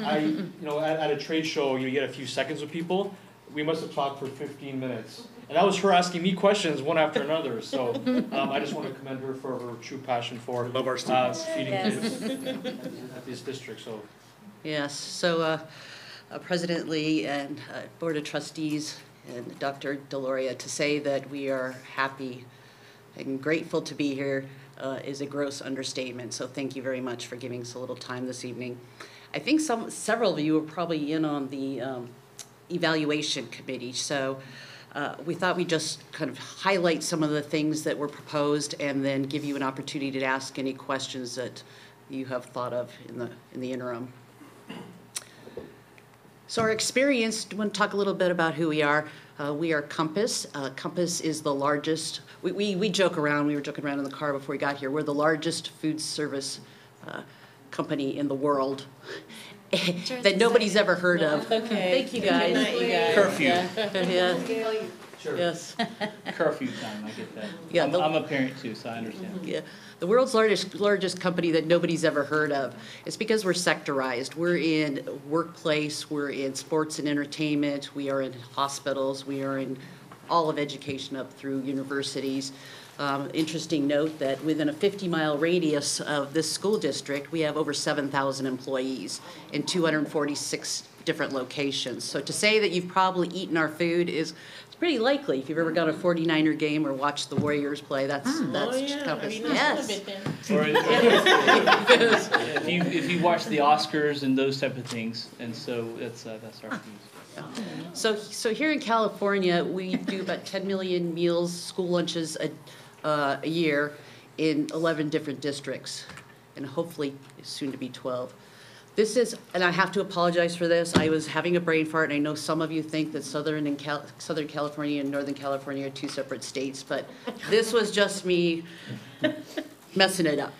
At a trade show, you get a few seconds with people. We must have talked for 15 minutes. And that was her asking me questions one after another. So I just want to commend her for her true passion for love our students. feeding Yes. kids at this district. So Yes, so President Lee and Board of Trustees and Dr. Deloria, to say that we are happy and grateful to be here is a gross understatement. So thank you very much for giving us a little time this evening. I think several of you are probably in on the evaluation committee. So we thought we'd just kind of highlight some of the things that were proposed and then give you an opportunity to ask any questions that you have thought of in the interim. So our experience, I want to talk a little bit about who we are. We are Compass. Compass is the largest, we joke around, we were joking around in the car before we got here, we're the largest food service company in the world that nobody's ever heard of. Okay. Thank you guys. Good night, you guys. Curfew. Yeah. Sure. Yes. Curfew time, I get that. Yeah, I'm a parent too, so I understand. Yeah, the world's largest company that nobody's ever heard of. It's because we're sectorized. We're in workplace, we're in sports and entertainment, we are in hospitals, we are in all of education up through universities. Interesting note that within a 50-mile radius of this school district, we have over 7,000 employees in 246 different locations. So to say that you've probably eaten our food is it's pretty likely. If you've ever gone to a 49er game or watched the Warriors play, that's Oh, yeah. compass. I mean, that's a little Yes. bit then. Or if you watch the Oscars and those type of things, and so that's our food. So here in California, we do about 10 million meals, school lunches a year in 11 different districts, and hopefully soon to be 12. This is, and I have to apologize for this, I was having a brain fart, and I know some of you think that Southern California and Northern California are two separate states, but this was just me messing it up.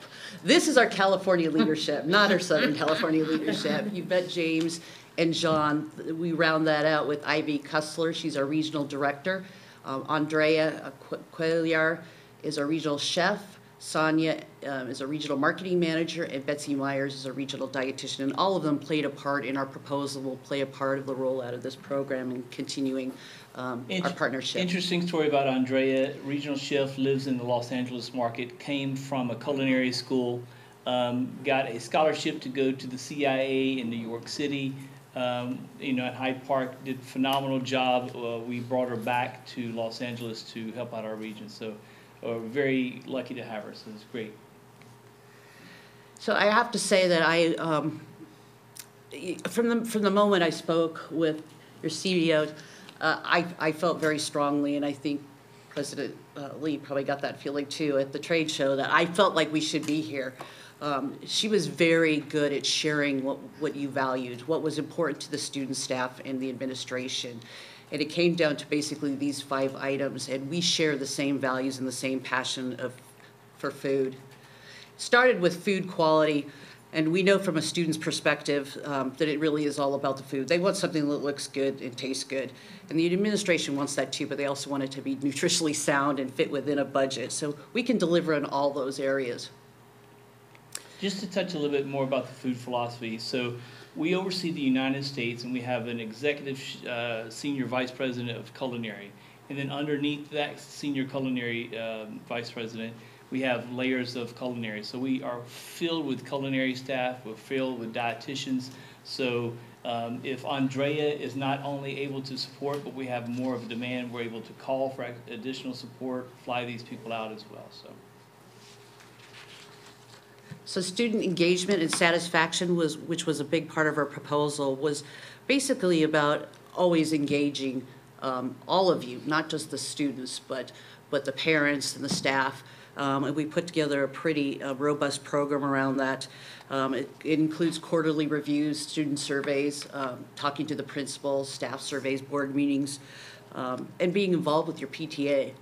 This is our California leadership, not our Southern California leadership. You bet James and John, we round that out with Ivy Kussler, she's our regional director. Andrea Cuellar is our regional chef. Sonia is a regional marketing manager, and Betsy Myers is a regional dietitian, and all of them played a part in our proposal, will play a part of the rollout of this program and continuing our partnership. Interesting story about Andrea, regional chef, lives in the Los Angeles market, came from a culinary school, got a scholarship to go to the CIA in New York City, at Hyde Park, did a phenomenal job. We brought her back to Los Angeles to help out our region, so we're very lucky to have her, so it's great. So I have to say that from the moment I spoke with your CEO, I felt very strongly, and I think President Lee probably got that feeling too at the trade show, that I felt like we should be here. She was very good at sharing what you valued, what was important to the student, staff, and the administration. And it came down to basically these 5 items, and we share the same values and the same passion for food. Started with food quality, and we know from a student's perspective that it really is all about the food. They want something that looks good and tastes good. And the administration wants that too, but they also want it to be nutritionally sound and fit within a budget. So we can deliver in all those areas. Just to touch a little bit more about the food philosophy. So we oversee the United States, and we have an executive senior vice president of culinary. And then underneath that senior culinary vice president, we have layers of culinary. So we are filled with culinary staff, we're filled with dietitians. So if Andrea is not only able to support, but we have more of a demand, we're able to call for additional support, fly these people out as well. So student engagement and satisfaction, which was a big part of our proposal, was basically about always engaging all of you, not just the students, but the parents and the staff. And we put together a pretty robust program around that. It includes quarterly reviews, student surveys, talking to the principals, staff surveys, board meetings, and being involved with your PTA.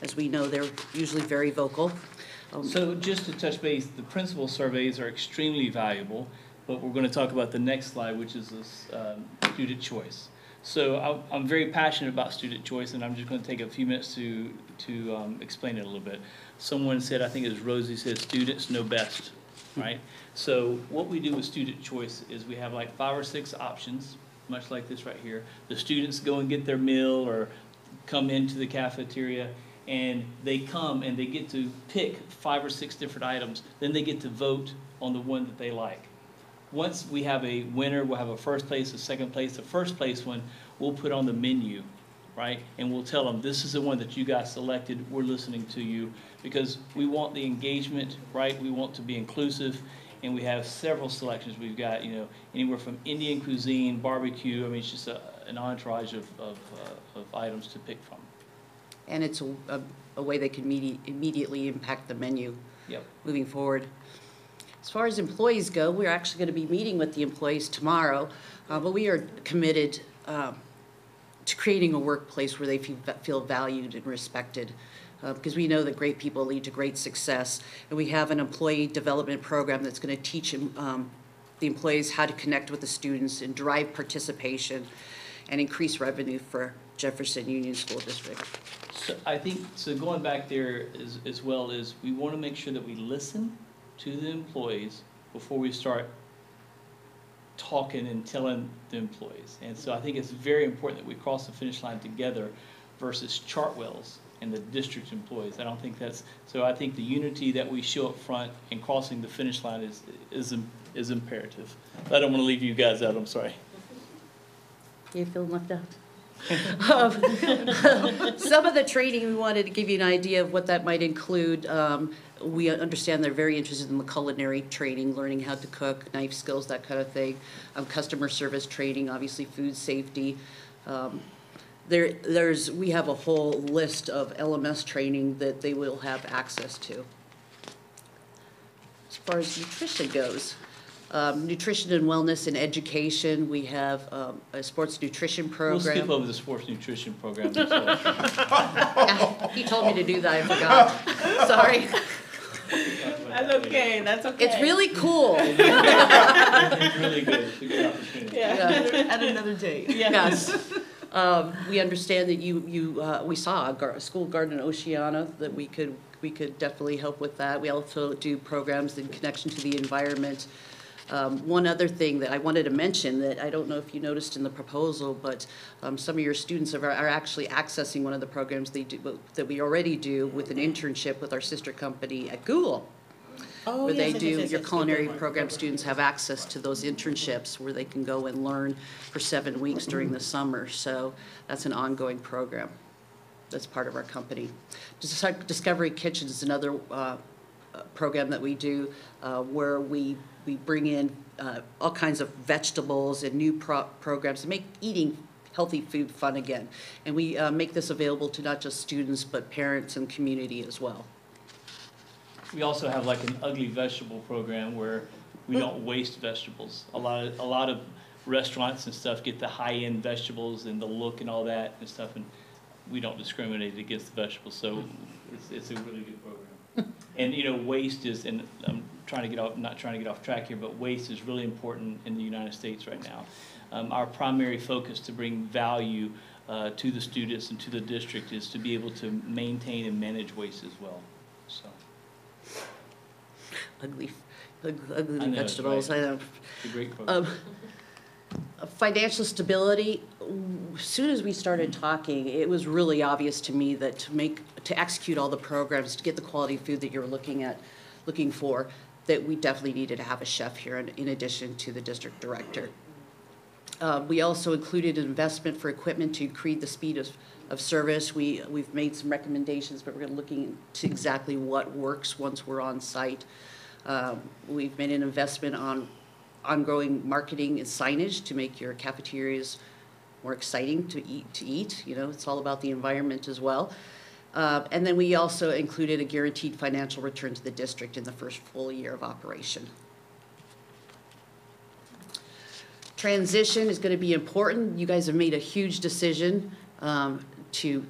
As we know, they're usually very vocal. So just to touch base, the principal surveys are extremely valuable, but we're going to talk about the next slide, which is this student choice. So I'm very passionate about student choice, and I'm just going to take a few minutes to explain it a little bit. Someone said, I think it was Rosie said, students know best, right? So what we do with student choice is we have like 5 or 6 options, much like this right here. The students go and get their meal or come into the cafeteria, and they come and they get to pick 5 or 6 different items. Then they get to vote on the one that they like. Once we have a winner, we'll have a first place, a second place. The first place one we'll put on the menu, right? And we'll tell them, this is the one that you guys selected. We're listening to you, because we want the engagement, right? We want to be inclusive, and we have several selections. We've got, anywhere from Indian cuisine, barbecue. I mean, it's just an entourage of items to pick from. And it's a way they can immediately impact the menu moving forward. As far as employees go, we're actually going to be meeting with the employees tomorrow, but we are committed to creating a workplace where they feel valued and respected, because we know that great people lead to great success. And we have an employee development program that's going to teach the employees how to connect with the students and drive participation and increase revenue for Jefferson Union School District. So I think, so going back there as well, is we want to make sure that we listen to the employees before we start talking and telling the employees. And so I think it's very important that we cross the finish line together versus Chartwell's and the district employees. I think the unity that we show up front and crossing the finish line is is imperative. I don't want to leave you guys out, I'm sorry. You feeling left out? Some of the training, we wanted to give you an idea of what that might include. We understand they're very interested in the culinary training, learning how to cook, knife skills, that kind of thing. Customer service training, obviously food safety. We have a whole list of LMS training that they will have access to. As far as nutrition goes, nutrition and wellness and education, we have a sports nutrition program. We'll skip over the sports nutrition program. Yeah, he told me to do that, I forgot. Sorry. That's okay, that's okay. It's really cool. It's really good, it's a good opportunity. Yeah, at another date. Yes. We understand that we saw a school garden in Oceana, that we could definitely help with that. We also do programs in connection to the environment. One other thing that I wanted to mention that I don't know if you noticed in the proposal, but some of your students are actually accessing one of the programs that we already do with an internship with our sister company at Google. Oh, Where yes, they do, yes, your yes, culinary good. program students have access to those internships where they can go and learn for 7 weeks during the summer. So that's an ongoing program. That's part of our company. Discovery Kitchen is another program that we do where we bring in all kinds of vegetables and new programs to make eating healthy food fun again. And we make this available to not just students, but parents and community as well. We also have like an ugly vegetable program where we don't waste vegetables. A lot of restaurants and stuff get the high-end vegetables and the look and all that and stuff, and we don't discriminate against the vegetables, so it's a really good program. And you know, waste is, and I'm not trying to get off track here, but waste is really important in the United States right now. Our primary focus to bring value to the students and to the district is to be able to maintain and manage waste as well. So. Ugly I know, vegetables. right. I know. It's a great program. Financial stability. As soon as we started talking, it was really obvious to me that to execute all the programs, to get the quality food that you're looking for, that we definitely needed to have a chef here in addition to the district director. We also included an investment for equipment to increase the speed of service. We've made some recommendations, but we're looking to exactly what works once we're on site. We've made an investment on ongoing marketing and signage to make your cafeterias more exciting to eat. You know, it's all about the environment as well. And then we also included a guaranteed financial return to the district in the first full year of operation. Transition is going to be important. You guys have made a huge decision to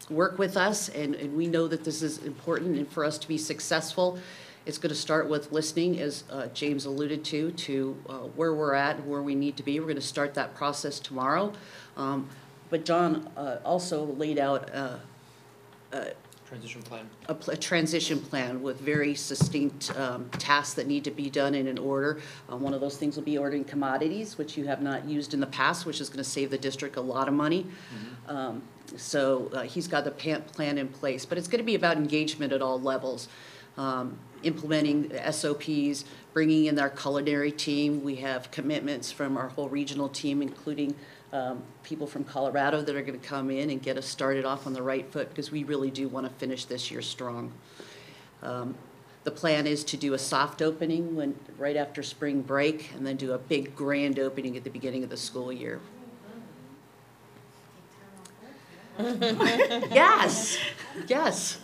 work with us, and we know that this is important, and for us to be successful, it's going to start with listening, as James alluded to where we're at and where we need to be. We're going to start that process tomorrow. But John also laid out Transition plan. a transition plan with very succinct tasks that need to be done in an order. One of those things will be ordering commodities, which you have not used in the past, which is going to save the district a lot of money. So he's got the plan in place, but it's going to be about engagement at all levels. Implementing SOPs, bringing in our culinary team. We have commitments from our whole regional team, including people from Colorado that are going to come in and get us started off on the right foot, because we really do want to finish this year strong. The plan is to do a soft opening right after spring break, and then do a big grand opening at the beginning of the school year. Yes, yes.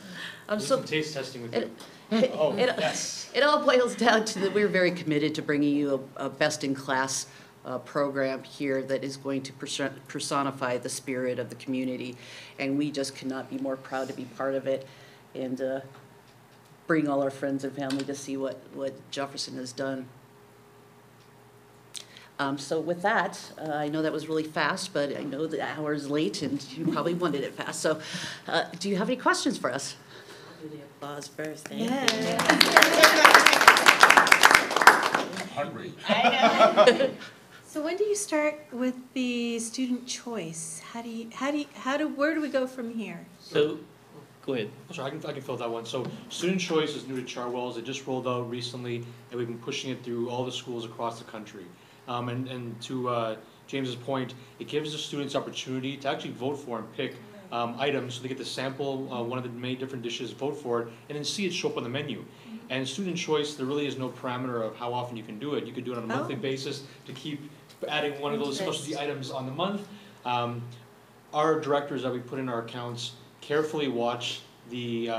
Some taste testing with you. Yes. It all boils down to that we're very committed to bringing you a best-in-class program here that is going to personify the spirit of the community, and we just cannot be more proud to be part of it, and bring all our friends and family to see what Jefferson has done. So with that, I know that was really fast, but I know the hour is late and you probably wanted it fast. So do you have any questions for us? Do the applause first. Hungry. I know. So when do you start with the student choice? Where do we go from here? So Go ahead. Sorry, I can fill that one. So Student Choice is new to Chartwell's. It just rolled out recently, and we've been pushing it through all the schools across the country. And to James's point, it gives the students opportunity to actually vote for and pick items, so they get to sample one of the many different dishes, vote for it, and then see it show up on the menu. And Student Choice, there really is no parameter of how often you can do it. You could do it on a monthly basis to keep adding one of those specialty items on the month. Our directors that we put in our accounts carefully watch the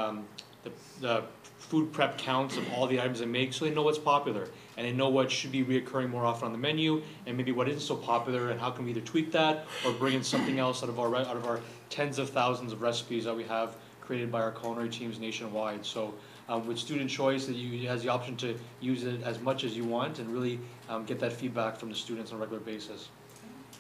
food prep counts of all the items they make, so they know what's popular and they know what should be reoccurring more often on the menu, and maybe what isn't so popular, and how can we either tweak that or bring in something else out of our tens of thousands of recipes that we have created by our culinary teams nationwide. So with Student Choice, you has the option to use it as much as you want and really get that feedback from the students on a regular basis.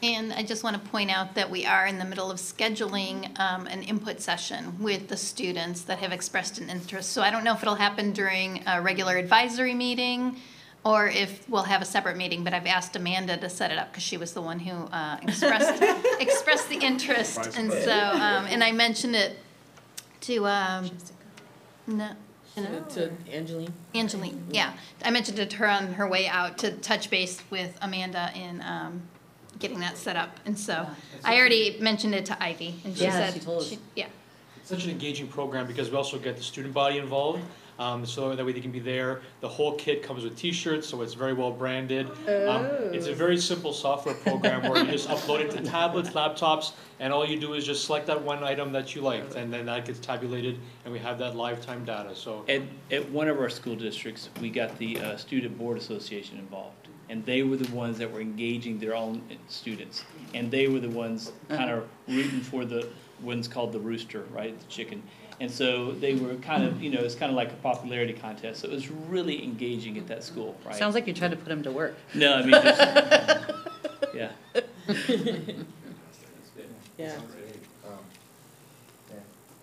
And I just want to point out that we are in the middle of scheduling an input session with the students that have expressed an interest. So I don't know if it'll happen during a regular advisory meeting or if we'll have a separate meeting, but I've asked Amanda to set it up because she was the one who expressed the interest. And so, and I mentioned it to, To Angeline. Angeline, yeah. I mentioned it to her on her way out to touch base with Amanda in getting that set up. And so I already mentioned it to Ivy, and she said, yeah. It's such an engaging program because we also get the student body involved, so that way they can be there. The whole kit comes with T-shirts, so it's very well branded. It's a very simple software program where you just upload it to tablets, laptops, and all you do is just select that one item that you liked, and then that gets tabulated, and we have that lifetime data. So At one of our school districts, we got the Student Board Association involved. And they were the ones that were engaging their own students. And they were the ones kind of rooting for the ones called the rooster, right, the chicken. And so they were kind of, it's kind of like a popularity contest. So it was really engaging at that school, right? Sounds like you're trying to put them to work. No, I mean, just, yeah. Yeah.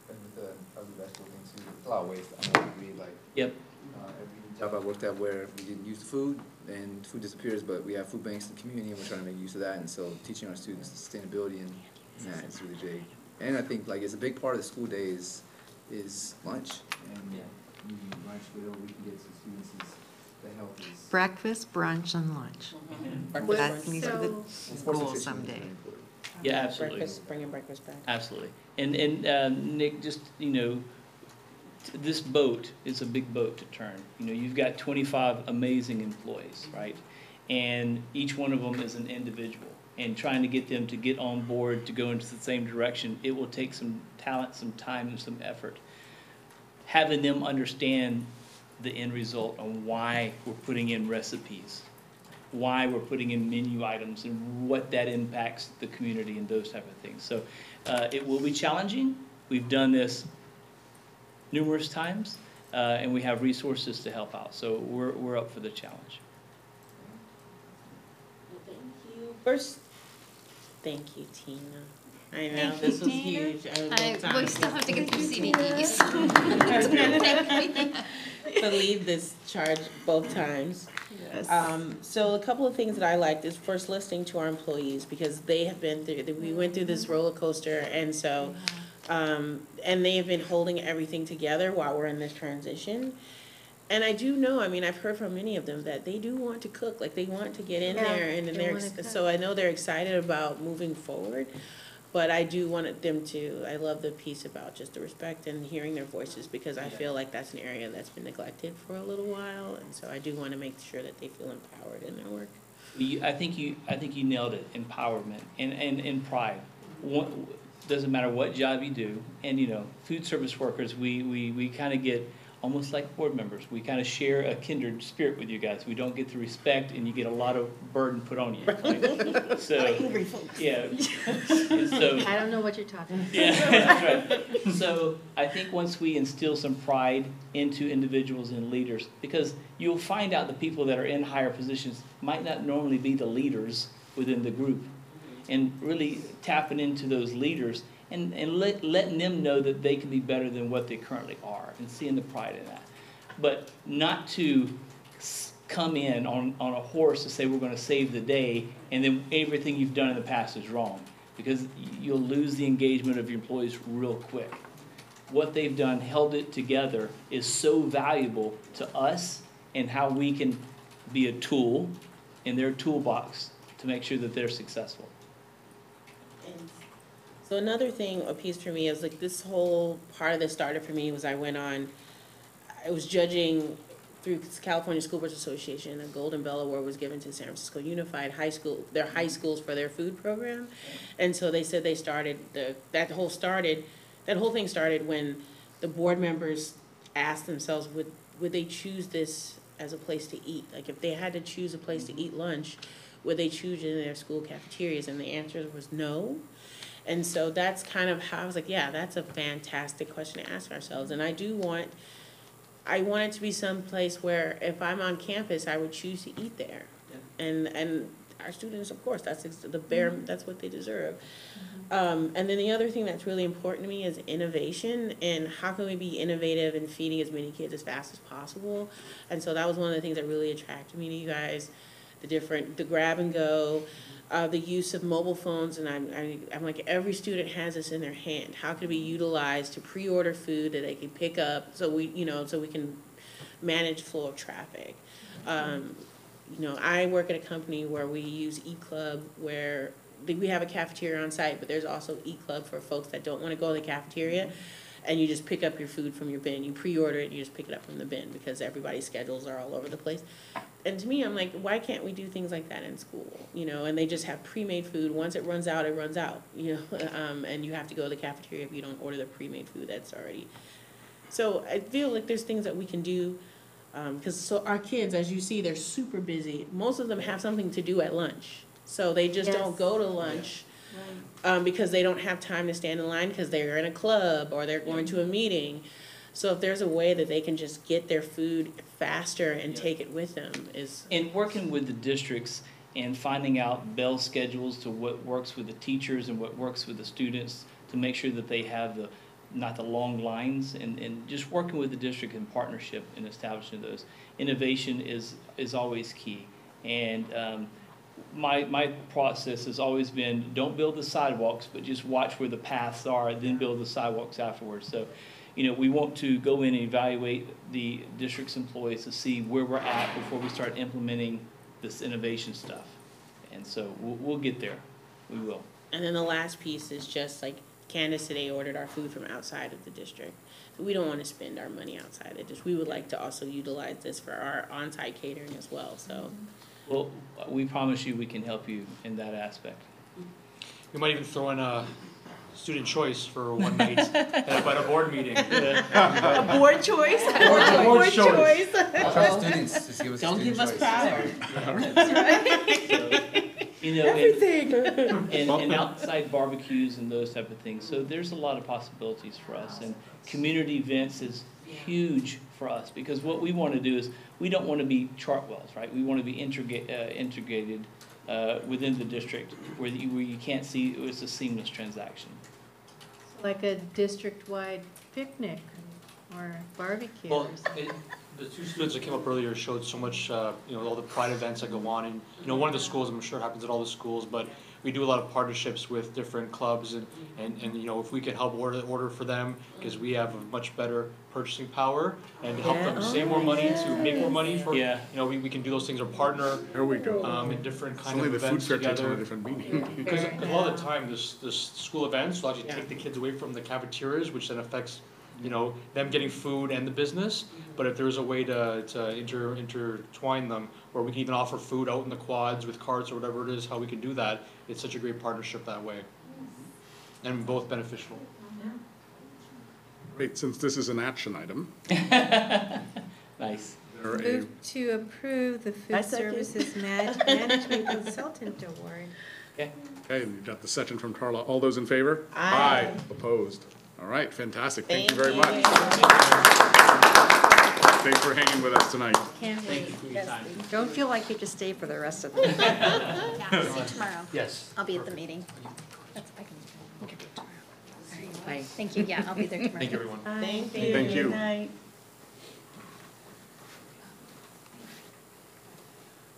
And with the ugly vegetable thing too, it's a lot of waste. I know we like. Yep. Every job I worked at where we didn't use the food and food disappears, but we have food banks in the community and we're trying to make use of that. And so teaching our students sustainability and that is really big. And I think like it's a big part of the school day is lunch. And lunch, whatever we can get to students is the health is. Breakfast, brunch, and lunch. That needs to be the school someday. Yeah, absolutely. Breakfast, bringing breakfast back. Absolutely. And Nick, just, this boat is a big boat to turn. You've got 25 amazing employees, right? And each one of them is an individual. And trying to get them to get on board to go into the same direction, it will take some talent, some time, and some effort. Having them understand the end result on why we're putting in recipes, why we're putting in menu items, and what that impacts the community and those type of things. So it will be challenging. We've done this numerous times, and we have resources to help out. So we're up for the challenge. Thank you. First, thank you, Tina. I know, this was huge. We still have to get through CDEs. To lead this charge both times. Yes. So a couple of things that I liked is first listening to our employees, because they have been through, we went through this roller coaster, and so, and they have been holding everything together while we're in this transition. And I do know, I've heard from many of them that they do want to cook, like they want to get in there, and so I know they're excited about moving forward. But I do want them to, I love the piece about just the respect and hearing their voices, because I feel like that's an area that's been neglected for a little while, and so I do want to make sure that they feel empowered in their work. I think you nailed it. Empowerment and pride. Doesn't matter what job you do, and food service workers, we kind of get almost like board members. We kind of share a kindred spirit with you guys. We don't get the respect, and you get a lot of burden put on you. Right? So, yeah. So, I don't know what you're talking about. Yeah, that's right. So I think once we instill some pride into individuals and leaders, because you'll find out the people that are in higher positions might not normally be the leaders within the group, and really tapping into those leaders and letting them know that they can be better than what they currently are, and seeing the pride in that. But not to come in on a horse to say we're going to save the day, and then everything you've done in the past is wrong, because you'll lose the engagement of your employees real quick. what they've done, held it together, is so valuable to us and how we can be a tool in their toolbox to make sure that they're successful. So another thing, a piece for me is like this whole part of this started for me was I was judging through California School Boards Association. A Golden Bell Award was given to San Francisco Unified High School, their high schools for their food program. And so they said they started, that whole thing started when the board members asked themselves, would they choose this as a place to eat? Like if they had to choose a place to eat lunch, would they choose it in their school cafeterias? And the answer was no. And so that's kind of how I was like, yeah, that's a fantastic question to ask ourselves. And I want it to be some place where if I'm on campus, I would choose to eat there. Yeah. And our students, of course, that's that's what they deserve. And then the other thing that's really important to me is innovation, and how can we be innovative in feeding as many kids as fast as possible. And so that was one of the things that really attracted me to you guys, the grab and go, the use of mobile phones, and I'm like, every student has this in their hand. How can it be utilized to pre-order food that they can pick up so we can manage flow of traffic? I work at a company where we use eClub, where we have a cafeteria on site, but there's also eClub for folks that don't want to go to the cafeteria, and you just pick up your food from your bin. You pre-order it, you just pick it up from the bin because everybody's schedules are all over the place. And to me, I'm like, why can't we do things like that in school? And they just have pre-made food. Once it runs out, and you have to go to the cafeteria if you don't order the pre-made food that's already. So I feel like there's things that we can do, because our kids, as you see, they're super busy. Most of them have something to do at lunch. So they just don't go to lunch because they don't have time to stand in line because they're in a club or they're going to a meeting. So if there's a way that they can just get their food faster and take it with them is... And working with the districts and finding out bell schedules to what works with the teachers and what works with the students to make sure that they have not the long lines, and just working with the district in partnership and establishing those. Innovation is always key. And my process has always been, don't build the sidewalks, but just watch where the paths are, then build the sidewalks afterwards. So, we want to go in and evaluate the district's employees to see where we're at before we start implementing this innovation stuff. And so we'll get there. We will. And then the last piece is just like Candace today ordered our food from outside of the district. We don't want to spend our money outside it. We would like to also utilize this for our on-site catering as well. So, well, we promise you we can help you in that aspect. We might even throw in a student choice for one night at a board meeting. A board choice? Board choice. Students, just give us don't give us power. Everything. And outside barbecues and those type of things. So there's a lot of possibilities for us. And community events is huge for us, because what we want to do is we don't want to be Chartwells, right? We want to be integrated within the district where you can't see it's a seamless transaction. Like a district-wide picnic or barbecue. Well, the two students that came up earlier showed so much, all the pride events that go on, and one of the schools, I'm sure it happens at all the schools, but we do a lot of partnerships with different clubs, and if we can help order for them, because we have a much better purchasing power, and help them save more money to make more money for, we can do those things or partner. There we go. In different kind Only of the food events fair takes on together. a different meaning. Because a lot of the time, this school events will actually take the kids away from the cafeterias, which then affects them getting food and the business. But if there's a way to intertwine them, or we can even offer food out in the quads with carts or whatever it is, how we can do that, it's such a great partnership that way. And both beneficial. Great, since this is an action item. Nice. Move to approve the Food Services Management Consultant Award. Okay, and you got the section from Carla. All those in favor? Aye. Opposed? All right, fantastic. Thank you very much. Thanks for hanging with us tonight. Can't wait. Don't feel like you have to stay for the rest of the meeting. Yeah, see you tomorrow. Yes. I'll be at the meeting. I can do it tomorrow. All right. Bye. Thank you. Yeah, I'll be there tomorrow. Thank you, everyone. Thank you. Thank you. Good night.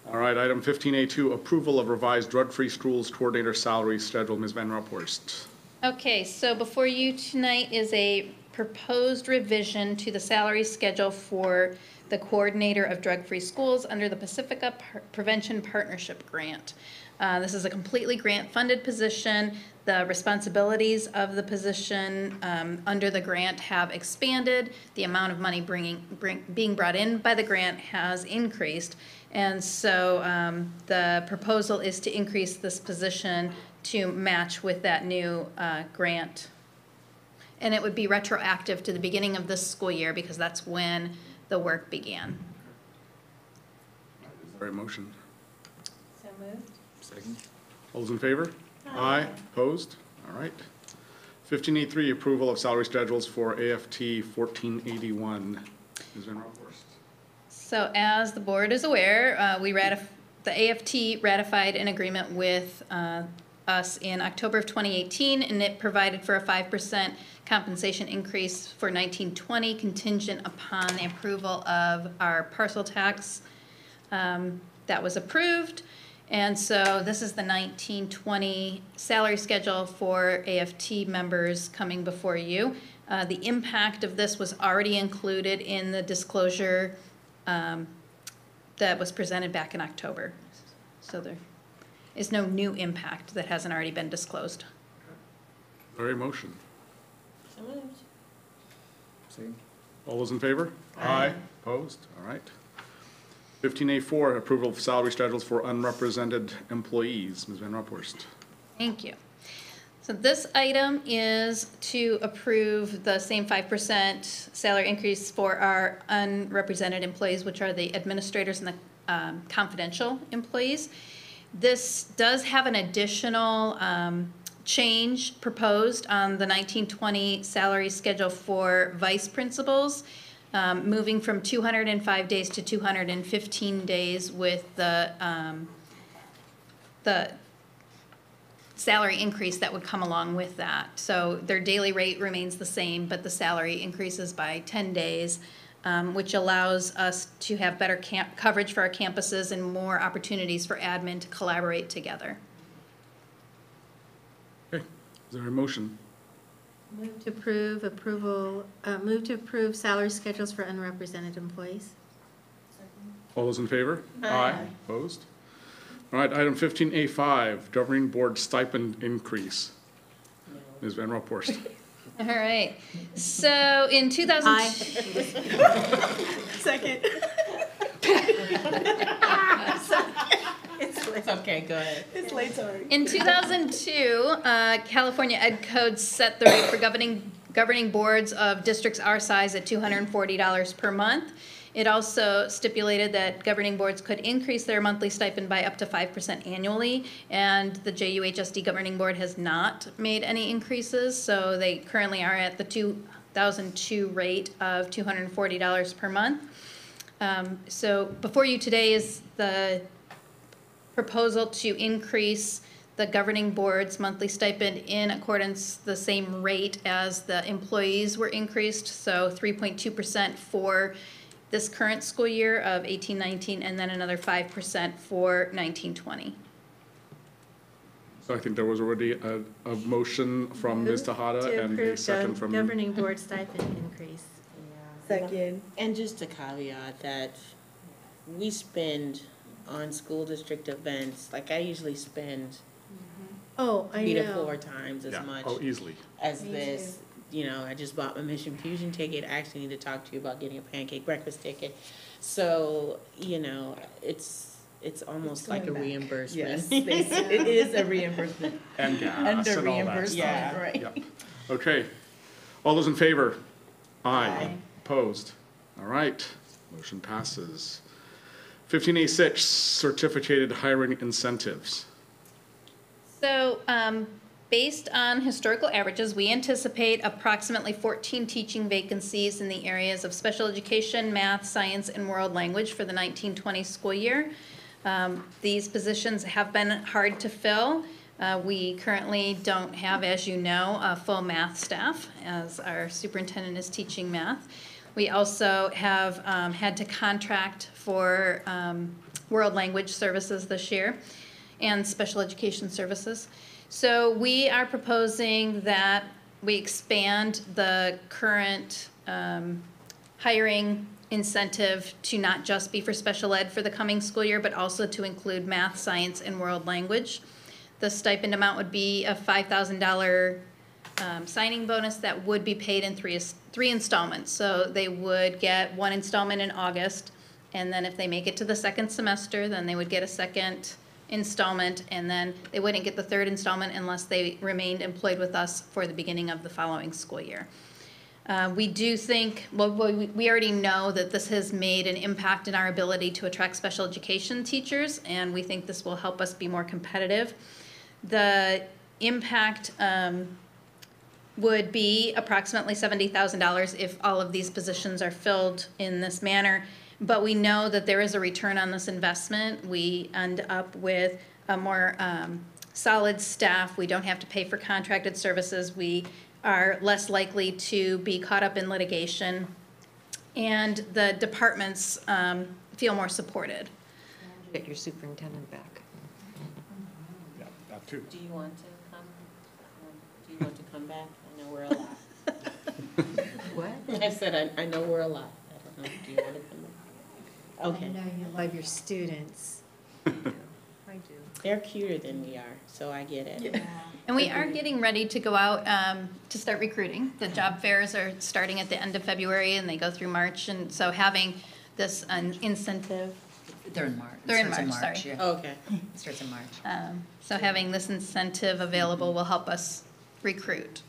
All right, item 15A2, approval of revised drug-free schools coordinator salary schedule. Ms. Van Raphorst. Okay, so before you tonight is a proposed revision to the salary schedule for the coordinator of drug-free schools under the Pacifica Prevention Partnership Grant. This is a completely grant-funded position. The responsibilities of the position under the grant have expanded. The amount of money being brought in by the grant has increased. And so the proposal is to increase this position to match with that new grant. And it would be retroactive to the beginning of this school year because that's when the work began. Is there a motion? So moved. Second. All those in favor? Aye. Opposed? All right. 15A3, approval of salary schedules for AFT 1481. Ms. Van Roophorst. So as the board is aware, the AFT ratified an agreement with us in October of 2018, and it provided for a 5% compensation increase for 1920 contingent upon the approval of our parcel tax that was approved. And so this is the 1920 salary schedule for AFT members coming before you. The impact of this was already included in the disclosure that was presented back in October. So there is no new impact that hasn't already been disclosed. Very motion. So moved. Second. All those in favor? Aye. Opposed? All right. 15A4, approval of salary schedules for unrepresented employees. Ms. Van Roophorst. Thank you. So this item is to approve the same 5% salary increase for our unrepresented employees, which are the administrators and the confidential employees. This does have an additional change proposed on the 1920 salary schedule for vice principals, moving from 205 days to 215 days with the salary increase that would come along with that. So their daily rate remains the same, but the salary increases by 10 days, which allows us to have better coverage for our campuses and more opportunities for admin to collaborate together. Okay. Is there a motion? Move to approve salary schedules for unrepresented employees. All those in favor? Aye. Opposed? All right, item 15A5, governing board stipend increase. Ms. Van Roophorst. All right. So in 2000. Second. It's okay, go ahead. It's late, sorry. In 2002, California Ed Code set the rate for governing boards of districts our size at $240 per month. It also stipulated that governing boards could increase their monthly stipend by up to 5% annually, and the JUHSD governing board has not made any increases, so they currently are at the 2002 rate of $240 per month. So before you today is the proposal to increase the governing board's monthly stipend in accordance the same rate as the employees were increased, so 3.2% for this current school year of 18-19, and then another 5% for 19-20. So I think there was already a motion from Ms. Tejada and a second from. Governing board stipend increase. Second. And just a caveat that we spend on school district events, like I usually spend Oh, I 3 to know. 4 times as much Oh, easily. as Me this. You know, I just bought my Mission Fusion ticket. I actually need to talk to you about getting a pancake breakfast ticket. So, you know, it's almost like a reimbursement. Yes, it is a reimbursement. And gas And a and all that reimbursement, stuff. yeah, right. Yep. Okay. All those in favor? Aye. Opposed? All right. Motion passes. 15A6, certificated hiring incentives. So based on historical averages, we anticipate approximately 14 teaching vacancies in the areas of special education, math, science, and world language for the 1920 school year. These positions have been hard to fill. We currently don't have, as you know, a full math staff, as our superintendent is teaching math. We also have had to contract for world language services this year and special education services. So we are proposing that we expand the current hiring incentive to not just be for special ed for the coming school year, but also to include math, science, and world language. The stipend amount would be a $5,000 signing bonus that would be paid in three installments. So they would get one installment in August, and then if they make it to the second semester, then they would get a second installment, and then they wouldn't get the third installment unless they remained employed with us for the beginning of the following school year. We do think, well, we already know that this has made an impact in our ability to attract special education teachers, and we think this will help us be more competitive. The impact would be approximately $70,000 if all of these positions are filled in this manner, but we know that there is a return on this investment. We end up with a more solid staff. We don't have to pay for contracted services. We are less likely to be caught up in litigation, and the departments feel more supported. Get your superintendent back. Yeah, that too. Do you want to come? Do you want to come back? I know we're a lot. What? I said, I know we're a lot. I don't know. Do you want to come back? Okay. I know you love your students. I do. They're cuter than we are, so I get it. And we are getting ready to go out to start recruiting. The job fairs are starting at the end of February, and they go through March, and so having this incentive. They're in March. They're in Starts March, sorry. Yeah. Okay. It starts in March. So having this incentive available will help us recruit.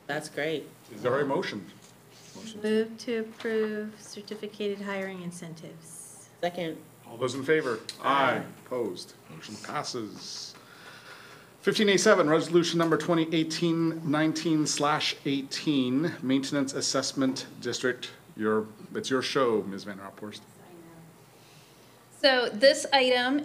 That's great. Is there a motion? Move to approve certificated hiring incentives. Second. All those in favor? Aye. Opposed? Motion passes. 15A7, resolution number 2018-19/18, Maintenance Assessment District. It's your show, Ms. Van Raaphorst. So this item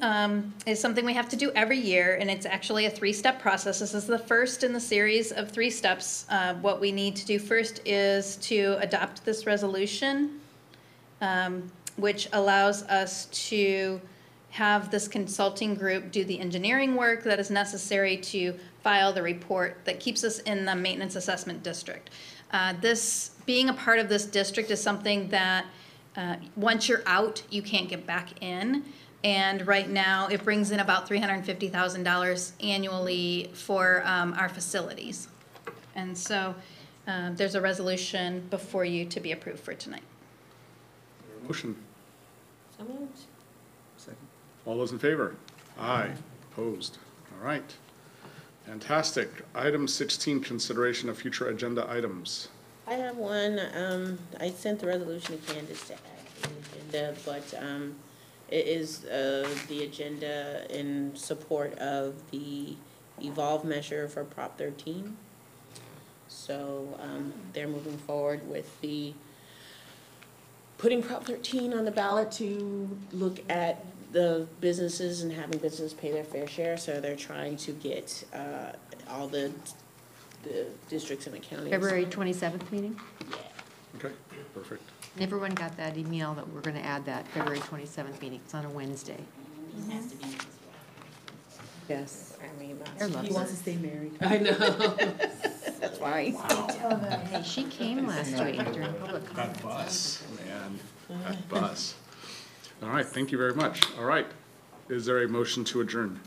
is something we have to do every year, and it's actually a three-step process. This is the first in the series of 3 steps. What we need to do first is to adopt this resolution, which allows us to have this consulting group do the engineering work that is necessary to file the report that keeps us in the maintenance assessment district. This, being a part of this district, is something that once you're out, you can't get back in. And right now, it brings in about $350,000 annually for our facilities. And so there's a resolution before you to be approved for tonight. Motion. So moved. Second. All those in favor? Aye. Opposed? All right. Fantastic. Item 16, consideration of future agenda items. I have one. I sent the resolution to Candace to add to the agenda, but it is the agenda in support of the evolve measure for Prop 13. So they're moving forward with the putting Prop 13 on the ballot to look at the businesses and having businesses pay their fair share. So they're trying to get all the districts in the county. February 27th meeting? Okay, perfect. And everyone got that email that we're going to add that February 27th meeting. It's on a Wednesday. It has to be. Yes. I mean, He wants to stay married. I know. That's why. Hey, she came last week during public comment. That bus, man, that bus. All right, thank you very much. All right, is there a motion to adjourn?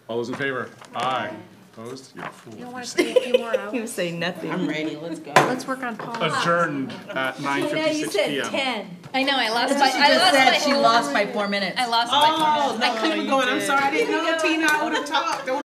All those in favor? Aye. Opposed? You're a fool. You don't want to stay a few more hours? You say nothing. I'm ready, let's go. Let's work on Paul. Adjourned at 9:56 p.m. 10. I know, I lost That's what she just said. She lost by 4 minutes. I lost by 4 minutes. I couldn't go, and I'm sorry, I didn't know, Tina, I would have talked.